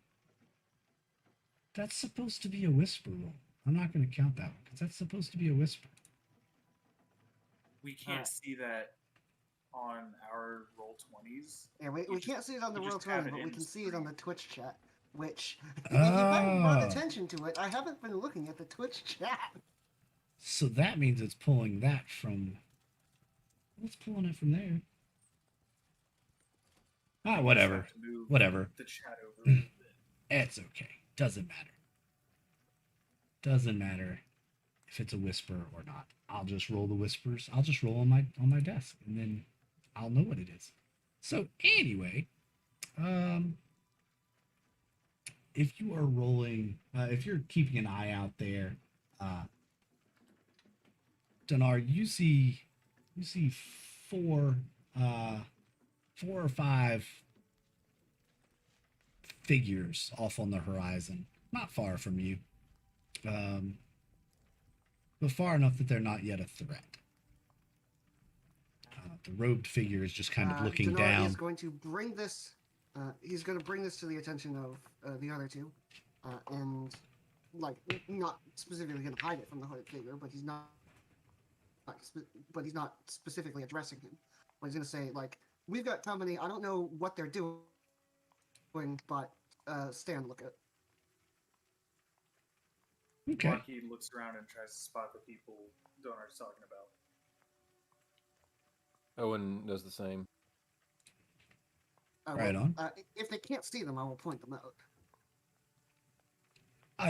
that's supposed to be a whisper roll. I'm not going to count that one because that's supposed to be a whisper. We can't see that on our roll 20s. Yeah, we can't see it on the roll 20, but we can see it on the Twitch chat. Which, if you Oh. haven't brought attention to it, I haven't been looking at the Twitch chat. So that means it's pulling that from. What's pulling it from there? Ah, whatever. Just have to move Whatever. The chat over a little bit. It's okay. Doesn't matter. Doesn't matter if it's a whisper or not. I'll just roll the whispers. I'll just roll on my desk, and then I'll know what it is. So anyway, um, if you are rolling, if you're keeping an eye out there, uh, Dinar, you see four, uh, 4 or 5 figures off on the horizon, not far from you, um, but far enough that they're not yet a threat. The robed figure is just kind of looking Dinar down. is going to bring this. He's going to bring this to the attention of the other two, and like not specifically going to hide it from the hooded figure, but he's not specifically addressing him. But he's going to say like, "We've got company. I don't know what they're doing, but stay on the lookout." Okay. Lockheed looks around and tries to spot the people Donard's talking about. Owen does the same. Right on. If they can't see them, I will point them out.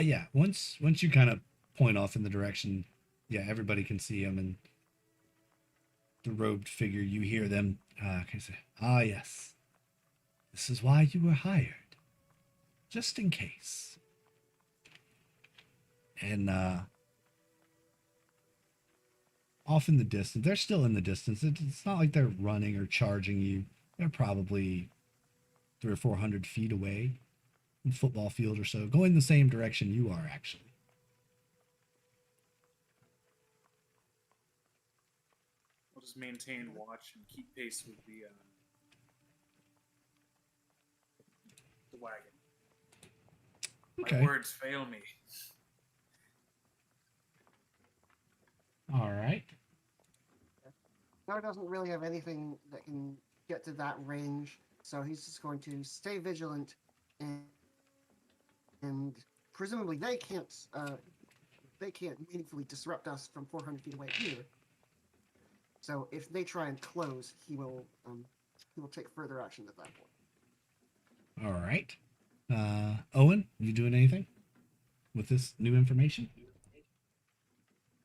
Yeah. Once you kind of point off in the direction, yeah, everybody can see them, and the robed figure, you hear them. Can I say, "Ah, yes, this is why you were hired, just in case." And off in the distance, they're still in the distance. It's not like they're running or charging you. They're probably 300 or 400 feet away, in football field or so, going the same direction you are actually. I'll just maintain watch and keep pace with the wagon. Okay. My words fail me. All right. Dinar doesn't really have anything that can get to that range, so he's just going to stay vigilant, and presumably they can't meaningfully disrupt us from 400 feet away either. So if they try and close, he will take further action at that point. All right. Owen, you doing anything with this new information?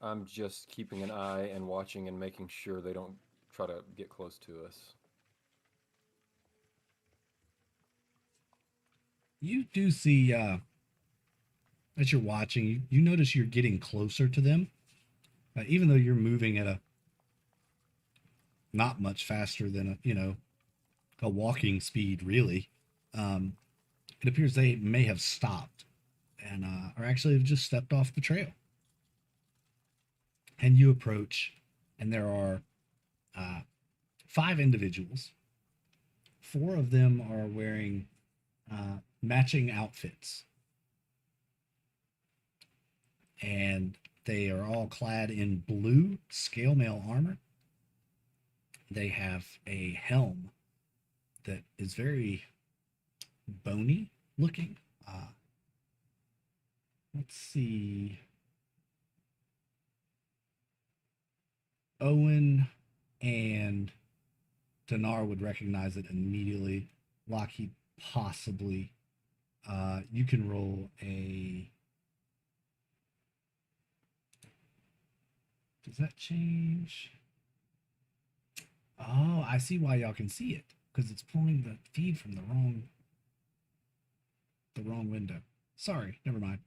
I'm just keeping an eye and watching and making sure they don't try to get close to us. You do see, as you're watching, you notice you're getting closer to them, even though you're moving at a not much faster than a walking speed, really. It appears they may have stopped and or actually have just stepped off the trail. And you approach, and there are 5 individuals. 4 of them are wearing matching outfits, and they are all clad in blue scale mail armor. They have a helm that is very bony looking. Let's see. Owen and Dinar would recognize it immediately. Lockheed possibly. You can roll a. Does that change? Oh, I see why y'all can see it, because it's pulling the feed from the wrong window. Sorry, never mind.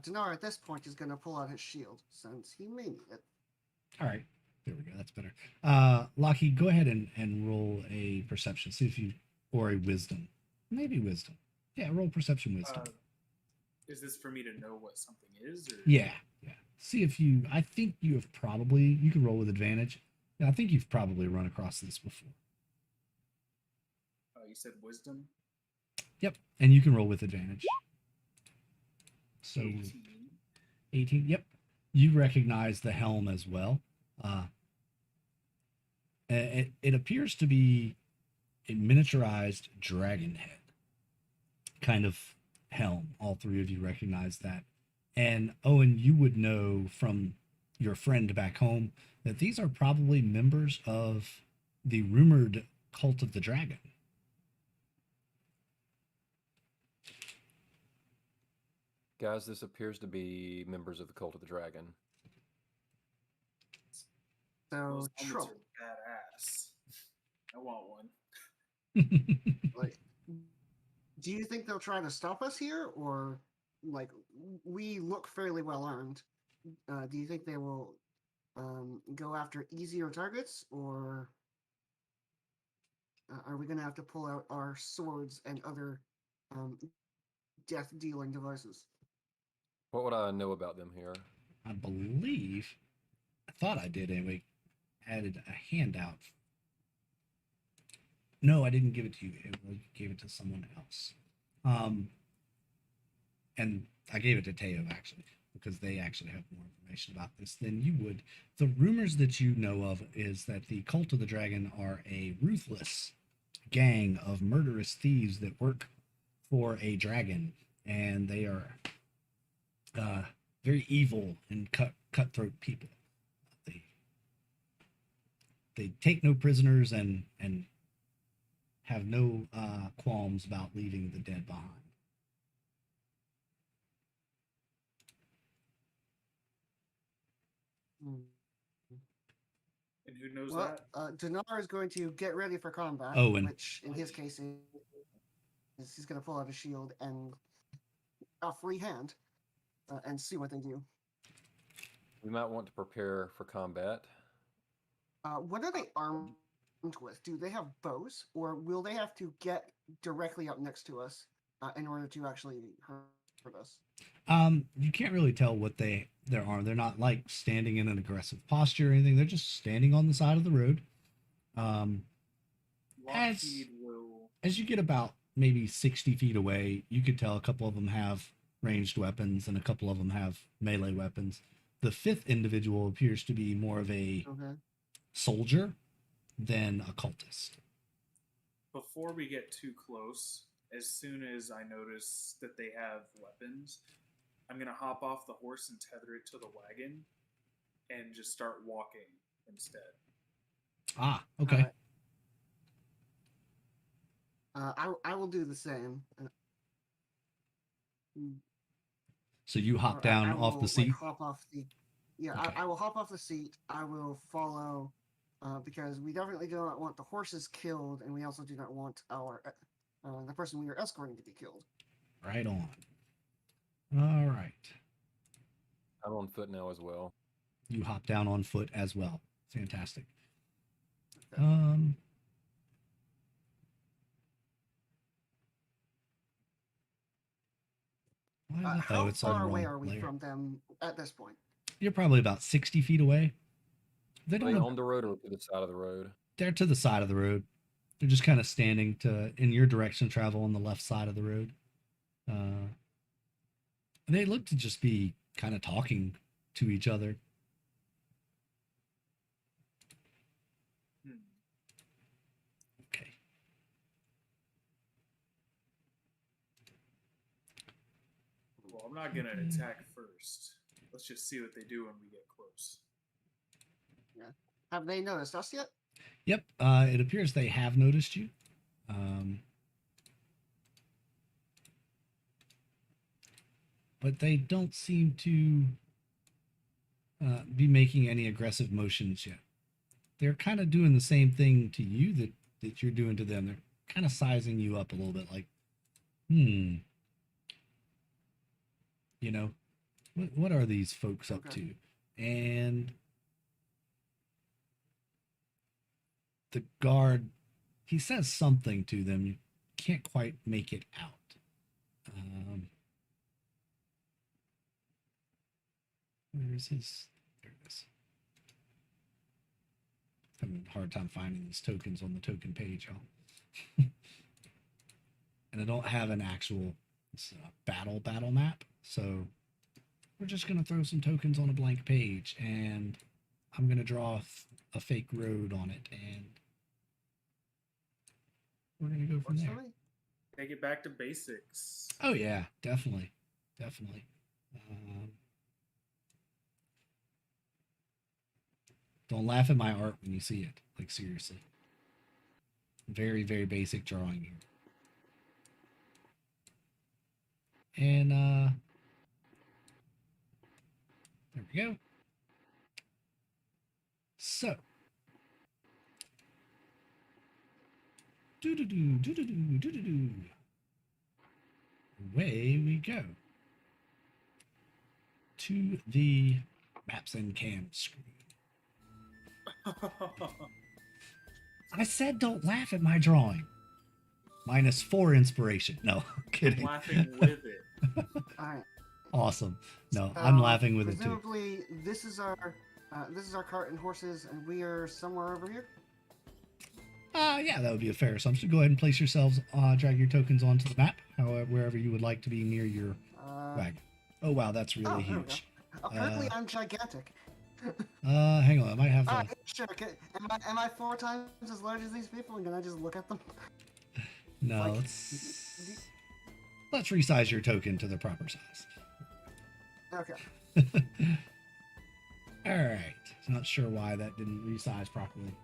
Dinar at this point is going to pull out his shield, since he may need it. All right, there we go. That's better. Lockheed, go ahead and roll a perception. See if you, or a wisdom, maybe wisdom. Yeah, roll perception wisdom. Is this for me to know what something is? Or? Yeah. See if you. I think you have probably. You can roll with advantage. Yeah, I think you've probably run across this before. You said wisdom? Yep, and you can roll with advantage. So 18. Yep, you recognize the helm as well. It appears to be a miniaturized dragon head kind of helm. All 3 of you recognize that. And Owen, you would know from your friend back home that these are probably members of the rumored Cult of the Dragon. Guys, this appears to be members of the Cult of the Dragon. So Those helmets trouble. are badass. I want one. Like, do you think they'll try to stop us here, or like we look fairly well armed? Do you think they will go after easier targets, or are we going to have to pull out our swords and other death-dealing devices? What would I know about them here? I believe, I thought I did anyway, added a handout. No, I didn't give it to you. I gave it to someone else. And I gave it to Teo, actually, because they actually have more information about this than you would. The rumors that you know of is that the Cult of the Dragon are a ruthless gang of murderous thieves that work for a dragon, and they are very evil and cutthroat people. They take no prisoners and have no qualms about leaving the dead behind. And who knows Well, that? Dinar is going to get ready for combat, Oh, and which in his case is he's going to pull out a shield and a free hand and see what they do. We might want to prepare for combat. What are they armed with? Do they have bows, or will they have to get directly up next to us in order to actually hurt us? You can't really tell what they're armed. They're not like standing in an aggressive posture or anything. They're just standing on the side of the road. Lockheed will. As you get about maybe 60 feet away, you could tell a couple of them have ranged weapons and a couple of them have melee weapons. The fifth individual appears to be more of a soldier than a cultist. Before we get too close, as soon as I notice that they have weapons, I'm going to hop off the horse and tether it to the wagon and just start walking instead. Ah, okay. I will do the same. So you hop down off the seat? Hop off the, yeah, Okay. I will hop off the seat. I will follow because we definitely do not want the horses killed, and we also do not want the person we are escorting to be killed. Right on. All right. I'm on foot now as well. You hop down on foot as well. Fantastic. Okay. How far away are we from them at this point? You're probably about 60 feet away. They Are don't they on the road or to the side of the road? They're to the side of the road. They're just kind of standing in your direction travel on the left side of the road. They look to just be kind of talking to each other. Okay. Well, I'm not going to attack first. Let's just see what they do when we get close. Yeah. Have they noticed us yet? Yep. It appears they have noticed you. But they don't seem to be making any aggressive motions yet. They're kind of doing the same thing to you that you're doing to them. They're kind of sizing you up a little bit like, you know, what are these folks up to? And the guard, he says something to them. You can't quite make it out. Where's his? There it is. Having a hard time finding these tokens on the token page, y'all. And I don't have an actual battle map, so we're just gonna throw some tokens on a blank page, and I'm gonna draw a fake road on it, and we're gonna go from there. Take it back to basics. Oh yeah, definitely. Don't laugh at my art when you see it. Like, seriously. Very, very basic drawing here. And there we go. So, do-do-do, do-do-do, do-do-do. Away we go to the maps and cam screen. I said don't laugh at my drawing. -4 inspiration. No, I'm kidding. I'm laughing with it. All right. Awesome. No, I'm laughing with it too. Presumably, this is our cart and horses, and we are somewhere over here. Yeah, that would be a fair assumption. Go ahead and place yourselves, drag your tokens onto the map, however, wherever you would like to be near your wagon. Oh, wow, that's really there we huge. go. Apparently, I'm gigantic. Hang on, I might have to... Alright, sure. Am I 4 times as large as these people, and can I just look at them? No, Like, let's resize your token to the proper size. Okay. All right. Not sure why that didn't resize properly.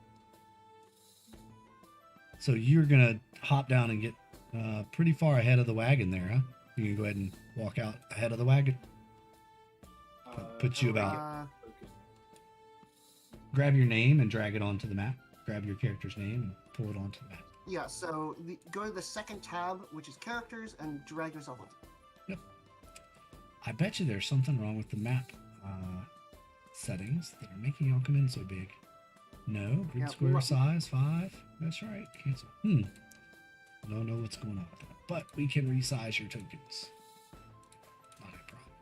So you're gonna hop down and get pretty far ahead of the wagon there, huh? You can go ahead and walk out ahead of the wagon. Put you about. Grab your name and drag it onto the map. Grab your character's name and pull it onto the map. Yeah, so go to the second tab, which is characters, and drag yourself onto it. Yep. I bet you there's something wrong with the map settings that are making y'all come in so big. No, grid Yeah, square size 5. That's right. Cancel. Don't know what's going on with that, but we can resize your tokens. Not a problem.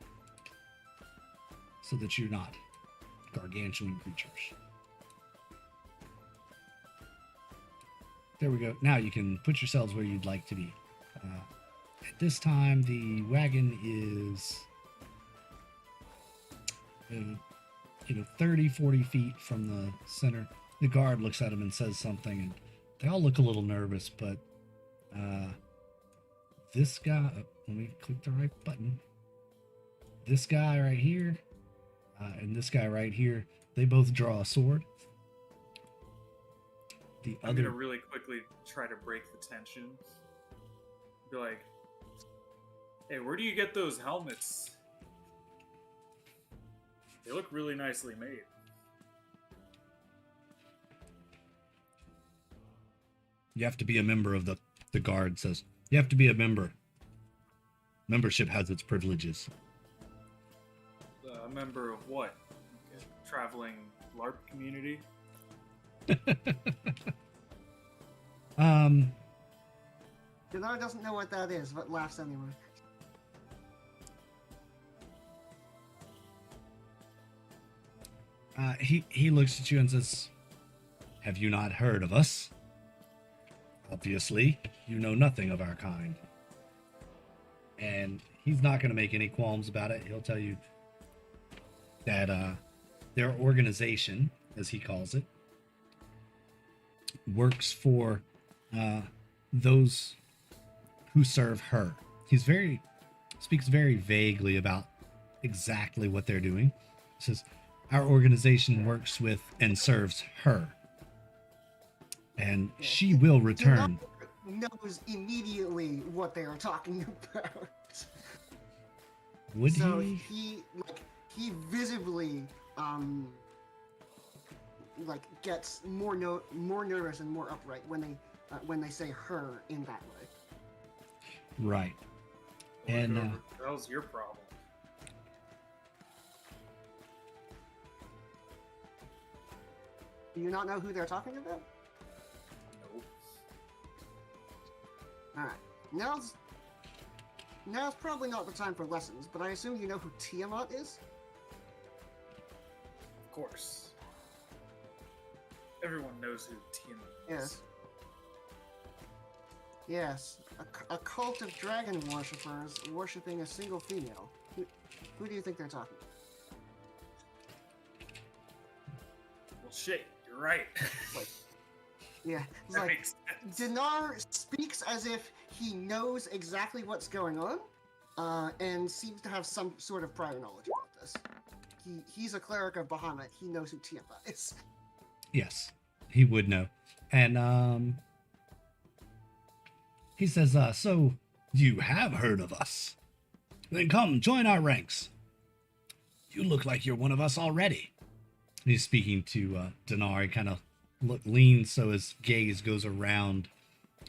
So that you're not gargantuan creatures. There we go. Now you can put yourselves where you'd like to be. At this time, the wagon is 30, 40 feet from the center. The guard looks at him and says something, and they all look a little nervous, but this guy, let me click the right button. This guy right here and this guy right here, they both draw a sword. I'm gonna really quickly try to break the tension. Be like, hey, where do you get those helmets? They look really nicely made. You have to be a member of the guard says. You have to be a member. Membership has its privileges. A member of what? A traveling LARP community? Dinar doesn't know what that is, but laughs anyway. He looks at you and says, "Have you not heard of us? Obviously, you know nothing of our kind." And he's not going to make any qualms about it. He'll tell you that their organization, as he calls it, works for those who serve her. He speaks very vaguely about exactly what they're doing. He says, our organization works with and serves her. And she will return. Dinar knows immediately what they are talking about. Would so he? He visibly gets more nervous and more upright when they say her in that way. Right. And that was your problem. Do you not know who they're talking about? Nope. Alright. Now's probably not the time for lessons, but I assume you know who Tiamat is? Of course. Everyone knows who Tiamat is. Yes. A cult of dragon worshippers worshipping a single female. Who do you think they're talking about? Well, shit, you're right. Yeah, it's That makes sense. Dinar speaks as if he knows exactly what's going on, and seems to have some sort of prior knowledge about this. He's a cleric of Bahamut. He knows who Tiamat is. yes, he would know. And He says, so you have heard of us. Then come, join our ranks. You look like you're one of us already. And he's speaking to Dinar. He kind of leans so his gaze goes around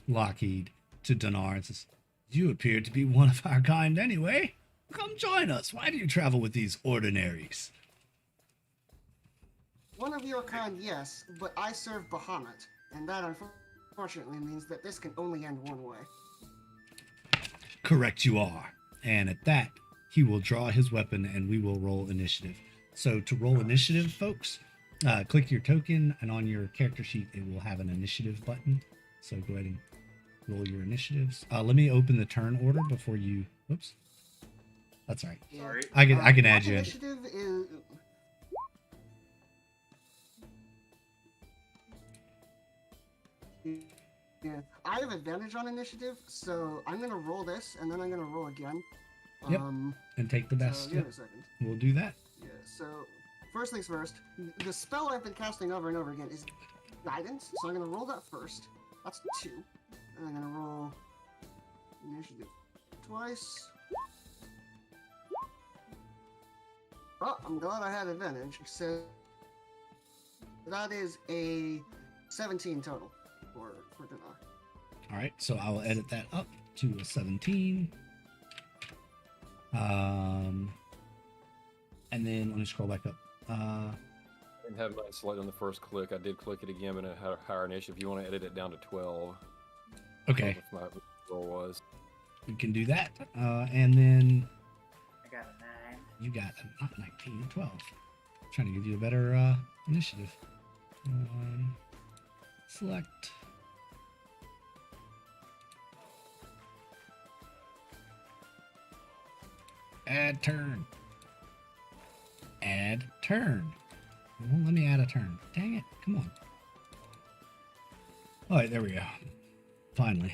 Lockheed to Dinar and says, you appear to be one of our kind anyway. Come join us. Why do you travel with these ordinaries? One of your kind, yes, but I serve Bahamut, and that unfortunately means that this can only end one way. Correct you are. And at that, he will draw his weapon and we will roll initiative. So to roll initiative, folks, click your token, and on your character sheet, it will have an initiative button. So go ahead and roll your initiatives. Let me open the turn order before you... Whoops. That's all right. Yeah. Sorry. I can add you in. Initiative is... Yeah, I have advantage on initiative, so I'm gonna roll this, and then I'm gonna roll again. Yep. And take the best. So give it a second. We'll do that. Yeah, so first things first, the spell I've been casting over and over again is guidance, so I'm gonna roll that first. That's 2. And I'm gonna roll initiative twice. Oh, I'm glad I had advantage. So that is a 17 total for Dinar. All right, so I will edit that up to a 17. And then let me scroll back up. I didn't have mine selected on the first click. I did click it again, but it had a higher initiative. If you want to edit it down to 12. Okay, What my roll was. we can do that. And then I got a 9. you got a, not 19, 12. Trying to give you a better initiative. Select. Add turn. Add turn. It won't let me add a turn. Dang it. Come on. All right, there we go. Finally.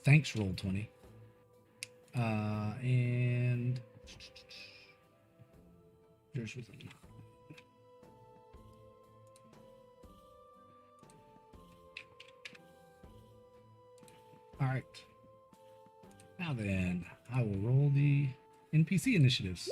Thanks, Roll20. And yours was a 9. All right. Now then, I will roll the NPC initiatives.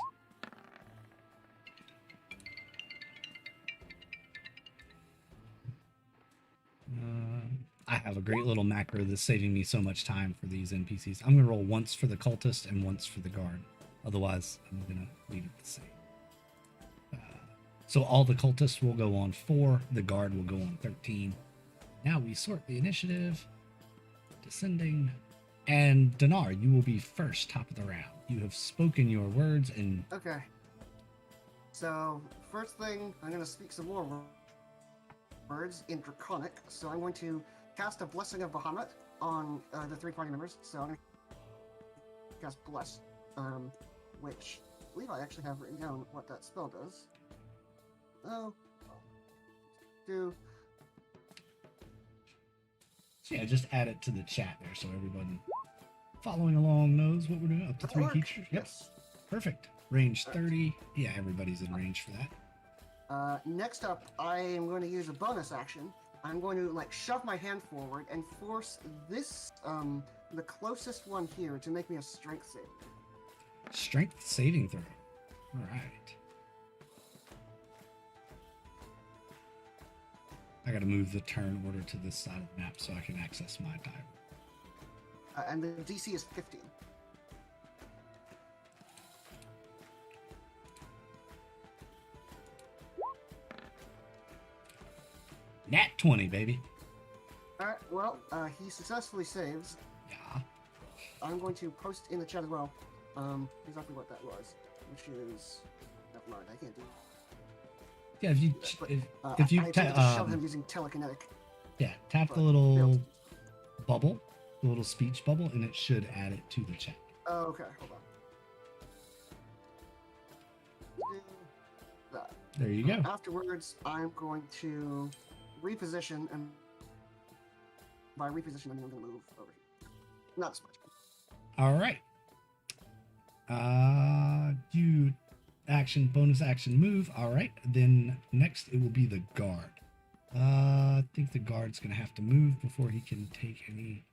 I have a great little macro that's saving me so much time for these NPCs. I'm going to roll once for the cultist and once for the guard. Otherwise, I'm going to leave it the same. So all the cultists will go on 4. The guard will go on 13. Now we sort the initiative. Descending. And Dinar, you will be first, top of the round. You have spoken your words and... Okay. So, first thing, I'm going to speak some more words in Draconic. So I'm going to cast a Blessing of Bahamut on the 3 party members. So I'm going to cast Bless, which I believe I actually have written down what that spell does. Oh. Do... Yeah, just add it to the chat there so everybody following along knows what we're doing. Up to 3 creatures. Yep. Yes. Perfect. Range 30. Yeah, everybody's in range for that. Next up, I am going to use a bonus action. I'm going to shove my hand forward and force this, the closest one here to make me a strength save. Strength saving throw. All right. I got to move the turn order to this side of the map so I can access my dive. And the DC is 15. Nat 20, baby. Alright, well, he successfully saves. Yeah. I'm going to post in the chat as well exactly what that was, which is... Never mind, I can't do it. Yeah, if you But, if you I attempted to shove him using telekinetic. yeah, tap the but little failed. bubble, the little speech bubble, and it should add it to the chat. Oh, okay, hold on. Do that. There you go. Afterwards, I'm going to reposition, and by reposition, I'm going to move over here. Not as much. All right. You action, bonus action, move. All right. Then next it will be the guard. I think the guard's gonna have to move before he can take any.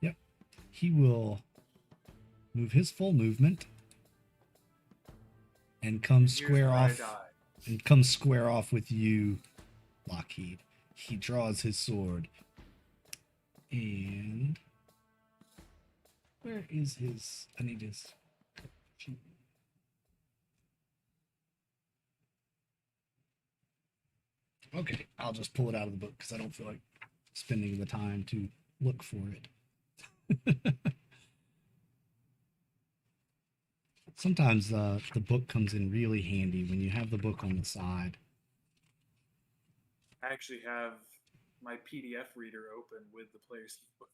Yep, he will move his full movement and come Here's square where I off. die. And come square off with you, Lockheed. He draws his sword. And where is his? I need his. Okay, I'll just pull it out of the book because I don't feel like spending the time to look for it. Sometimes the book comes in really handy when you have the book on the side. I actually have my PDF reader open with the player's book.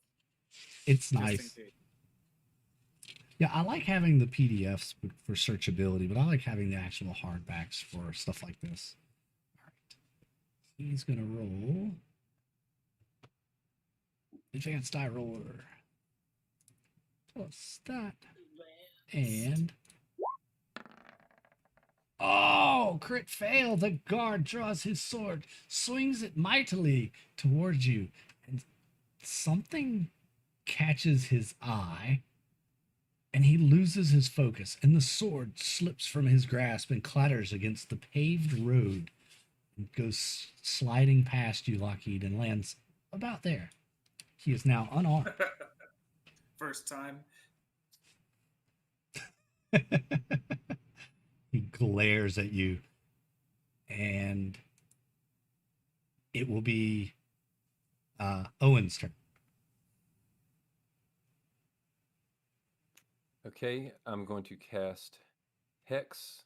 It's Just in nice. case. Yeah, I like having the PDFs for searchability, but I like having the actual hardbacks for stuff like this. All right. He's going to roll advanced die roller plus that. And oh, crit fail. The guard draws his sword, swings it mightily towards you, and something catches his eye, and he loses his focus, and the sword slips from his grasp and clatters against the paved road and goes sliding past you, Lockheed, and lands about there. He is now unarmed. First time. He glares at you, and it will be Owen's turn. Okay, I'm going to cast Hex.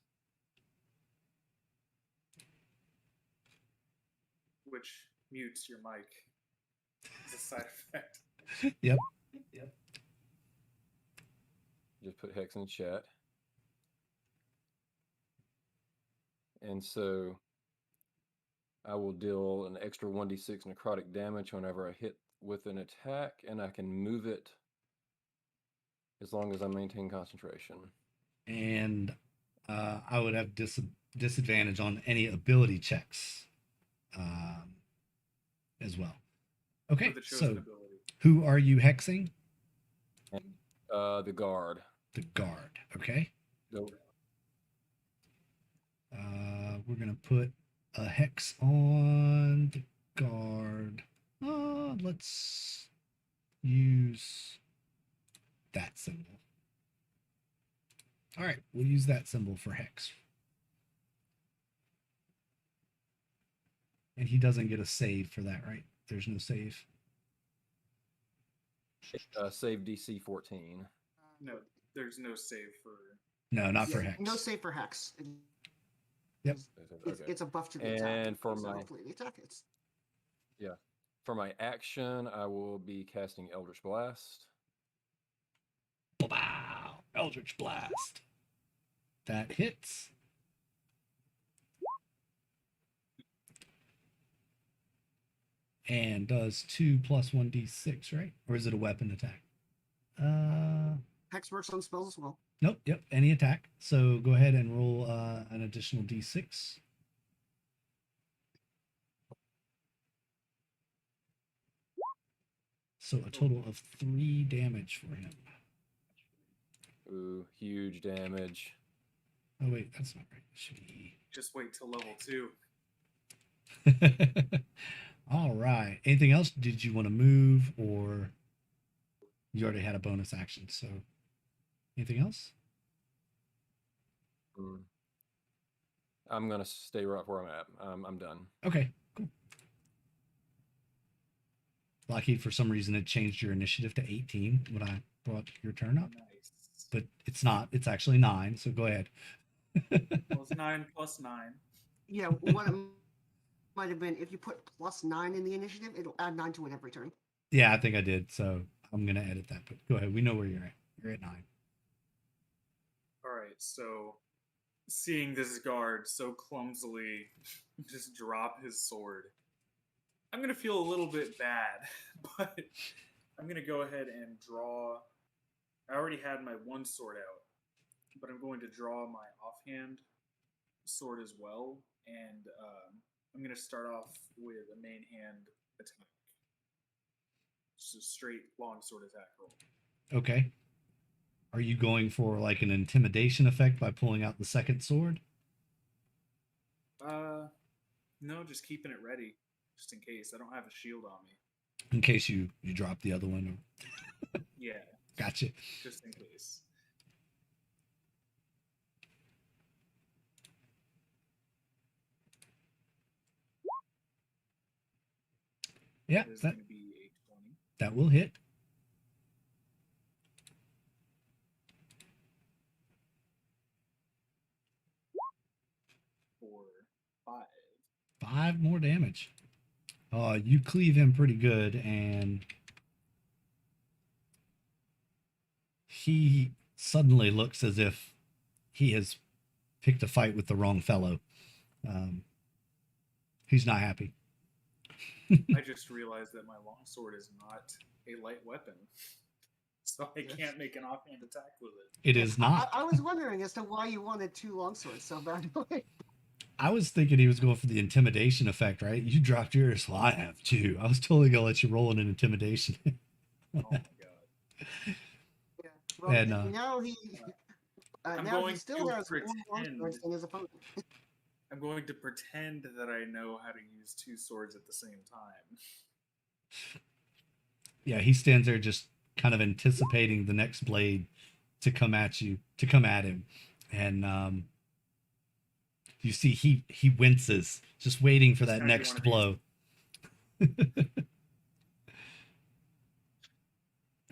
Which mutes your mic as a side effect. Yep. Just put Hex in chat. And so I will deal an extra 1d6 necrotic damage whenever I hit with an attack, and I can move it as long as I maintain concentration. And I would have disadvantage on any ability checks as well. Okay, For the chosen so ability. who are you hexing? The guard. The guard. Okay. Go. We're gonna put a hex on the guard. Let's use that symbol. All right, we'll use that symbol for hex. And he doesn't get a save for that, right? There's no save. Save DC 14. No, there's no save for. No, not for Yeah, hex. no save for hex. Yep. It's a buff to the attack. And for so my hopefully the attack hits. for my action, I will be casting Eldritch Blast. Wow! Eldritch Blast. That hits. And does 2 plus 1d6, right? Or is it a weapon attack? Hex works on spells as well. Nope. Yep. Any attack. So go ahead and roll an additional d6. So a total of 3 damage for him. Ooh, huge damage. Oh wait, that's not right. Should be... Just wait till level 2. All right. Anything else? Did you want to move, or you already had a bonus action? So anything else? I'm gonna stay right where I'm at. I'm done. Okay, cool. Lockheed, for some reason, it changed your initiative to 18 when I brought your turn up, Nice. but it's not. It's actually 9. So go ahead. Well, it's 9 plus 9. Yeah, what it might have been if you put plus 9 in the initiative, it'll add 9 to it every turn. Yeah, I think I did. So I'm gonna edit that. But go ahead. We know where you're at. You're at 9. All right, so seeing this guard so clumsily just drop his sword, I'm gonna feel a little bit bad, but I'm gonna go ahead and draw. I already had my one sword out, but I'm going to draw my offhand sword as well, and I'm gonna start off with a main hand attack. Just a straight longsword attack roll. Okay. Are you going for like an intimidation effect by pulling out the second sword? No, just keeping it ready, just in case. I don't have a shield on me. In case you drop the other one. Yeah, Gotcha. just in case. Yeah, That is that, going to be a 20 that will hit. for 5. 5 more damage. You cleave him pretty good, and he suddenly looks as if he has picked a fight with the wrong fellow. He's not happy. I just realized that my longsword is not a light weapon, so I can't make an offhand attack with it. It is not. I was wondering as to why you wanted 2 longswords so badly. I was thinking he was going for the intimidation effect, right? You dropped yours. Well, I have too. I was totally going to let you roll in an intimidation. Oh my god. Yeah. Well, And, now he I'm now he going still to has more pretend. longswords than his opponent. I'm going to pretend that I know how to use 2 swords at the same time. Yeah, he stands there just kind of anticipating the next blade to come at him. And you see he winces, just waiting for This that time you next wanna be- blow.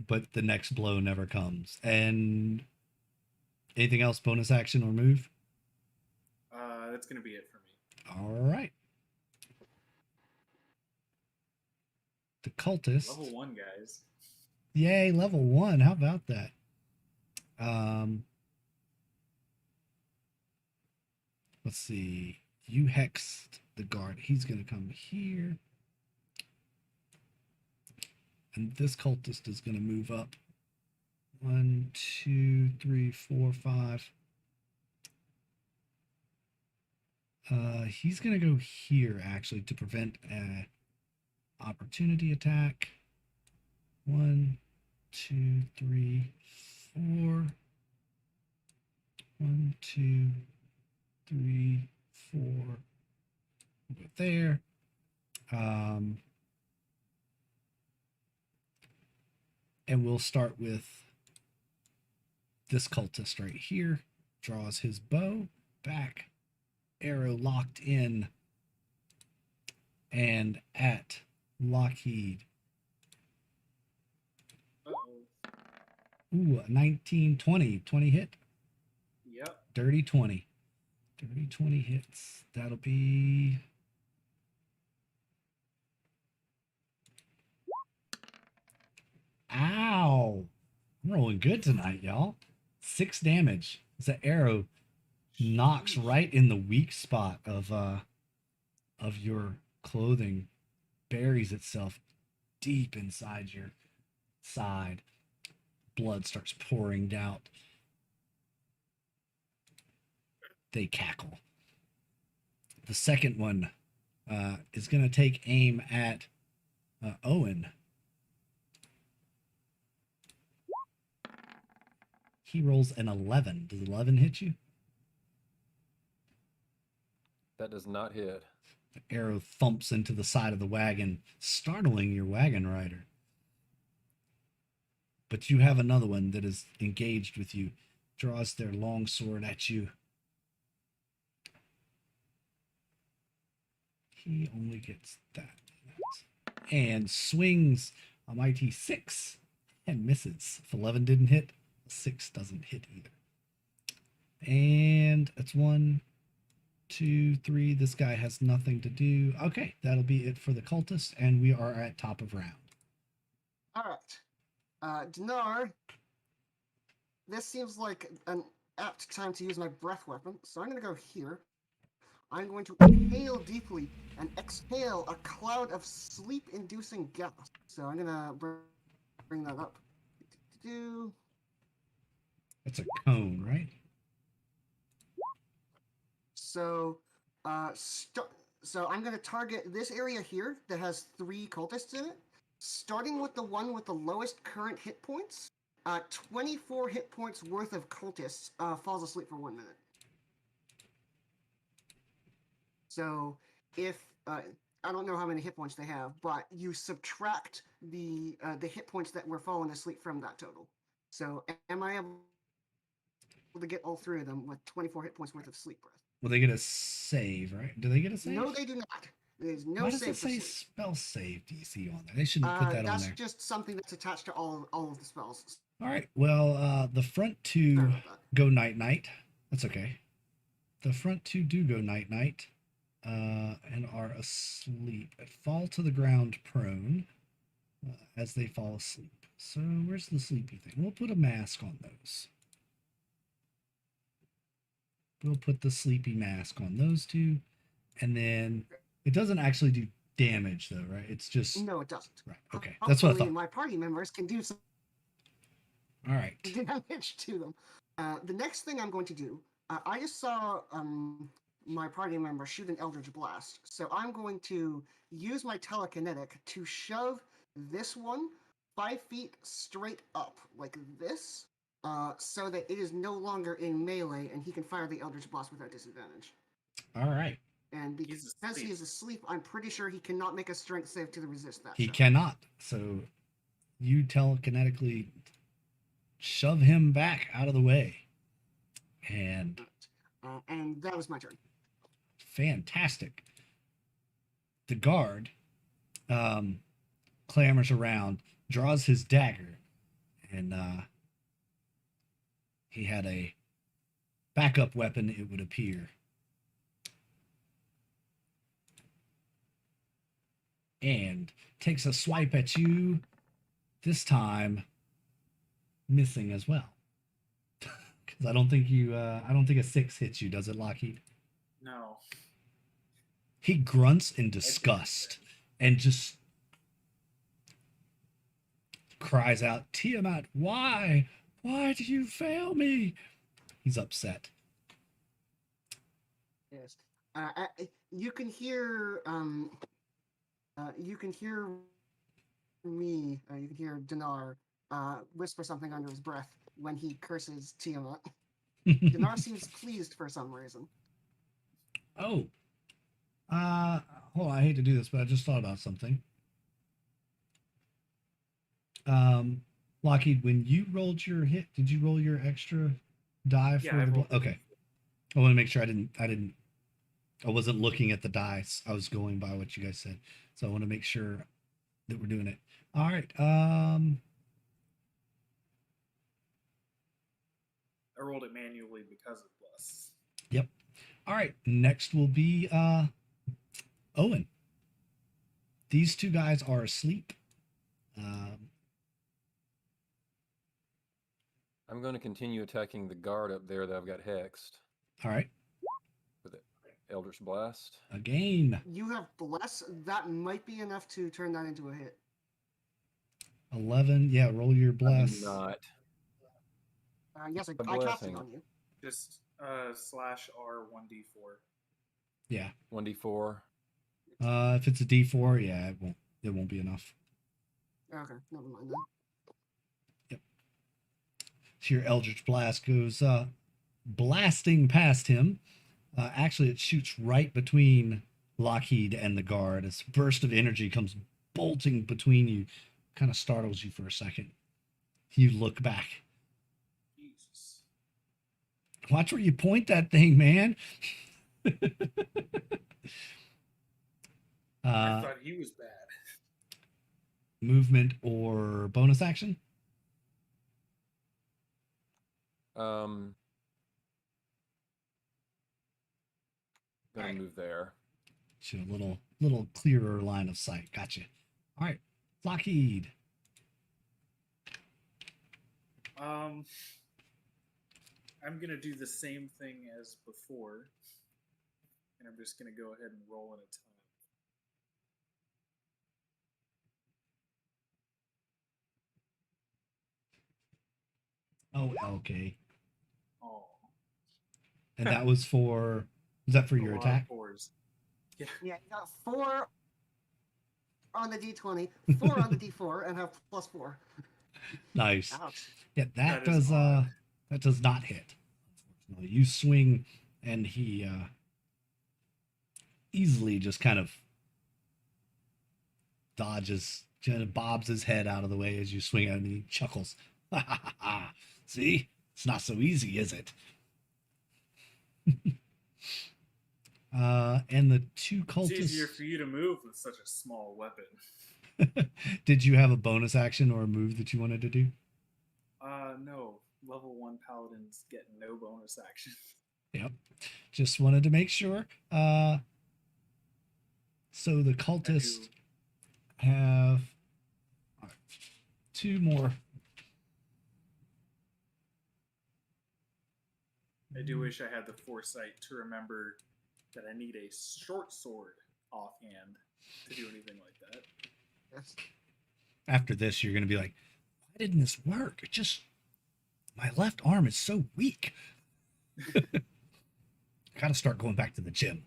But the next blow never comes. And anything else, bonus action or move? That's going to be it for me. All right. The cultist. Level 1, guys. Yay, level 1. How about that? Let's see. You hexed the guard. He's going to come here. And this cultist is going to move up. 1, 2, 3, 4, 5. He's going to go here, actually, to prevent an opportunity attack. 1, 2, 3, 4. 1, 2, 3, 4. Go there. And we'll start with this cultist right here. Draws his bow back, arrow locked in, and at Lockheed. Uh-oh. Ooh, 19, 20. 20 hit. Yep. Dirty 20. Dirty 20 hits. That'll be... Ow! I'm rolling good tonight, y'all. 6 damage. The arrow knocks right in the weak spot of your clothing, buries itself deep inside your side. Blood starts pouring out. They cackle. The second one is going to take aim at Owen. He rolls an 11. Does 11 hit you? That does not hit. The arrow thumps into the side of the wagon, startling your wagon rider. But you have another one that is engaged with you, draws their long sword at you. He only gets that. And swings a mighty 6 and misses. If 11 didn't hit, 6 doesn't hit either. And it's 1, 2, 3. This guy has nothing to do. Okay, that'll be it for the cultist, and we are at top of round. All right. Dinar, this seems like an apt time to use my breath weapon, so I'm going to go here. I'm going to inhale deeply and exhale a cloud of sleep-inducing gas. So I'm going to bring that up. That's a cone, right? So, So I'm going to target this area here that has 3 cultists in it. Starting with the one with the lowest current hit points, 24 hit points worth of cultists falls asleep for 1 minute. So if I don't know how many hit points they have, but you subtract the hit points that were falling asleep from that total. So am I able to get all 3 of them with 24 hit points worth of sleep breath? Will they get a save, right? Do they get a save? No, they do not. There's no Why does save it for say sleep. spell save DC on there? They shouldn't put that on That's there. just something that's attached to all of the spells. All right. Well, the front Sorry two about that. go night night. That's okay. The front two do go night night, and are asleep. Fall to the ground prone as they fall asleep. So where's the sleepy thing? We'll put a mask on those. We'll put the sleepy mask on those two, and then it doesn't actually do damage though, right? It's just No, it doesn't. right. Okay, that's what I Hopefully thought. my party members can do some All right. damage to them. The next thing I'm going to do, I just saw my party member shoot an Eldritch Blast, so I'm going to use my telekinetic to shove this one 5 feet straight up like this, so that it is no longer in melee and he can fire the Eldritch Blast without disadvantage. All right. And because he is asleep, I'm pretty sure he cannot make a strength save to resist that. He shove. cannot. So you telekinetically shove him back out of the way. And And that was my turn. fantastic. The guard clamors around, draws his dagger, and he had a backup weapon, it would appear. And takes a swipe at you, this time missing as well. Because I don't think a 6 hits you, does it, Lockheed? No. He grunts in disgust and just cries out, Tiamat, why? Why do you fail me? He's upset. Yes. You can hear you can hear me, you can hear Dinar whisper something under his breath when he curses Tiamat. Dinar seems pleased for some reason. Oh. Hold on, I hate to do this, but I just thought about something. Lockheed, when you rolled your hit, did you roll your extra die for I the rolled okay. I want to make sure I wasn't looking at the dice. I was going by what you guys said. So I want to make sure that we're doing it. All right. I rolled it manually because of plus. Yep. All right. Next will be Owen. These two guys are asleep. I'm going to continue attacking the guard up there that I've got hexed All right. with the Eldritch Blast. Again. You have bless. That might be enough to turn that into a hit. 11. Yeah, roll your bless. Not. Yes, I A cast it blessing. on you. Just /R 1d4. Yeah. 1d4. If it's a D4, yeah, it won't be enough. Okay, never mind then. So your Eldritch Blast goes blasting past him. Actually, it shoots right between Lockheed and the guard. This burst of energy comes bolting between you, kind of startles you for a second. You look back. Jesus. Watch where you point that thing, man. I thought he was bad. Movement or bonus action? Gonna Alright. move there. So a little clearer line of sight. Gotcha. All right, Lockheed. I'm gonna do the same thing as before, and I'm just gonna go ahead and roll an attack. Oh, okay. Oh, And that was for. Was that for your a lot of attack? fours. Yeah, you got 4 on the d20, 4 on the d4, and have +4. Nice. Ouch. Yeah, That is odd. that does not hit. Unfortunately, you swing, and he easily just kind of dodges, kind of bobs his head out of the way as you swing at him, and he chuckles. Ha ha ha ha! See, it's not so easy, is it? And the two It's easier cultists. for you to move with such a small weapon. Did you have a bonus action or a move that you wanted to do? No. Level 1 paladins get no bonus action. Yep. Just wanted to make sure. So the cultists have all right, 2 more. I do wish I had the foresight to remember that I need a short sword offhand to do anything like that. Yes. After this, you're going to be like, why didn't this work? It just, my left arm is so weak. Got to start going back to the gym.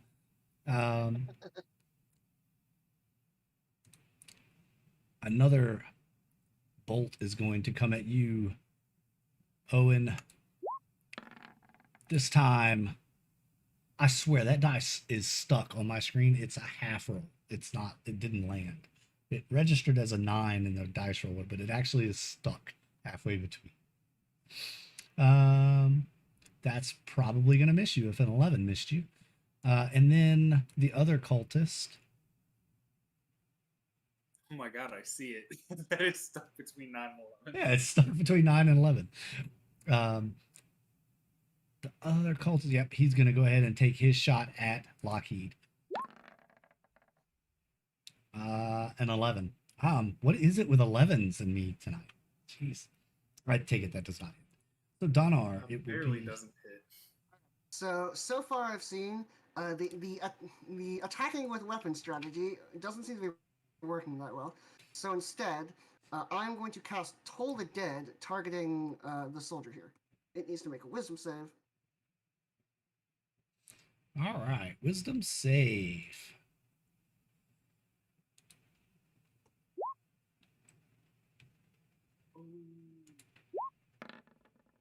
Another bolt is going to come at you, Owen. This time, I swear that dice is stuck on my screen. It's a half roll. It didn't land. It registered as a 9 in the dice roller, but it actually is stuck halfway between. That's probably going to miss you if an 11 missed you. And then the other cultist. Oh my god, I see it. That is stuck between 9 and 11. Yeah, it's stuck between 9 and 11. The other cultist, yep, he's going to go ahead and take his shot at Lockheed. An 11. What is it with 11s and me tonight? Jeez. I take it that does not hit. So Donar, it will barely be... doesn't hit. So far I've seen the attacking with weapon strategy doesn't seem to be working that well. So instead, I'm going to cast Toll the Dead, targeting the soldier here. It needs to make a wisdom save. All right, wisdom save.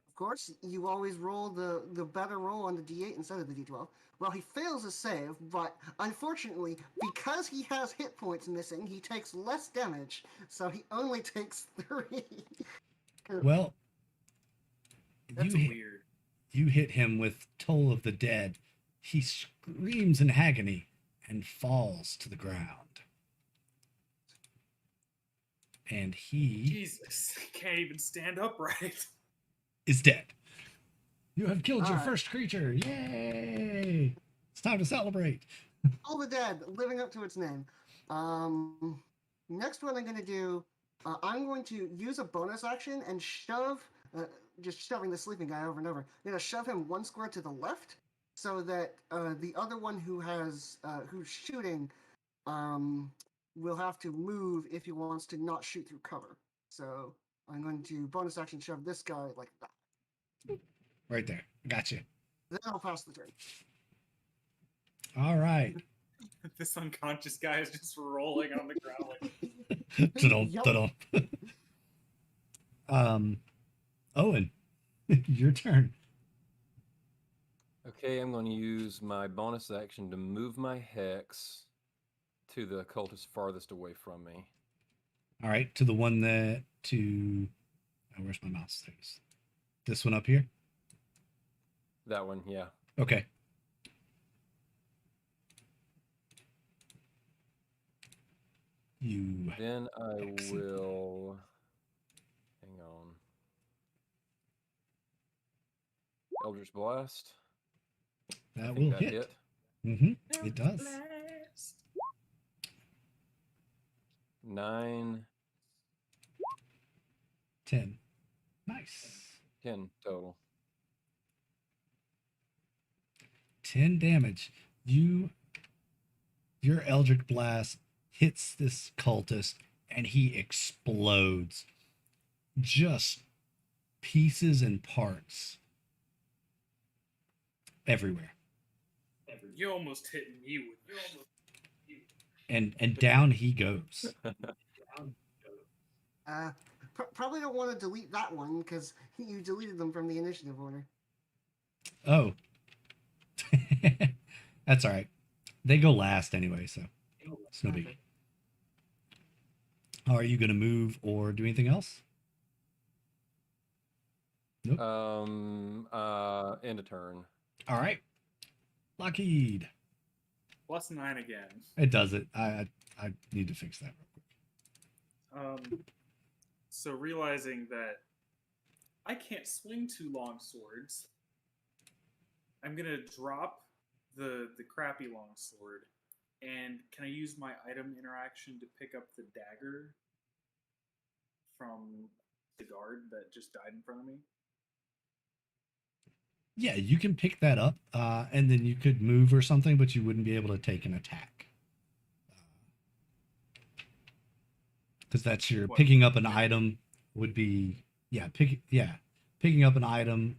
Of course, you always roll the better roll on the d8 instead of the d12. Well, he fails his save, but unfortunately, because he has hit points missing, he takes less damage, so he only takes 3. Well, That's weird. You hit him with Toll of the Dead. He screams in agony and falls to the ground. And he Jesus, can't even stand upright. is dead. You have killed your Alright. first creature. Yay! It's time to celebrate. Toll the Dead, living up to its name. Next one I'm going to do, I'm going to use a bonus action and shove, just shoving the sleeping guy over and over. I'm going to shove him 1 square to the left so that the other one who's shooting will have to move if he wants to not shoot through cover. So I'm going to bonus action shove this guy like that. Right there. Gotcha. Then I'll pass the turn. All right. This unconscious guy is just rolling on the ground like, Ta-dum, Yup. ta-dum. Owen, your turn. Okay, I'm going to use my bonus action to move my hex to the cultist farthest away from me. All right, to the one that to. Oh, where's my mouse? There it is. This one up here. That one, yeah. Okay. You. Then I Exit. will. Hang on. Eldritch Blast. I That think will hit. hit. It does. blast. 9, 10. Nice. 10 total. 10 damage. Your Eldritch Blast hits this cultist and he explodes. Just pieces and parts everywhere. You almost hit me with and down he goes. Probably don't want to delete that one because you deleted them from the initiative order. Oh, that's all right. They go last anyway, so it's no biggie. Okay. Are you going to move or do anything else? End a turn. All right, Lockheed. +9 again. It does it. I need to fix that real quick. So realizing that I can't swing 2 long swords, I'm gonna drop the crappy long sword, and can I use my item interaction to pick up the dagger from the guard that just died in front of me? Yeah, you can pick that up, and then you could move or something, but you wouldn't be able to take an attack. Because that's your What? picking up an item would be picking up an item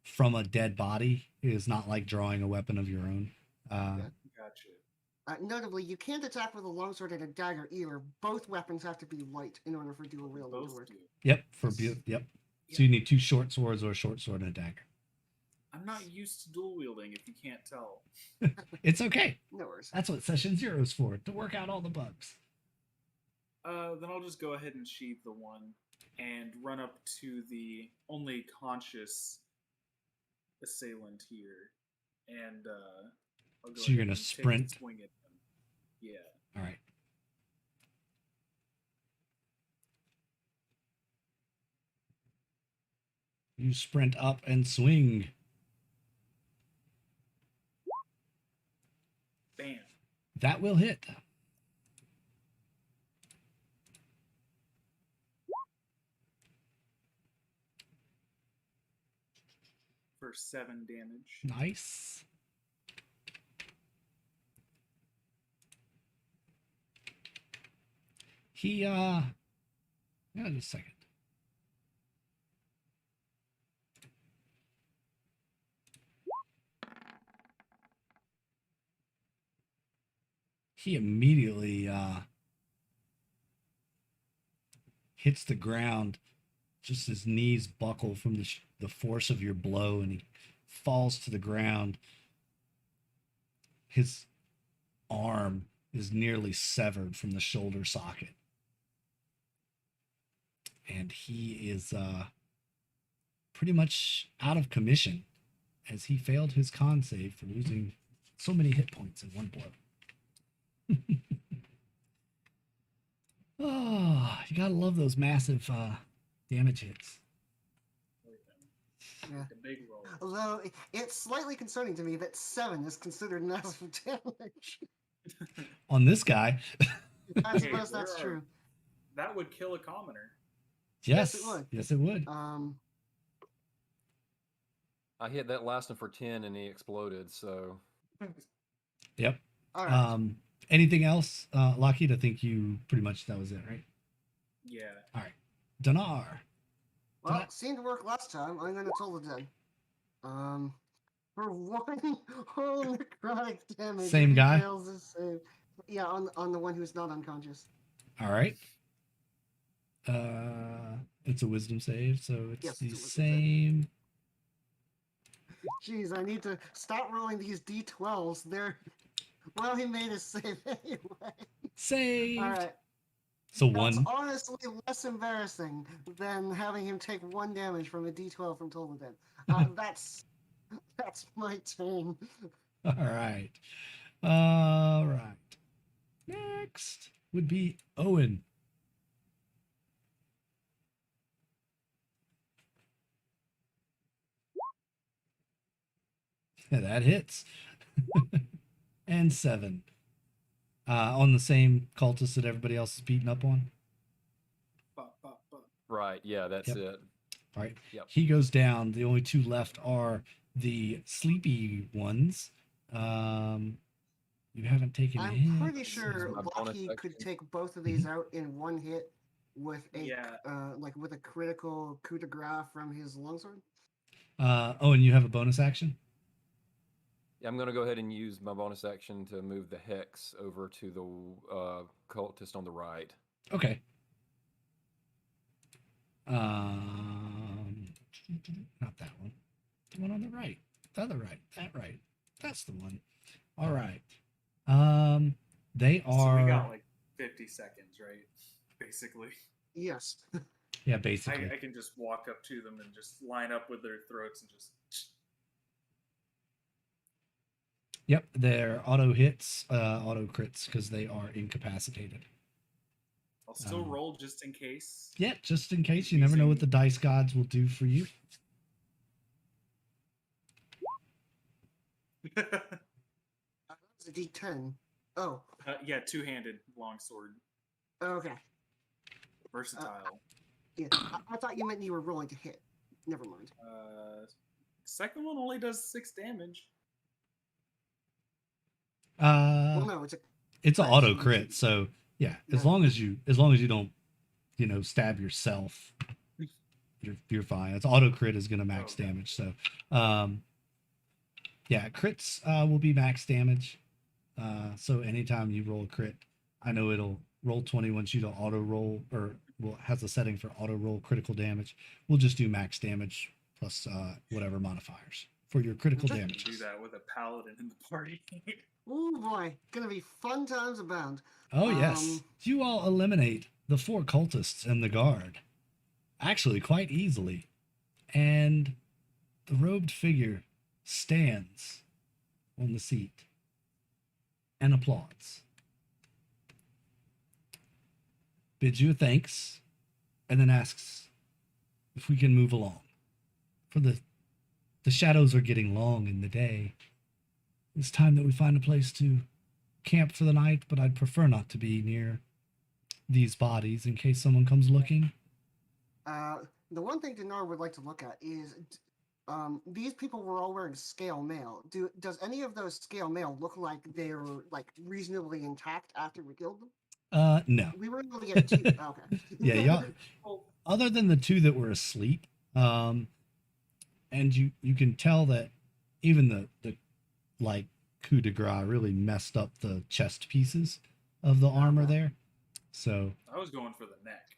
from a dead body is not like drawing a weapon of your own. Gotcha. Notably, you can't attack with a longsword and a dagger either. Both weapons have to be light in order for dual wielding to Both work. do. Yep, Yes. yep. So you need 2 short swords or a short sword and a dagger. I'm not used to dual wielding, if you can't tell. It's okay. No worries. That's what session 0 is for, to work out all the bugs. Then I'll just go ahead and sheathe the one and run up to the only conscious assailant here, and I'll go So you're ahead gonna and take a sprint? swing at him. Yeah. All right. You sprint up and swing. Bam. That will hit. For 7 damage. Nice. He just a second. He immediately hits the ground. Just his knees buckle from the force of your blow, and he falls to the ground. His arm is nearly severed from the shoulder socket, and he is pretty much out of commission as he failed his con save for losing so many hit points in one blow. Oh, you gotta love those massive damage hits. Yeah. A big roll. Although it's slightly concerning to me that 7 is considered massive damage. On this guy, I Hey, suppose that's there are- true. That would kill a commoner. yes, it would. yes, it would. I hit that last one for 10 and he exploded, so Yep. All right. Anything else, Lockheed? I think you pretty much that was it, right? Yeah. All right, Dinar. Well, it seemed to work last time. I'm going to toll the dead. For 1 whole necrotic damage. Same he guy? fails his save. Yeah, on the one who's not unconscious. All right. It's a wisdom save, so it's Yes, the it's a wisdom save. same. Jeez, I need to stop rolling these d12s. They're well, he made his save anyway. Save. All right. So That's 1. honestly less embarrassing than having him take 1 damage from a d12 from Toll the Dead. That's my turn. All right. All right. Next would be Owen. Yeah, that hits. And 7. On the same cultist that everybody else is beating up on. Bop, bop, bop. right, yeah, that's Yep. it. All right. Yep. He goes down. The only 2 left are the sleepy ones. You haven't taken I'm hit. pretty sure my bonus Lucky could action. take both of these out in 1 hit with a Yeah. with a critical coup de grace from his longsword. Oh, and you have a bonus action? Yeah, I'm going to go ahead and use my bonus action to move the hex over to the cultist on the right. Okay. Um, Not that one. The one on the right. The other right. That right. That's the one. All right. They So are. we got like 50 seconds, right? Basically. Yes. Yeah, basically. I can just walk up to them and just line up with their throats and just. Yep, they're auto hits, auto crits because they are incapacitated. I'll still roll just in case. Yeah, just in case. You never know what the dice gods will do for you. It's a D10. Oh, Yeah, two-handed longsword. okay. Versatile. Yeah, I thought you meant you were rolling to hit. Never mind. Second one only does 6 damage. Well, no, it's an crit, auto so crit, so yeah, as Yeah. long as you don't, stab yourself, you're fine. It's auto crit is gonna max Okay. damage, so yeah, crits will be max damage. So anytime you roll a crit, I know it'll roll 20 once you don't auto roll, or has a setting for auto roll critical damage. We'll just do max damage plus whatever modifiers for your critical Okay. damage. Do that with a paladin in the party. Oh boy, gonna be fun times abound. Oh yes, you all eliminate the 4 cultists and the guard, actually quite easily, and the robed figure stands on the seat and applauds, bids you a thanks, and then asks if we can move along. For the shadows are getting long in the day. It's time that we find a place to camp for the night, but I'd prefer not to be near these bodies in case someone comes looking. The one thing Dinar would like to look at is these people were all wearing scale mail. Does any of those scale mail look like they're like reasonably intact after we killed them? No. We were able to get 2. Okay. Yeah, y'all. Other than the 2 that were asleep, and you can tell that even the like coup de grace really messed up the chest pieces of the armor there. So I was going for the neck.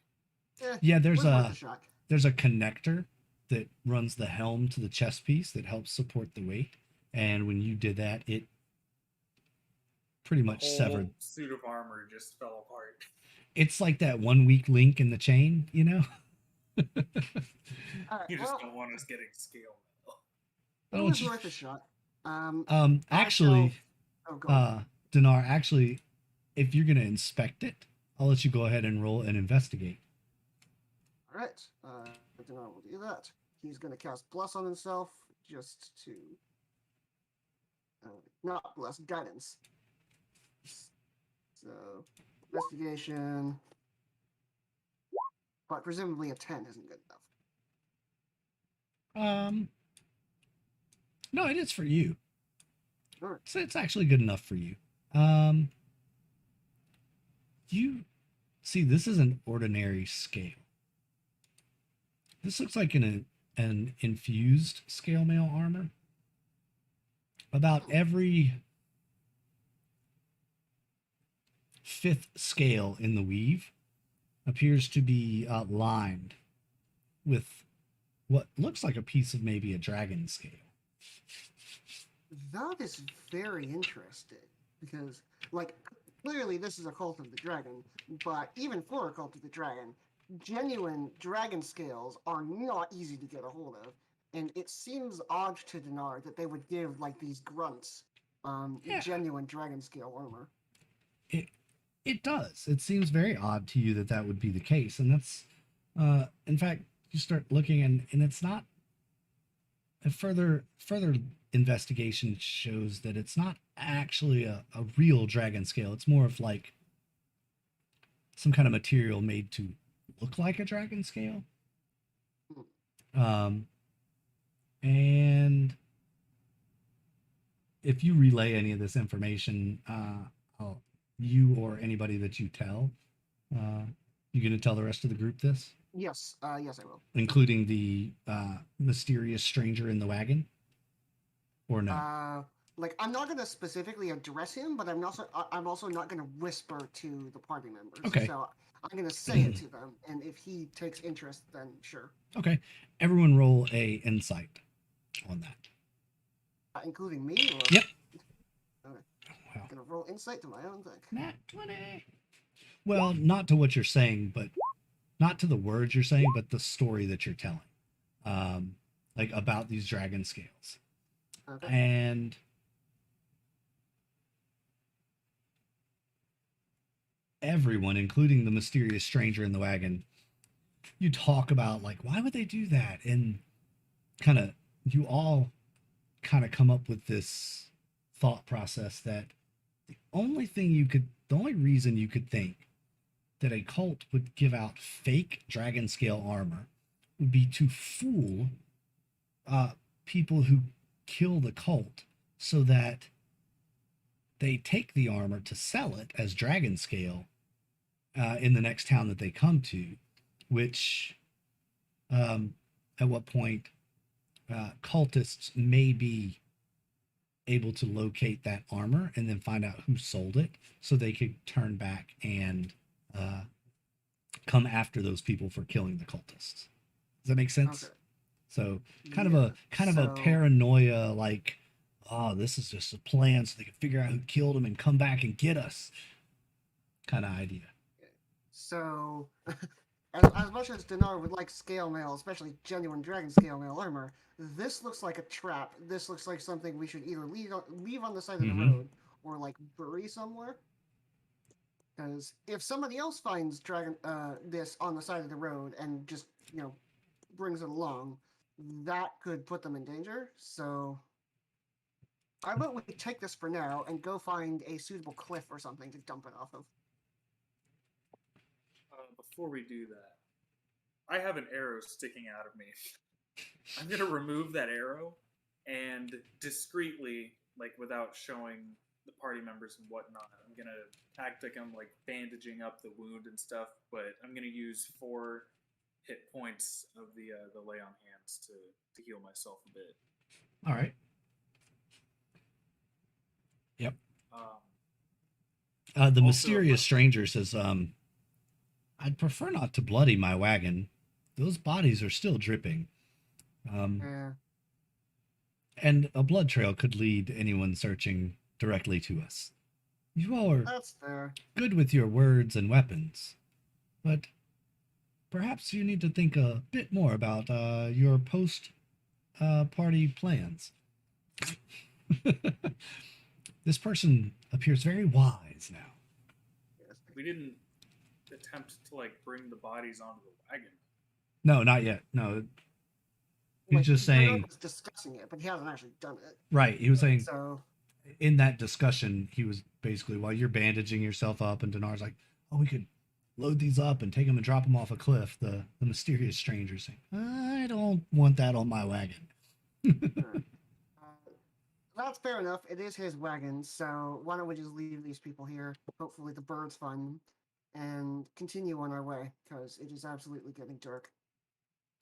yeah, was worth a shot. there's a connector that runs the helm to the chest piece that helps support the weight, and when you did that, it pretty much Whole severed. Suit of armor just fell apart. It's like that one weak link in the chain, you know. All right, You just well, don't want us getting scale it was worth a shot. Actually, go on. Dinar, actually, if you're gonna inspect it, I'll let you go ahead and roll and investigate. All right, Dinar will do that. He's going to cast Bless on himself just to not Bless, Guidance. So investigation, but presumably a 10 isn't good enough. No, it is for you. Sure. So it's actually good enough for you. You see, this is an ordinary scale. This looks like an infused scale mail armor. About every 5th scale in the weave appears to be lined with what looks like a piece of maybe a dragon scale. That is very interesting because, like, clearly this is a cult of the dragon, but even for a cult of the dragon, genuine dragon scales are not easy to get a hold of, and it seems odd to Dinar that they would give like these grunts genuine dragon scale armor. It does. It seems very odd to you that that would be the case, and that's in fact, you start looking and it's not. A further investigation shows that it's not actually a real dragon scale. It's more of like some kind of material made to look like a dragon scale. And if you relay any of this information, you or anybody that you tell, you going to tell the rest of the group this? Yes, yes, I will. Including the mysterious stranger in the wagon? Or no? like I'm not gonna specifically address him, but I'm also not gonna whisper to the party members. Okay. So I'm gonna say it to them, and if he takes interest, then sure. Okay. Everyone roll a insight on that. Including me. Or... Yep. Okay. Wow. I'm gonna roll insight to my own thing. Nat 20. Well, not to what you're saying, but not to the words you're saying, but the story that you're telling, like about these dragon scales. Okay. And everyone, including the mysterious stranger in the wagon, you talk about like, why would they do that? And you all kind of come up with this thought process that the only reason you could think that a cult would give out fake dragon scale armor would be to fool people who kill the cult so that they take the armor to sell it as dragon scale in the next town that they come to, which at what point cultists may be able to locate that armor and then find out who sold it so they could turn back and come after those people for killing the cultists. Does that make sense? Okay. So kind of a paranoia, like, oh, this is just a plan so they can figure out who killed him and come back and get us kind of idea. So, as much as Dinar would like scale mail, especially genuine dragon scale mail armor, this looks like a trap. This looks like something we should either leave on the side of the road or like bury somewhere. Because if somebody else finds this on the side of the road and just brings it along, that could put them in danger. So I vote we take this for now and go find a suitable cliff or something to dump it off of. Before we do that, I have an arrow sticking out of me. I'm going to remove that arrow and discreetly, like without showing the party members and whatnot, I'm going to act like I'm like bandaging up the wound and stuff, but I'm going to use 4 hit points of the lay on hands to heal myself a bit. All right. Yep. The also, mysterious stranger says, I'd prefer not to bloody my wagon. Those bodies are still dripping. Yeah. And a blood trail could lead anyone searching directly to us. You all are That's fair. good with your words and weapons, but perhaps you need to think a bit more about your post-party plans. This person appears very wise now. Yes. we didn't attempt to like bring the bodies onto the wagon. No, not yet. No. He's Like, just Dinar saying, was discussing it, but he hasn't actually done it. right. He was saying So in that discussion, he was basically, while you're bandaging yourself up, and Dinar's like, oh, we could load these up and take them and drop them off a cliff. The mysterious stranger saying, I don't want that on my wagon. that's fair enough. It is his wagon, so why don't we just leave these people here? Hopefully the birds find them, and continue on our way, because it is absolutely getting dark.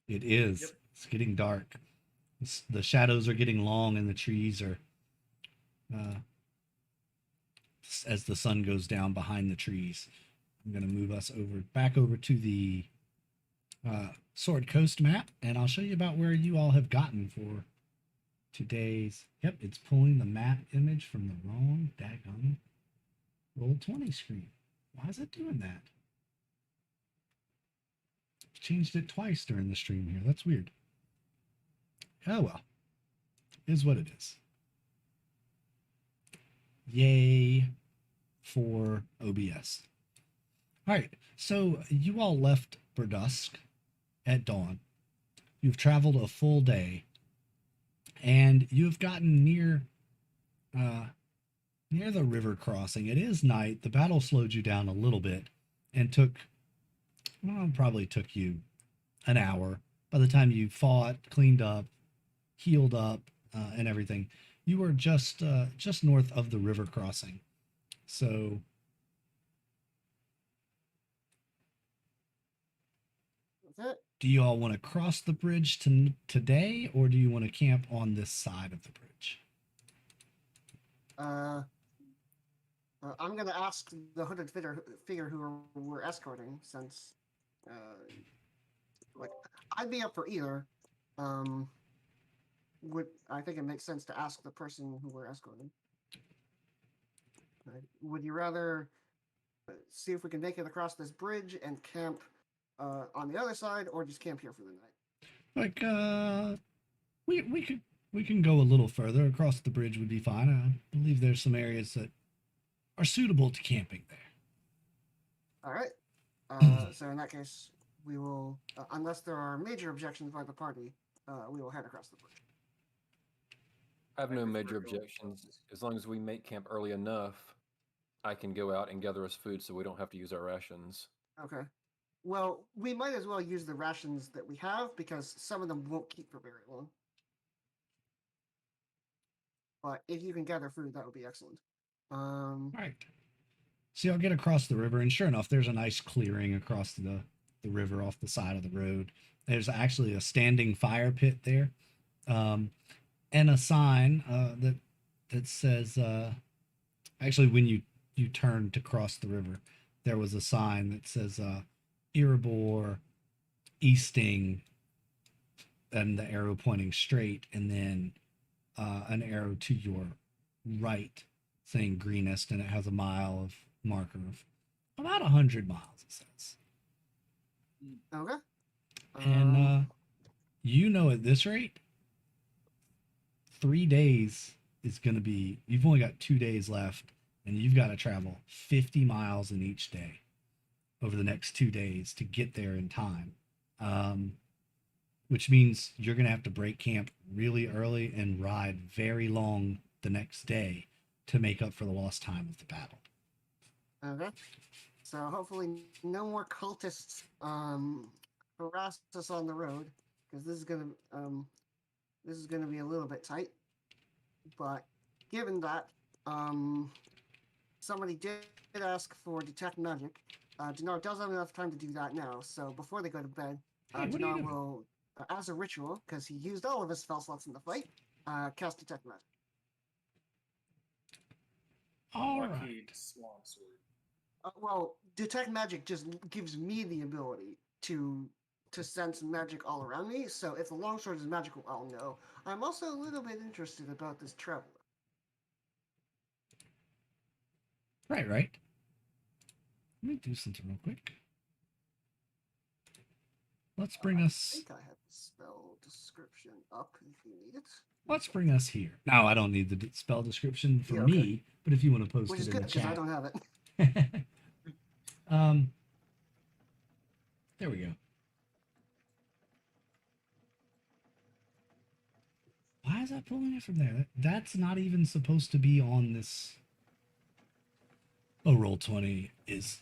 It is. Yep. It's getting dark. The shadows are getting long, and the trees are, as the sun goes down behind the trees. I'm going to move us back over to the Sword Coast map, and I'll show you about where you all have gotten for today's. Yep, it's pulling the map image from the wrong daggone Roll20 screen. Why is it doing that? Changed it twice during the stream here. That's weird. Oh well. Is what it is. Yay for OBS. All right. So you all left Burdusk at dawn. You've traveled a full day, and you've gotten near the river crossing. It is night. The battle slowed you down a little bit and probably took you an hour. By the time you fought, cleaned up, healed up, and everything, you were just north of the river crossing. So That's it. do you all want to cross the bridge today, or do you want to camp on this side of the bridge? I'm gonna ask the hooded figure who we're escorting, since, like, I'd be up for either. I think it makes sense to ask the person who we're escorting. Would you rather see if we can make it across this bridge and camp on the other side, or just camp here for the night? Like, we can go a little further across the bridge would be fine. I believe there's some areas that are suitable to camping there. All right. So in that case, we will, unless there are major objections by the party, we will head across the bridge. I have I no prefer major going objections. As long as we make camp early enough, I can go out and gather us food so we don't have to use our rations. Okay. Well, we might as well use the rations that we have, because some of them won't keep for very long. But if you can gather food, that would be excellent. Right. So y'all get across the river, and sure enough, there's a nice clearing across the river off the side of the road. There's actually a standing fire pit there, and a sign that says, actually, when you turn to cross the river, there was a sign that says Erebor, Easting, and the arrow pointing straight, and then an arrow to your right saying Greenest, and it has a mile of marker of about 100 miles, it says. Okay. And you know, at this rate, 3 days is going to be, you've only got 2 days left, and you've got to travel 50 miles in each day over the next 2 days to get there in time. Which means you're going to have to break camp really early and ride very long the next day to make up for the lost time of the battle. Okay. So hopefully no more cultists harass us on the road, because this is gonna be a little bit tight. But given that, somebody did ask for detect magic. Dinar does have enough time to do that now. So before they go to bed, Hey, what are you Dinar doing? will, as a ritual, because he used all of his spell slots in the fight, cast detect magic. All right. Lucky longsword. Well, detect magic just gives me the ability to sense magic all around me. So if the longsword is magical, I'll know. I'm also a little bit interested about this traveler. Right. Let me do something real quick. Let's bring I us. think I have the spell description up if you need it. Let's bring us here. Now, I don't need the spell description for Yeah, okay. me, but if you want to post Which it is in good the because I chat. don't have it. There we go. Why is that pulling it from there? That's not even supposed to be on this. Oh, Roll20 is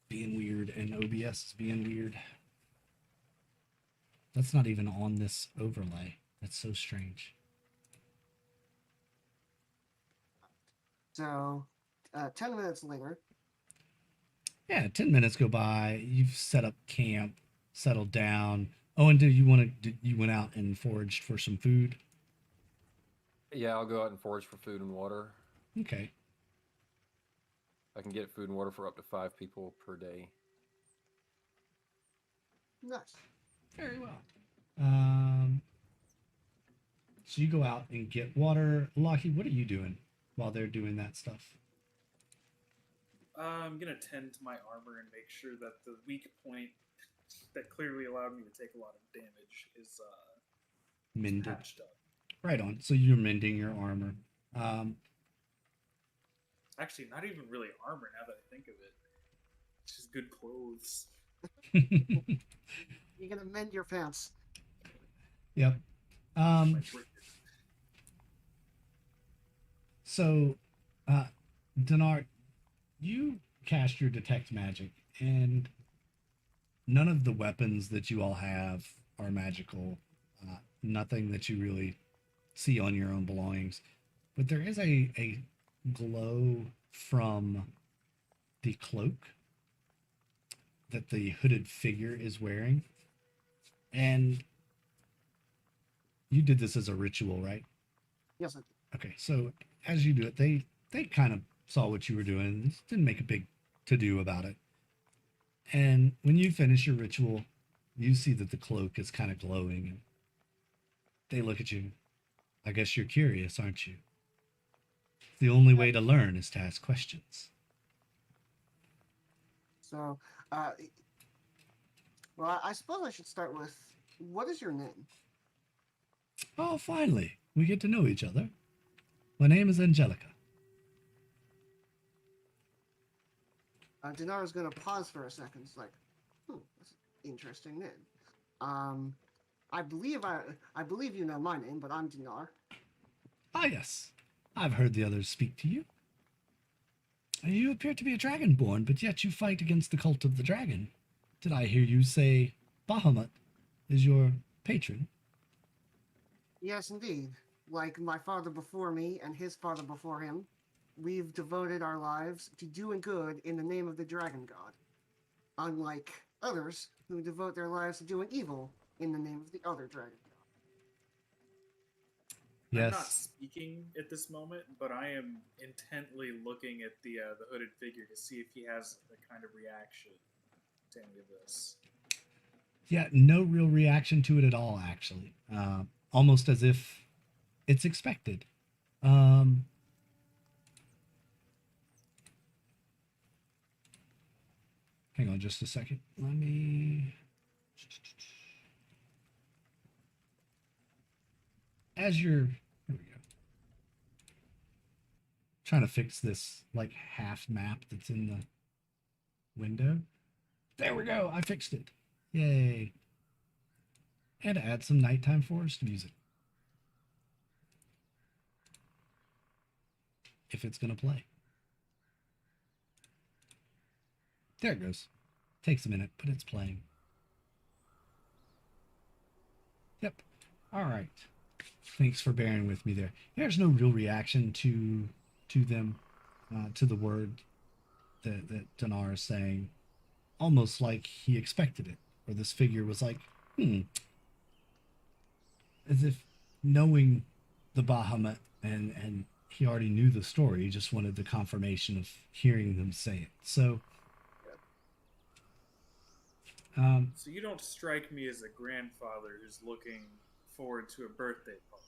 being weird, and OBS is being weird. That's not even on this overlay. That's so strange. So, 10 minutes later. Yeah, 10 minutes go by. You've set up camp, settled down. Oh, and you went out and foraged for some food? Yeah, I'll go out and forage for food and water. Okay. I can get food and water for up to 5 people per day. Nice. Very well. So you go out and get water. Lockie, what are you doing while they're doing that stuff? I'm gonna tend to my armor and make sure that the weak point that clearly allowed me to take a lot of damage is Mended. patched up. Right on. So you're mending your armor. Actually, not even really armor now that I think of it. It's just good clothes. You're gonna mend your pants. Yep. My breeches. So, Dinar, you cast your detect magic, and none of the weapons that you all have are magical. Nothing that you really see on your own belongings. But there is a glow from the cloak that the hooded figure is wearing. And you did this as a ritual, right? Yes, I do. Okay, so as you do it, they kind of saw what you were doing, didn't make a big to do about it. And when you finish your ritual, you see that the cloak is kind of glowing, and they look at you. I guess you're curious, aren't you? The only way to learn is to ask questions. So, uh, well, I suppose I should start with what is your name? Oh, finally, we get to know each other. My name is Angelica. Dinara's gonna pause for a second. It's like, that's an interesting name. Um, I believe you know my name, but I'm Dinar. Ah, yes. I've heard the others speak to you. You appear to be a dragonborn, but yet you fight against the cult of the dragon. Did I hear you say Bahamut is your patron? Yes, indeed. Like my father before me and his father before him, we've devoted our lives to doing good in the name of the dragon god. Unlike others who devote their lives to doing evil in the name of the other dragon god. I'm not Yes. speaking at this moment, but I am intently looking at the hooded figure to see if he has a kind of reaction to any of this. Yeah, no real reaction to it at all, actually. Almost as if it's expected. Um, Hang on just a second. Let me. As you're. Here we go. Trying to fix this, like, half map that's in the window. There we go. I fixed it. Yay. And add some nighttime forest music. If it's going to play. There it goes. Takes a minute, but it's playing. Yep. All right. Thanks for bearing with me there. There's no real reaction to them, to the word that Dinar is saying. Almost like he expected it. Or this figure was like, as if knowing the Bahamut and he already knew the story, he just wanted the confirmation of hearing them say it. So So you don't strike me as a grandfather who's looking forward to a birthday party.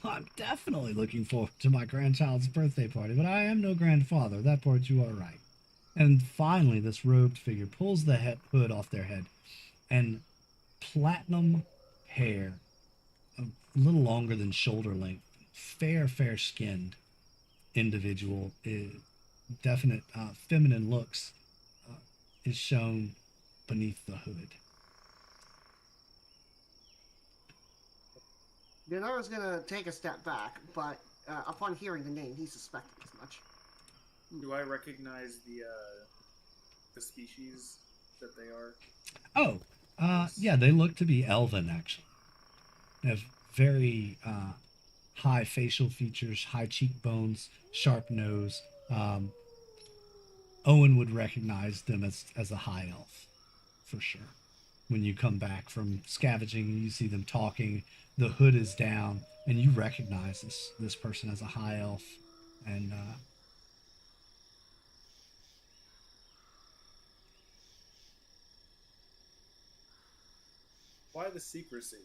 I'm definitely looking forward to my grandchild's birthday party, but I am no grandfather. That part you are right. And finally, this robed figure pulls the hood off their head, and platinum hair, a little longer than shoulder length, fair skinned individual, definite feminine looks, is shown beneath the hood. Dinara's gonna take a step back, but upon hearing the name, he suspected as much. Do I recognize the species that they are? Oh, yeah, they look to be elven, actually. They have very high facial features, high cheekbones, sharp nose. Owen would recognize them as a high elf, for sure. When you come back from scavenging, you see them talking, the hood is down, and you recognize this person as a high elf. And Why the secrecy?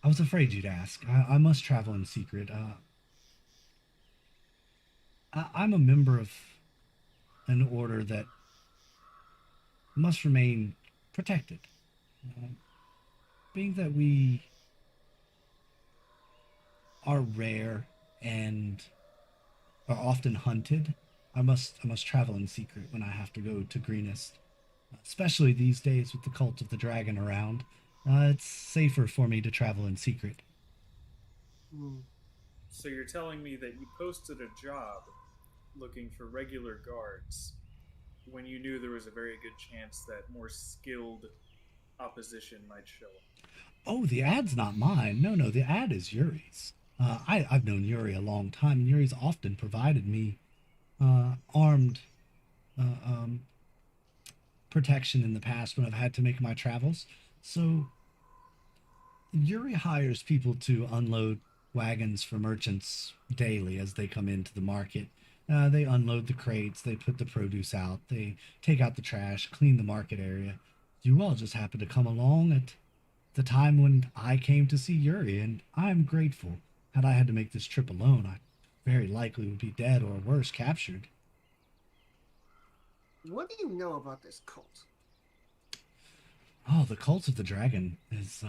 I was afraid you'd ask. I must travel in secret. I'm a member of an order that must remain protected. Being that we are rare and are often hunted, I must travel in secret when I have to go to Greenest. Especially these days with the cult of the dragon around. It's safer for me to travel in secret. So you're telling me that you posted a job looking for regular guards when you knew there was a very good chance that more skilled opposition might show up? Oh, the ad's not mine. No, the ad is Yuri's. I've known Yuri a long time, and Yuri's often provided me armed protection in the past when I've had to make my travels. So Yuri hires people to unload wagons for merchants daily as they come into the market. They unload the crates, they put the produce out, they take out the trash, clean the market area. You all just happened to come along at the time when I came to see Yuri, and I'm grateful. Had I had to make this trip alone, I very likely would be dead or worse, captured. What do you know about this cult? Oh, the Cult of the Dragon is,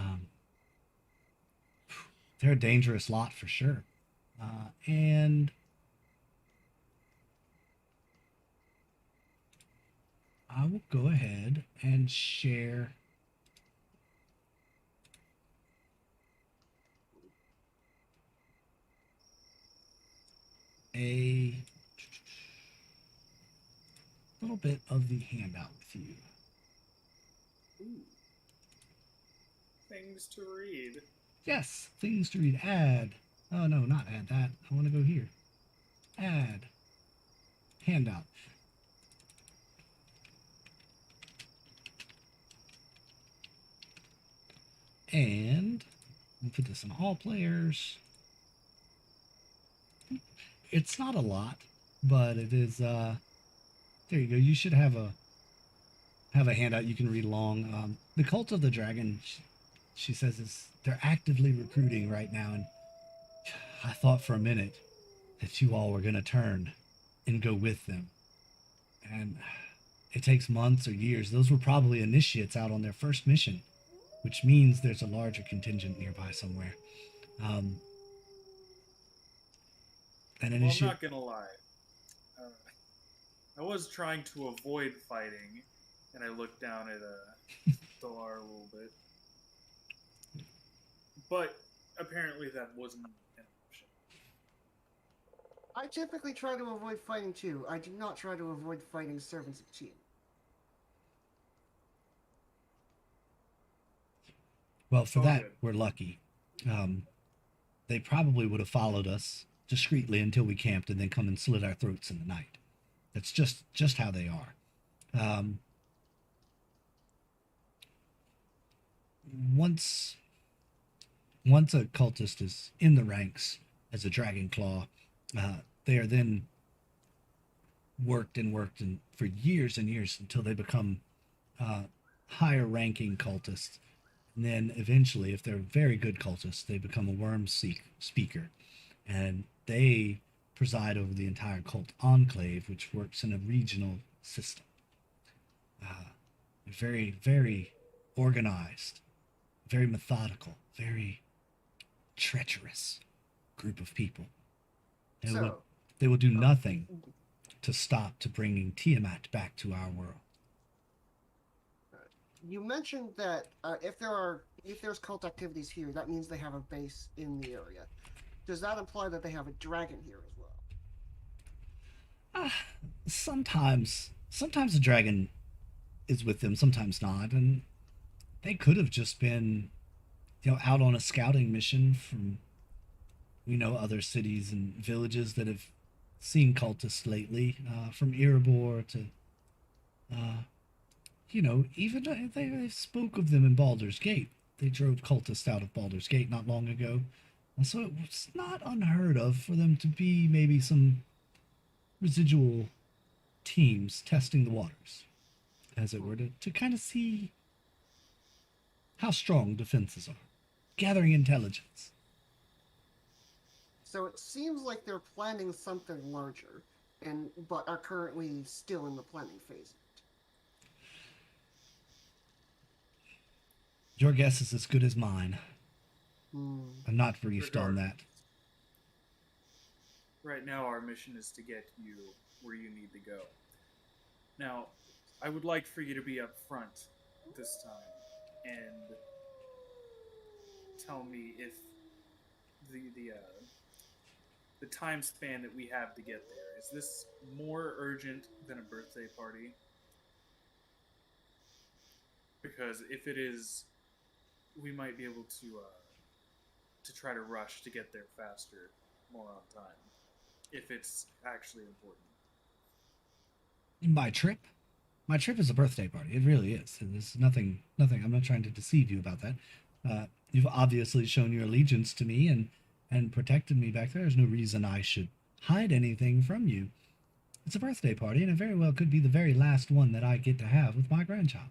they're a dangerous lot for sure. And I will go ahead and share a little bit of the handout with you. Ooh. Things to read. Yes, things to read. Add. Oh, no, not add that. I want to go here. Add. Handout. And we'll put this in all players. It's not a lot, but it is, there you go. You should have a handout you can read along. The Cult of the Dragon, she says, they're actively recruiting right now, and I thought for a minute that you all were going to turn and go with them. And it takes months or years. Those were probably initiates out on their first mission, which means there's a larger contingent nearby somewhere. An Well, I'm initiate. not gonna lie. I was trying to avoid fighting, and I looked down at Dolar a little bit. But apparently that wasn't an option. I typically try to avoid fighting too. I do not try to avoid fighting servants of Chi. Well, for Oh, that, good. we're lucky. They probably would have followed us discreetly until we camped and then come and slit our throats in the night. That's just how they are. Once a cultist is in the ranks as a dragon claw, they are then worked and for years and years until they become higher ranking cultists. And then eventually, if they're very good cultists, they become a worm speaker. And they preside over the entire cult enclave, which works in a regional system. Very, very organized, very methodical, very treacherous group of people. They will do nothing to stop to bringing Tiamat back to our world. You mentioned that if there's cult activities here, that means they have a base in the area. Does that imply that they have a dragon here as well? Sometimes the dragon is with them, sometimes not, and they could have just been, out on a scouting mission from, other cities and villages that have seen cultists lately, from Erebor to, even they spoke of them in Baldur's Gate. They drove cultists out of Baldur's Gate not long ago. And so it's not unheard of for them to be maybe some residual teams testing the waters, as it were, to kind of see how strong defenses are, gathering intelligence. So it seems like they're planning something larger, but are currently still in the planning phase. Your guess is as good as mine. Hmm. I'm not briefed on that. Right now, our mission is to get you where you need to go. Now, I would like for you to be up front this time and tell me if the time span that we have to get there, is this more urgent than a birthday party? Because if it is, we might be able to try to rush to get there faster, more on time, if it's actually important. My trip is a birthday party. It really is. There's nothing. I'm not trying to deceive you about that. You've obviously shown your allegiance to me, and and protected me back there. There's no reason I should hide anything from you. It's a birthday party, and it very well could be the very last one that I get to have with my grandchild.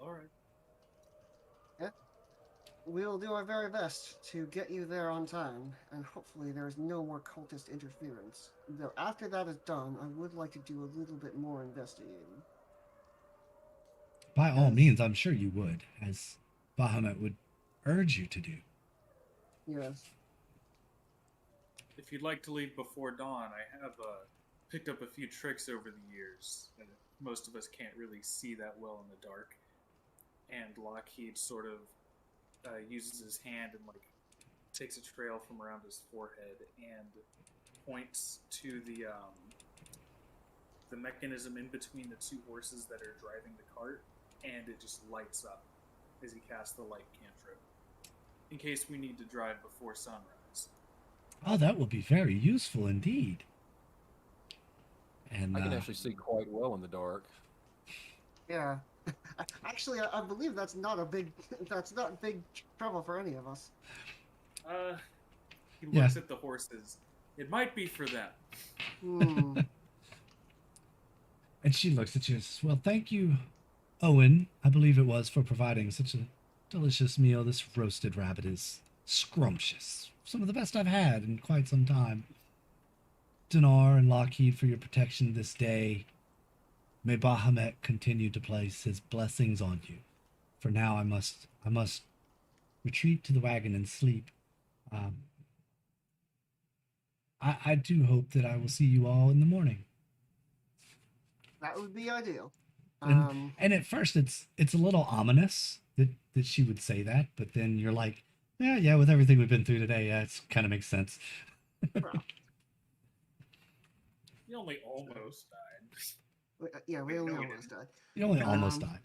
All right. We'll do our very best to get you there on time, and hopefully there's no more cultist interference. Though after that is done, I would like to do a little bit more investigating. By all Yes. means, I'm sure you would, as Bahamut would urge you to do. Yes. If you'd like to leave before dawn, I have picked up a few tricks over the years. Most of us can't really see that well in the dark. And Lockheed sort of uses his hand and takes a trail from around his forehead and points to the mechanism in between the two horses that are driving the cart, and it just lights up as he casts the light cantrip, in case we need to drive before sunrise. Oh, that will be very useful indeed. And I can actually see quite well in the dark. Yeah. Actually, I believe that's not big trouble for any of us. He looks at the horses. It might be for them. and she looks at you and says, "Well, thank you, Owen, I believe it was, for providing such a delicious meal. This roasted rabbit is scrumptious. Some of the best I've had in quite some time. Dinar and Lockheed for your protection this day. May Bahamut continue to place his blessings on you. For now, I must retreat to the wagon and sleep. I do hope that I will see you all in the morning." That would be ideal. And at first, it's a little ominous that she would say that, but then you're like, yeah, with everything we've been through today, yeah, it kind of makes sense. He only almost died. Yeah, we only almost died. You only almost died.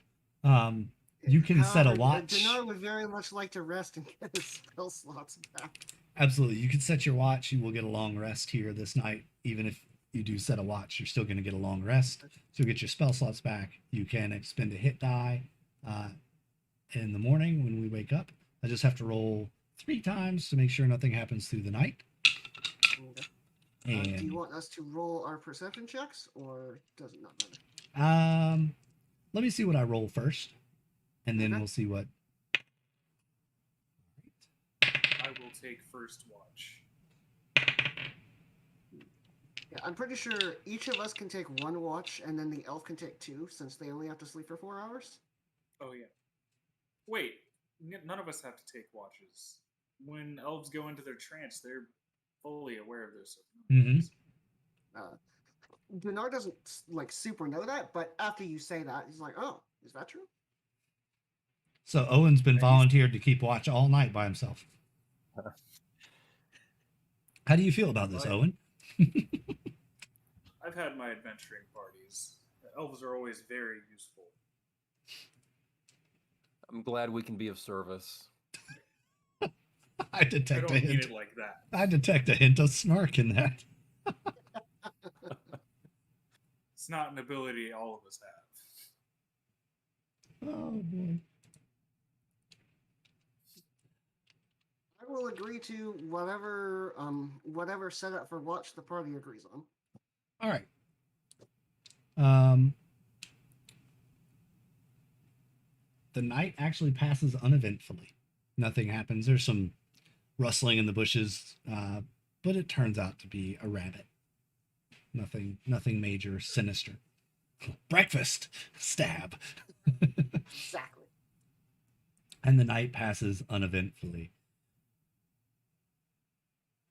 You can set a watch. Dinar would very much like to rest and get his spell slots back. Absolutely. You can set your watch. You will get a long rest here this night. Even if you do set a watch, you're still going to get a long rest. So you'll get your spell slots back. You can expend a hit die in the morning when we wake up. I just have to roll 3 times to make sure nothing happens through the night. Okay. And do you want us to roll our perception checks, or does it not matter? let me see what I roll first, and then Okay. we'll see what. I will take first watch. Yeah, I'm pretty sure each of us can take 1 watch, and then the elf can take 2, since they only have to sleep for 4 hours. Oh, yeah. Wait, none of us have to take watches. When elves go into their trance, they're fully aware of their circumstances. Dinar doesn't super know that, but after you say that, he's like, "Oh, is that true?" So Owen's been volunteered to keep watch all night by himself. How do you feel about this, Owen? I've had my adventuring parties. Elves are always very useful. I'm glad we can be of service. I I detect don't a mean hint. it like that. I detect a hint of snark in that. It's not an ability all of us have. Oh boy. I will agree to whatever setup for watch the party agrees on. All right. The night actually passes uneventfully. Nothing happens. There's some rustling in the bushes, but it turns out to be a rabbit. Nothing major, sinister. Breakfast! Stab! Exactly. And the night passes uneventfully.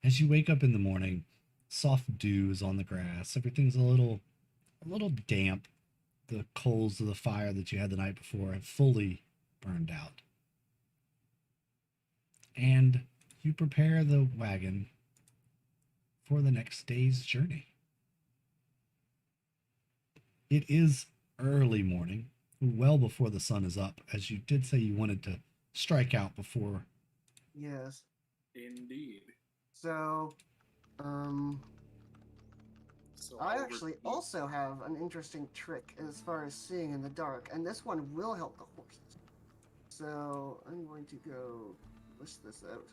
As you wake up in the morning, soft dew is on the grass. Everything's a little damp. The coals of the fire that you had the night before have fully burned out. And you prepare the wagon for the next day's journey. It is early morning, well before the sun is up, as you did say you wanted to strike out before. Yes. Indeed. So, So I I'll actually repeat. also have an interesting trick as far as seeing in the dark, and this one will help the horses. So I'm going to go list this out.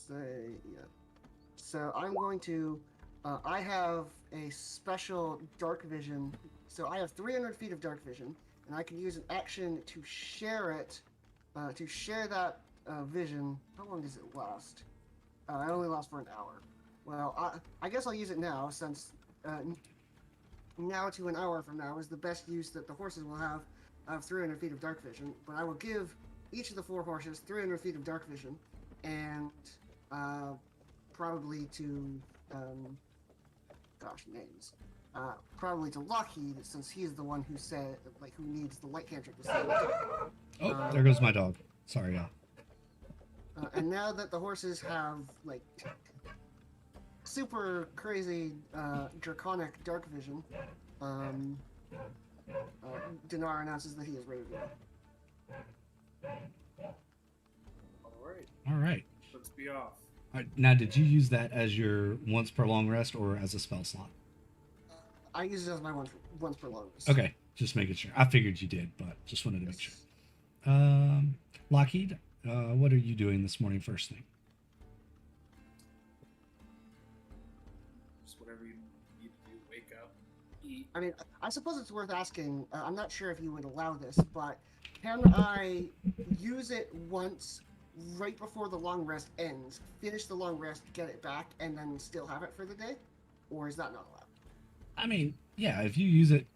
say, yeah. So I'm going to. I have a special dark vision. So I have 300 feet of dark vision, and I can use an action to share it, to share that vision. How long does it last? It only lasts for an hour. Well, I guess I'll use it now, since now to an hour from now is the best use that the horses will have of 300 feet of dark vision. But I will give each of the 4 horses 300 feet of dark vision, and probably to names. Probably to Lockheed, since he's the one who said, like, who needs the light cantrip to save it. Oh, there goes my dog. Sorry, y'all. And now that the horses have, like, super crazy draconic dark vision, Dinar announces that he is ready to go. All right, All right. let's be off. All right. Now, did you use that as your once per long rest or as a spell slot? I use it as my once per long rest. Okay, just making sure. I figured you did, but just wanted to make sure. Lockheed, what are you doing this morning first thing? Just whatever you need to do. Wake up, eat. I mean, I suppose it's worth asking. I'm not sure if you would allow this, but can I use it once right before the long rest ends, finish the long rest, get it back, and then still have it for the day? Or is that not allowed? I mean, yeah, if you use it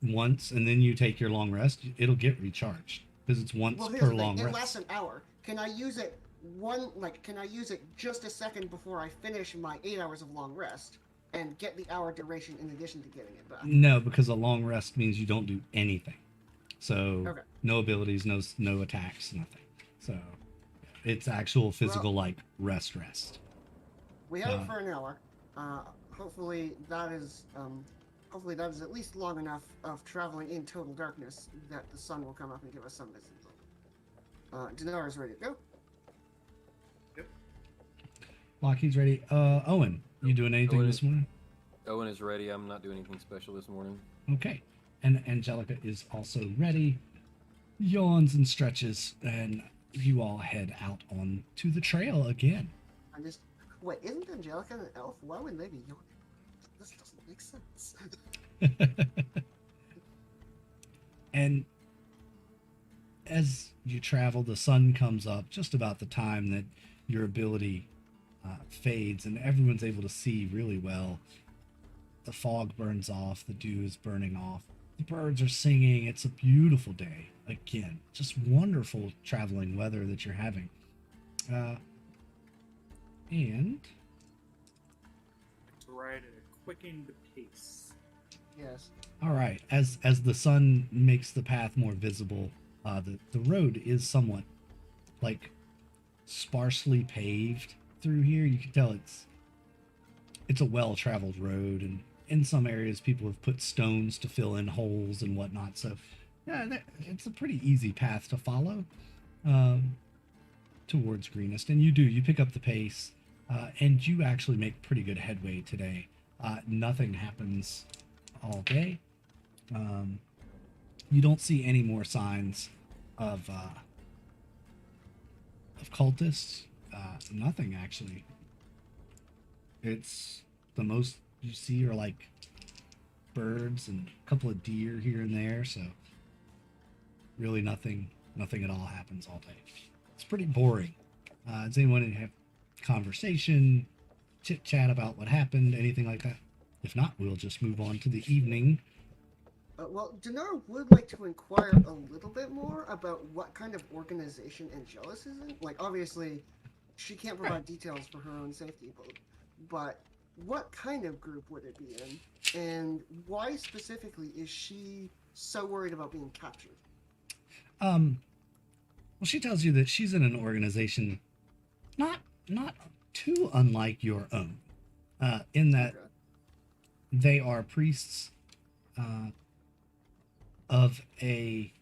once and then you take your long rest, it'll get recharged because it's once Well, here's per the thing. long It rest. lasts an hour. Can I use it can I use it just a second before I finish my 8 hours of long rest and get the hour duration in addition to getting it back? No, because a long rest means you don't do anything. So Okay. no abilities, no attacks, nothing. So it's actual physical like rest. We have it for an hour. Hopefully that is at least long enough of traveling in total darkness that the sun will come up and give us some visibility. Dinar is ready to go. Yep. Lockheed's ready. Owen, you doing anything Owen- this morning? Owen is ready. I'm not doing anything special this morning. Okay. And Angelica is also ready. Yawns and stretches, and you all head out on to the trail again. I'm just wait. Isn't Angelica an elf? Why would they be yawning? This doesn't make sense. And as you travel, the sun comes up just about the time that your ability fades and everyone's able to see really well. The fog burns off, the dew is burning off, the birds are singing. It's a beautiful day. Again, just wonderful traveling weather that you're having. And To ride at a quickened pace. Yes. all right, as the sun makes the path more visible, the road is somewhat like sparsely paved through here. You can tell it's a well-traveled road, and in some areas people have put stones to fill in holes and whatnot. So yeah, it's a pretty easy path to follow towards Greenest. And you pick up the pace, and you actually make pretty good headway today. Nothing happens all day. You don't see any more signs of cultists. Nothing actually. It's the most you see are like birds and a couple of deer here and there. So really nothing at all happens all day. It's pretty boring. Does anyone have conversation, chit chat about what happened, anything like that? If not, we'll just move on to the evening. Well, Dinar would like to inquire a little bit more about what kind of organization Angelus is in. Like, obviously, she can't provide details for her own safety, but what kind of group would it be in? And why specifically is she so worried about being captured? Well, she tells you that she's in an organization not too unlike your own, in that Okay. they are priests of a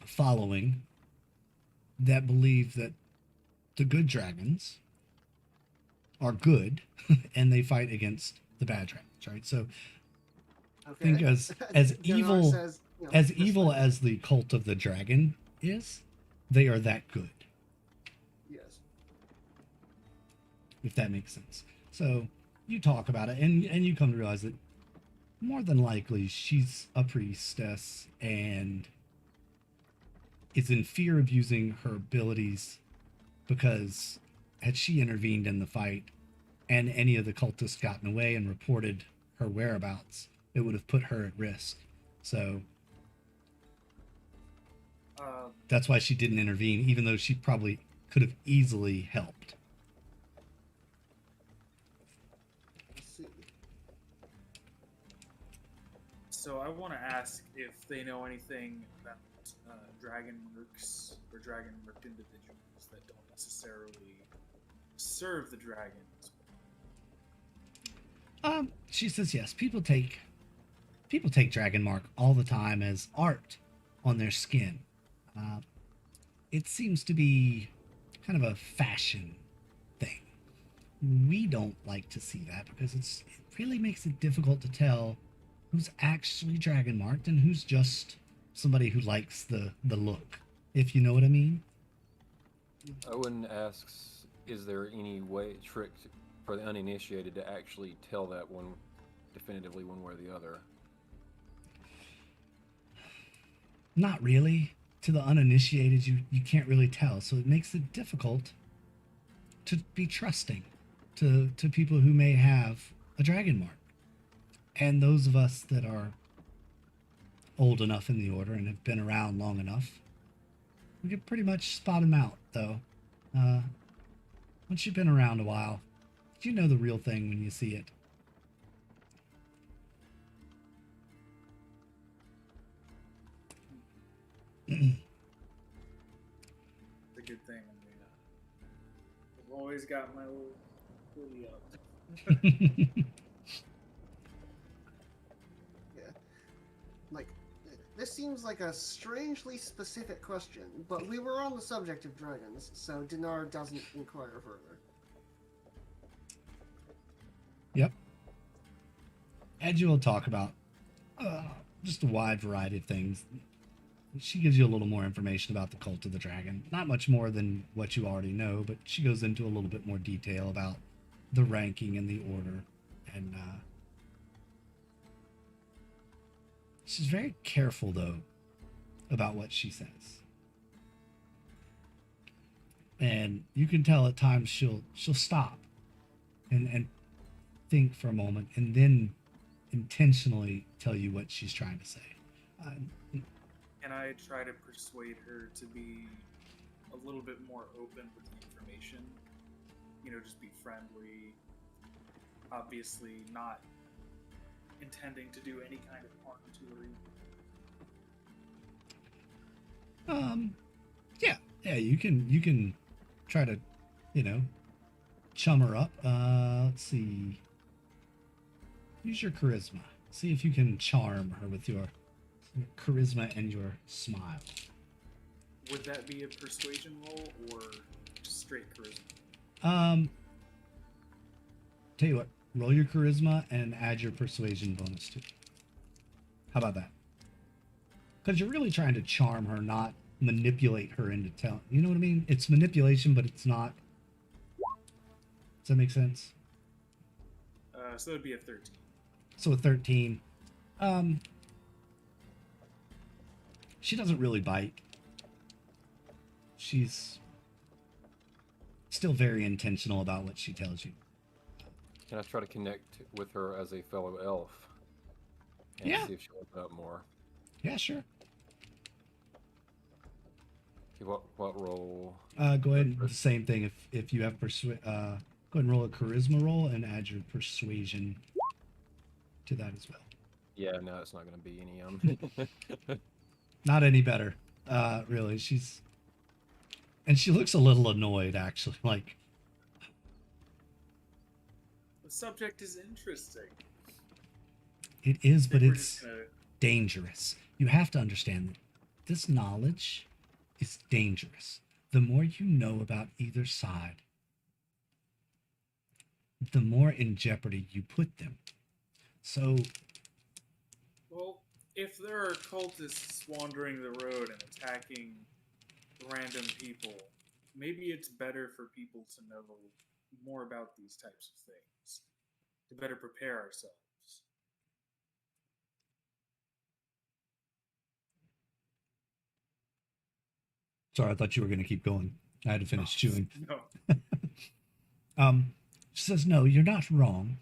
following that believe that the good dragons are good and they fight against the bad dragons, right? So Okay. think as Dinar evil says, as this evil way. as the cult of the dragon is, they are that good. Yes. if that makes sense. So you talk about it, and you come to realize that more than likely she's a priestess and is in fear of using her abilities because had she intervened in the fight and any of the cultists gotten away and reported her whereabouts, it would have put her at risk. So that's why she didn't intervene, even though she probably could have easily helped. Let's see. So I want to ask if they know anything about dragon mercs or dragon merc individuals that don't necessarily serve the dragons. She says yes. People take dragon mark all the time as art on their skin. It seems to be kind of a fashion thing. We don't like to see that because it really makes it difficult to tell who's actually dragon marked and who's just somebody who likes the look, if you know what I mean. Owen asks, is there any trick for the uninitiated to actually tell that one definitively one way or the other? Not really. To the uninitiated, you can't really tell, so it makes it difficult to be trusting to people who may have a dragon mark. And those of us that are old enough in the order and have been around long enough, we can pretty much spot them out, though. Once you've been around a while, you know the real thing when you see it. It's a good thing. I mean, I've always got my little hoodie up. Yeah. Like, this seems like a strangely specific question, but we were on the subject of dragons, so Dinar doesn't inquire further. Yep. Edgy will talk about just a wide variety of things. She gives you a little more information about the Cult of the Dragon. Not much more than what you already know, but she goes into a little bit more detail about the ranking and the order. And she's very careful, though, about what she says. And you can tell at times she'll stop and think for a moment and then intentionally tell you what she's trying to say. And I try to persuade her to be a little bit more open with the information. You know, just be friendly. Obviously not intending to do any kind of harm to her. Yeah, you can try to, chum her up. Let's see. Use your charisma. See if you can charm her with your charisma and your smile. Would that be a persuasion roll or straight charisma? Tell you what, roll your charisma and add your persuasion bonus to it. How about that? Because you're really trying to charm her, not manipulate her into telling. You know what I mean? It's manipulation, but it's not. Does that make sense? So it'd be a 13. So a 13. She doesn't really bite. She's still very intentional about what she tells you. Can I try to connect with her as a fellow elf? And Yeah. see if she'll open up more. Yeah, sure. Okay, what role? Go ahead and do the same thing. If you have go ahead and roll a charisma roll and add your persuasion to that as well. Yeah, no, it's not going to be any. Not any better, really. She looks a little annoyed, actually. Like, The subject is interesting. it is, I but think we're it's just gonna- dangerous. You have to understand that this knowledge is dangerous. The more you know about either side, the more in jeopardy you put them. So, Well, if there are cultists wandering the road and attacking random people, maybe it's better for people to know more about these types of things to better prepare ourselves. Sorry, I thought you were going to keep going. I had to finish chewing. No. She says, no, you're not wrong.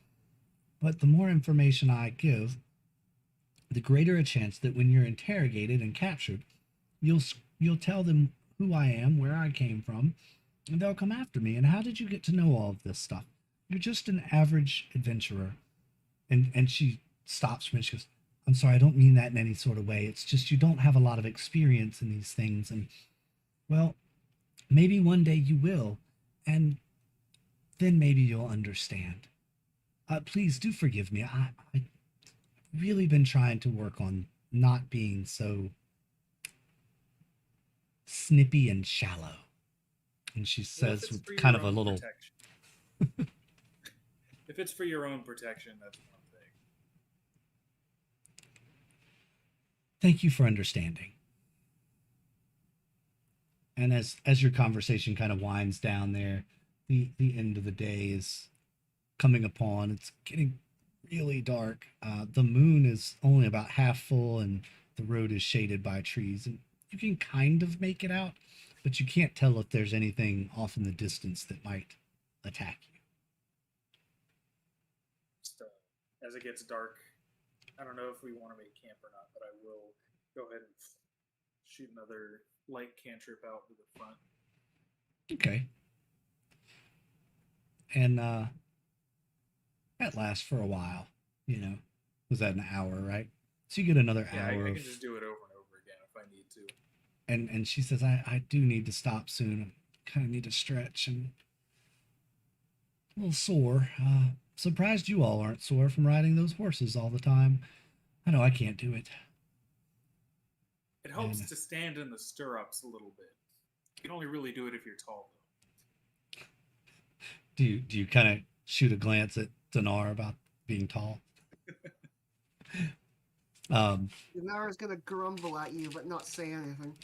But the more information I give, the greater a chance that when you're interrogated and captured, you'll tell them who I am, where I came from, and they'll come after me. And how did you get to know all of this stuff? You're just an average adventurer. And she stops me and she goes, I'm sorry, I don't mean that in any sort of way. It's just you don't have a lot of experience in these things. And, well, maybe one day you will. And then maybe you'll understand. Please do forgive me. I've really been trying to work on not being so snippy and shallow. And she Well, if says it's with for kind your of a own little, protection. If it's for your own protection, that's one thing. thank you for understanding. And as your conversation kind of winds down there, the end of the day is coming upon. It's getting really dark. The moon is only about half full, and the road is shaded by trees, and you can kind of make it out, but you can't tell if there's anything off in the distance that might attack you. Just, as it gets dark, I don't know if we want to make camp or not, but I will go ahead and shoot another light cantrip out to the front. Okay. And that lasts for a while. Was that an hour, right? So you get another Yeah, hour I of can just do it over and over again if I need to. and she says, I do need to stop soon. I kind of need to stretch and a little sore. Surprised you all aren't sore from riding those horses all the time. I know I can't do it. It helps And to stand in the stirrups a little bit. You can only really do it if you're tall, though. do you kind of shoot a glance at Dinar about being tall? Dinara's gonna grumble at you, but not say anything.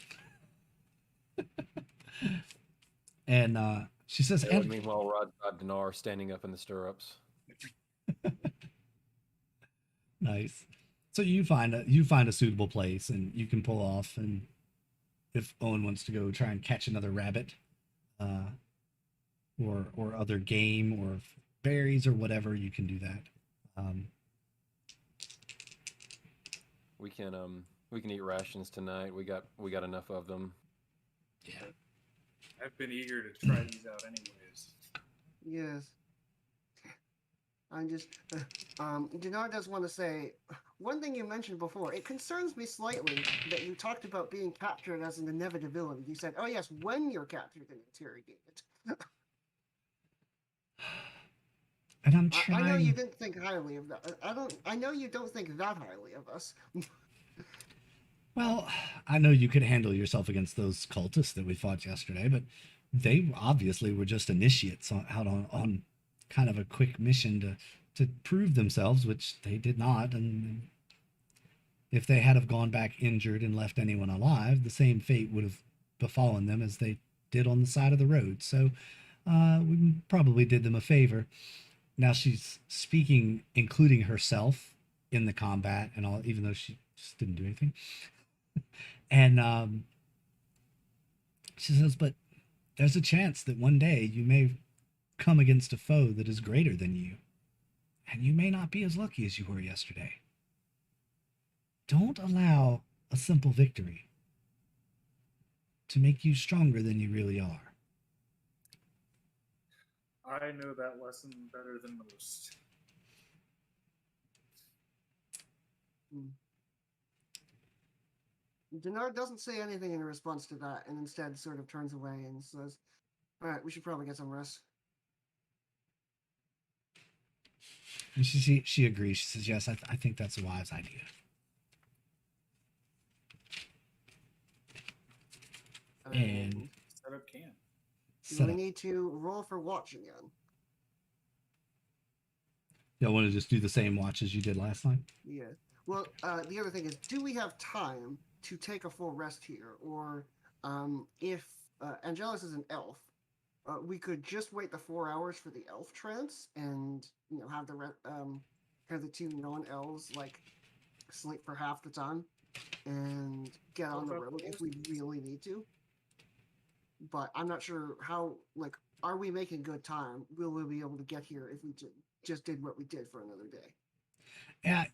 And she says, And meanwhile, Rod Dinar standing up in the stirrups. nice. So you find a suitable place, and you can pull off. And if Owen wants to go try and catch another rabbit, or other game, or berries, or whatever, you can do that. We can eat rations tonight. We got enough of them. Yeah. I've been eager to try these out anyways. Yes. I'm just. Dinar does want to say one thing you mentioned before. It concerns me slightly that you talked about being captured as an inevitability. You said, "Oh yes, when you're captured and interrogated." And I'm I know you trying. didn't think highly of that. I know you don't think that highly of us. Well, I know you could handle yourself against those cultists that we fought yesterday, but they obviously were just initiates out on kind of a quick mission to prove themselves, which they did not. And if they had have gone back injured and left anyone alive, the same fate would have befallen them as they did on the side of the road. So we probably did them a favor. Now she's speaking, including herself in the combat and all, even though she just didn't do anything. And she says, but there's a chance that one day you may come against a foe that is greater than you, and you may not be as lucky as you were yesterday. Don't allow a simple victory to make you stronger than you really are. I know that lesson better than most. Dinar doesn't say anything in response to that, and instead sort of turns away and says, "All right, we should probably get some rest." And she agrees. She says, yes, I think that's a wise idea. And Set up camp. Do we need to roll for watch again? Y'all want to just do the same watch as you did last time? Yeah. Well, the other thing is, do we have time to take a full rest here? Or if Angelus is an elf, we could just wait the 4 hours for the elf trance, and have have the two non-elves like sleep for half the time, and get on the road if we really need to. But I'm not sure how. Like, are we making good time? Will we be able to get here if we just did what we did for another day?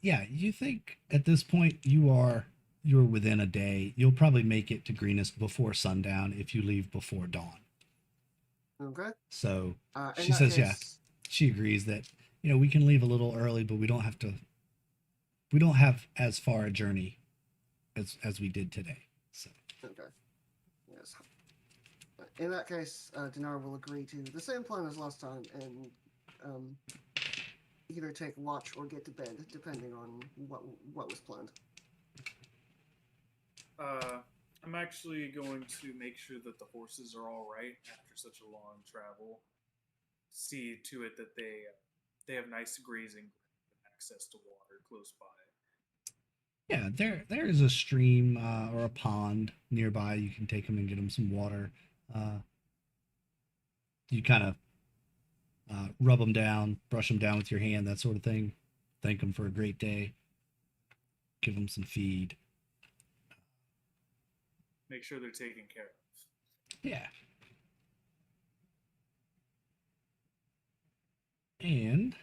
Yeah. You think at this point you're within a day. You'll probably make it to Greenest before sundown if you leave before dawn. Okay. So In she that says, yeah, case, she agrees that we can leave a little early, but we don't have to. We don't have as far a journey as we did today. So okay. Yes. In that case, Dinar will agree to the same plan as last time, and either take watch or get to bed, depending on what was planned. I'm actually going to make sure that the horses are all right after such a long travel. See to it that they have nice grazing and access to water close by. yeah, there is a stream or a pond nearby. You can take them and get them some water. You kind of rub them down, brush them down with your hand, that sort of thing. Thank them for a great day. Give them some feed. Make sure they're taken care of. Yeah. And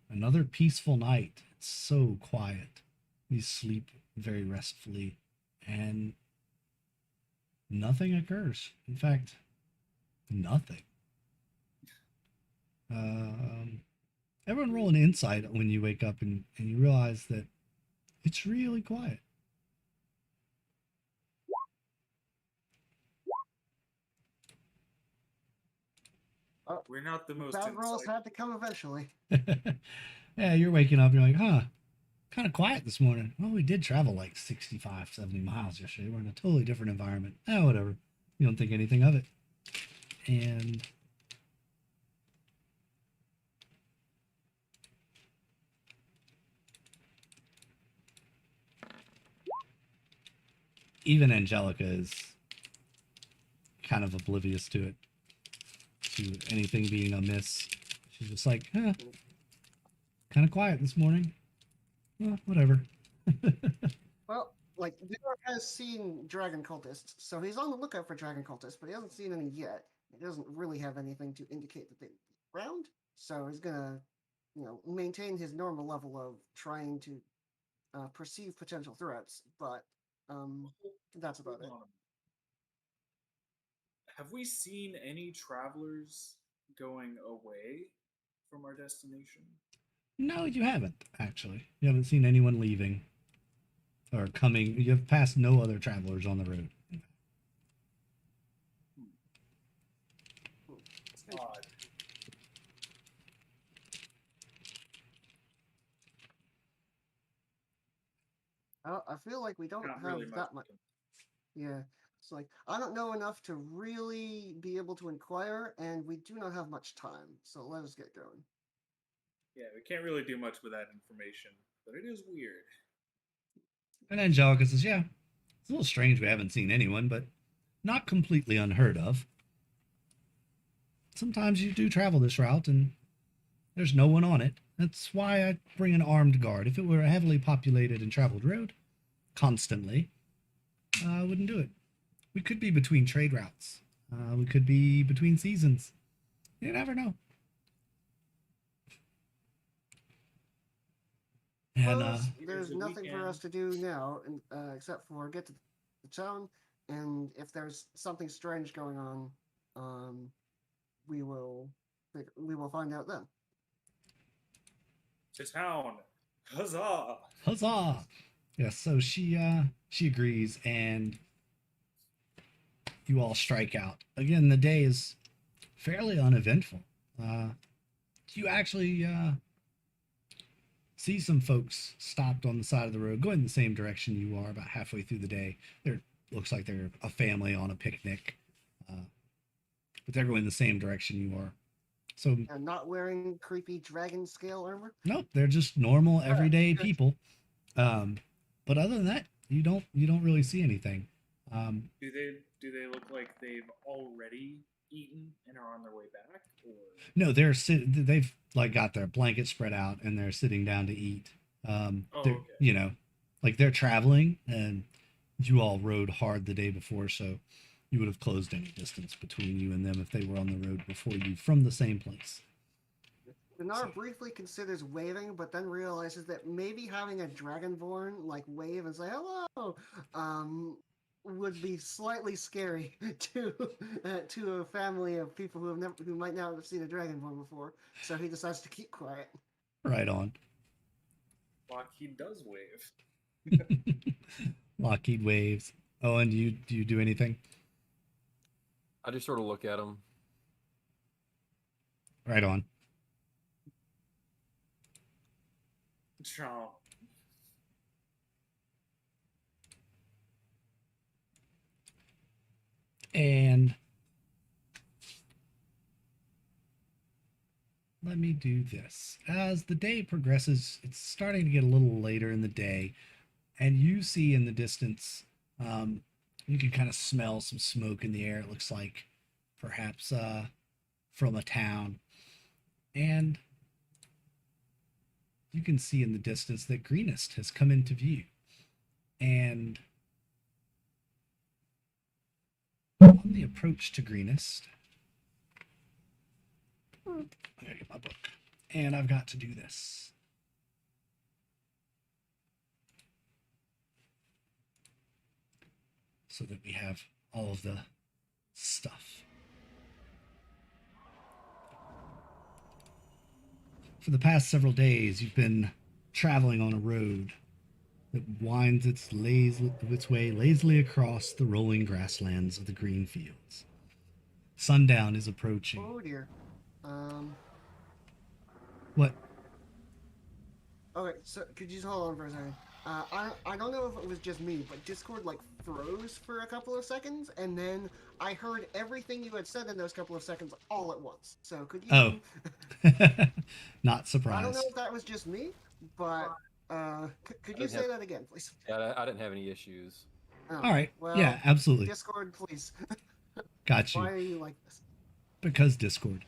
another peaceful night. It's so quiet. You sleep very restfully, and nothing occurs. In fact, nothing. Everyone roll an insight when you wake up and you realize that it's really quiet. We're not the most Bad rolls insightful. had to come eventually. Yeah, you're waking up, you're like, huh, kind of quiet this morning. Well, we did travel like 65, 70 miles yesterday. We're in a totally different environment. Whatever. You don't think anything of it. And even Angelica is kind of oblivious to it, to anything being amiss. She's just like, kind of quiet this morning. Well, whatever. Well, like, Dinar has seen dragon cultists, so he's on the lookout for dragon cultists, but he hasn't seen any yet. He doesn't really have anything to indicate that they're around, so he's gonna, maintain his normal level of trying to perceive potential threats, but that's about it. Have we seen any travelers going away from our destination? No, you haven't, actually. You haven't seen anyone leaving or coming. You have passed no other travelers on the road. Odd. I feel like we don't Not have really that much. Yeah, it's like I don't know enough to really be able to inquire, and we do not have much time. So let us get going. Yeah, we can't really do much with that information, but it is weird. And Angelica says, yeah, it's a little strange we haven't seen anyone, but not completely unheard of. Sometimes you do travel this route and there's no one on it. That's why I bring an armed guard. If it were a heavily populated and traveled road constantly, I wouldn't do it. We could be between trade routes. We could be between seasons. You never know. And There's nothing for us to do now, except for get to the town, and if there's something strange going on, we will find out then. To town, huzzah! Huzzah! Yes, so she agrees, and you all strike out. Again, the day is fairly uneventful. You actually see some folks stopped on the side of the road, going the same direction you are. About halfway through the day, there looks like they're a family on a picnic, but they're going the same direction you are. So, and not wearing creepy dragon scale armor. Nope, they're just normal everyday people. But other than that, you don't really see anything. Do they look like they've already eaten and are on their way back, or No, they've like got their blanket spread out and they're sitting down to eat. oh, They're, okay. you know, like they're traveling, and you all rode hard the day before, so you would have closed any distance between you and them if they were on the road before you from the same place. Dinar briefly considers waving, but then realizes that maybe having a dragonborn like wave and say hello would be slightly scary to a family of people who might not have seen a dragonborn before. So he decides to keep quiet. Right on. Lockheed does wave. Lockheed waves. Oh, and do you do anything? I just sort of look at them. Right on. Chomp. And let me do this. As the day progresses, it's starting to get a little later in the day, and you see in the distance, you can kind of smell some smoke in the air. It looks like perhaps from a town. And you can see in the distance that Greenest has come into view. And on the approach to Greenest, I gotta get my book. And I've got to do this. So that we have all of the stuff. For the past several days, you've been traveling on a road that winds its way lazily across the rolling grasslands of the green fields. Sundown is approaching. Oh dear. What? Okay, so could you just hold on for a second? I don't know if it was just me, but Discord like froze for a couple of seconds, and then I heard everything you had said in those couple of seconds all at once. So could you? Oh. Not I surprised. don't know if that was just me, but could you say that again, please? Yeah, I didn't have any issues. Oh, All right. Well, Yeah, absolutely. Discord, please. Got you. Why are you like this? Because Discord.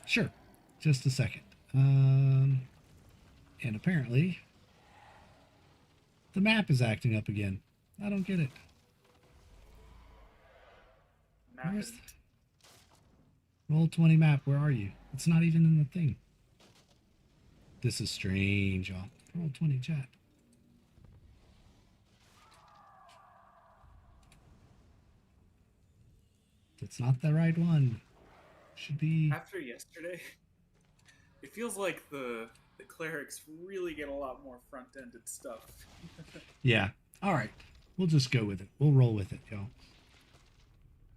Sure. Just a second. And apparently the map is acting up again. I don't get it. Where's the Roll20 map? Where are you? It's not even in the thing. This is strange, y'all. Roll20 chat. That's not the right one. Should be. After yesterday, it feels like the clerics really get a lot more front-ended stuff. Yeah. All right. We'll just go with it. We'll roll with it, y'all.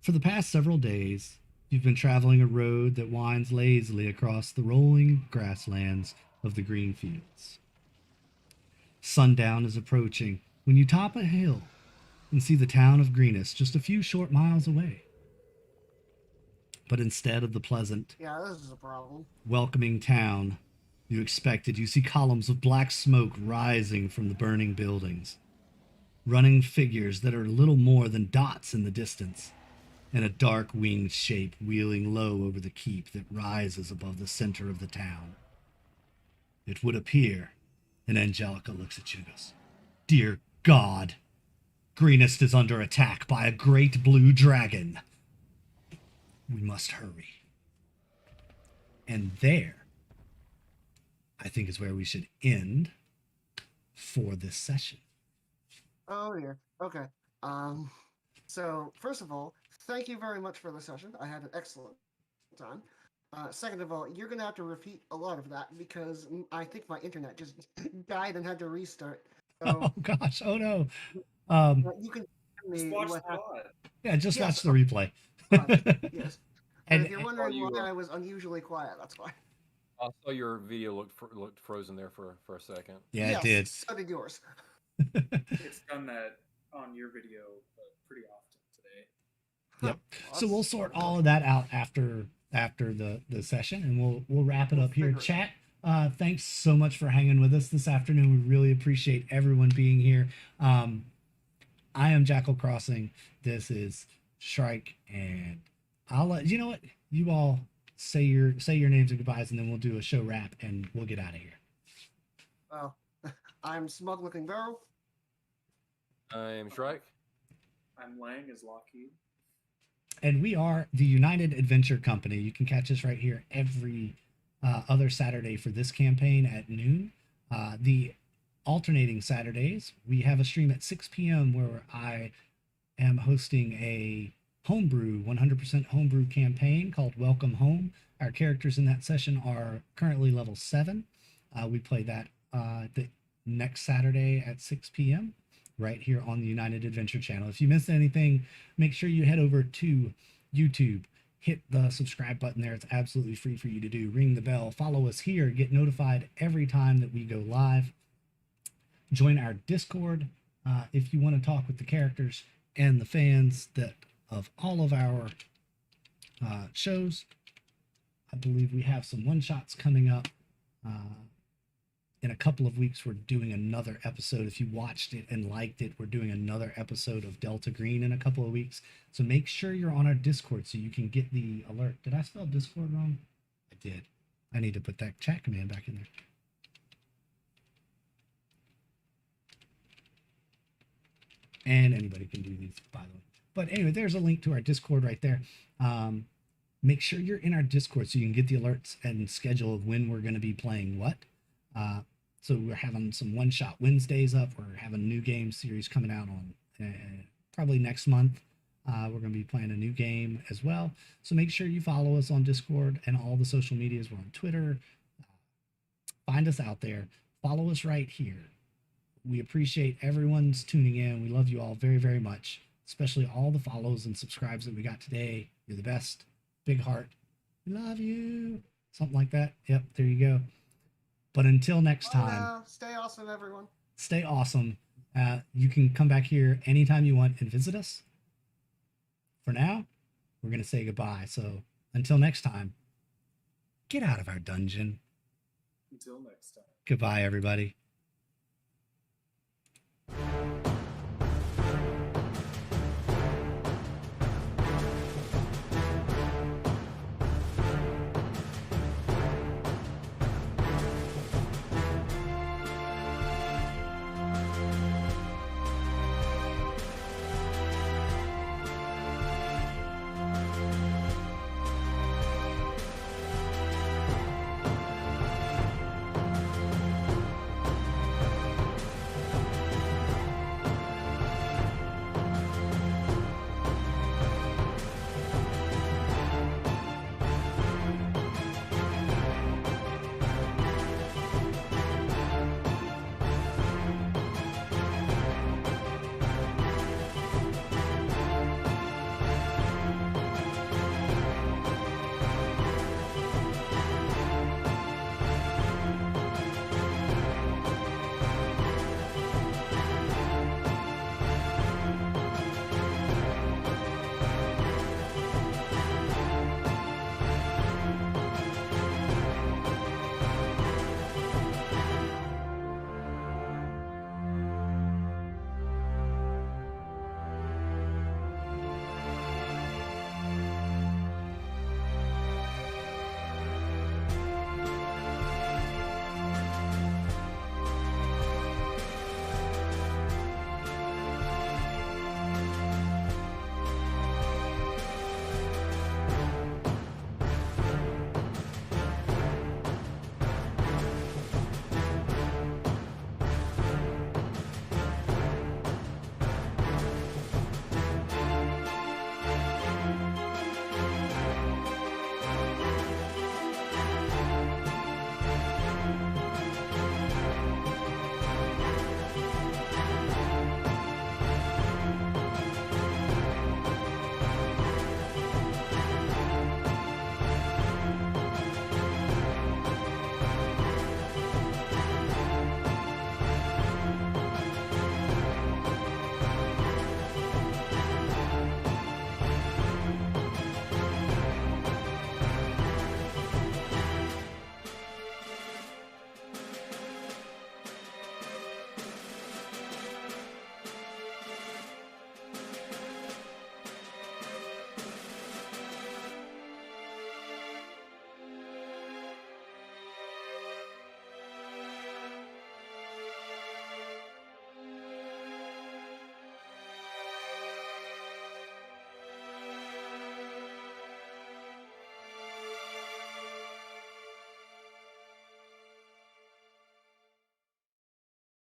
For the past several days, you've been traveling a road that winds lazily across the rolling grasslands of the green fields. Sundown is approaching when you top a hill and see the town of Greenest just a few short miles away. But instead of the pleasant, Yeah, this is a problem. welcoming town you expected, you see columns of black smoke rising from the burning buildings. Running figures that are little more than dots in the distance, and a dark winged shape wheeling low over the keep that rises above the center of the town. It would appear, and Angelica looks at you and goes, "Dear God, Greenest is under attack by a great blue dragon. We must hurry." And there, I think, is where we should end for this session. Oh dear. Okay. So first of all, thank you very much for the session. I had an excellent time. Second of all, you're gonna have to repeat a lot of that because I think my internet just died and had to restart. So Oh gosh! Oh no! you can tell Just me watch what the happened. VOD. Yeah, just Yes, watch the replay. Yes. And- And if you're wondering you, why I was unusually quiet, that's why. I saw your video looked frozen there for a second. Yeah, Yes, it did. So did yours. It's done that on your video pretty often today. Yep. So we'll sort all of that out after the session, and we'll wrap it up here. Chat. Thanks so much for hanging with us this afternoon. We really appreciate everyone being here. I am Jackal Crossing. This is Shrike, and I'll let you know what you all say your names and goodbyes, and then we'll do a show wrap and we'll get out of here. Well, I'm Smug Looking Barrel. I'm Shrike. I'm Lang as Lockheed. And we are the United Adventure Company. You can catch us right here every other Saturday for this campaign at noon. The alternating Saturdays, we have a stream at 6 p.m. where I am hosting a homebrew, 100% homebrew campaign called Welcome Home. Our characters in that session are currently level 7. We play that the next Saturday at 6 p.m. right here on the United Adventure channel. If you missed anything, make sure you head over to YouTube. Hit the subscribe button there. It's absolutely free for you to do. Ring the bell. Follow us here. Get notified every time that we go live. Join our Discord if you want to talk with the characters and the fans that of all of our shows. I believe we have some one-shots coming up. In a couple of weeks, we're doing another episode. If you watched it and liked it, we're doing another episode of Delta Green in a couple of weeks. So make sure you're on our Discord so you can get the alert. Did I spell Discord wrong? I did. I need to put that chat command back in there. And anybody can do these, by the way. But anyway, there's a link to our Discord right there. Make sure you're in our Discord so you can get the alerts and schedule of when we're going to be playing what. So we're having some one-shot Wednesdays up. We're having a new game series coming out on probably next month. We're going to be playing a new game as well. So make sure you follow us on Discord and all the social medias. We're on Twitter. Find us out there. Follow us right here. We appreciate everyone's tuning in. We love you all very, very much, especially all the follows and subscribes that we got today. You're the best. Big heart. We love you. Something like that. Yep, there you go. But until next time, Stay awesome, everyone. Stay awesome. You can come back here anytime you want and visit us. For now, we're going to say goodbye. So until next time, get out of our dungeon. Until next time. Goodbye, everybody.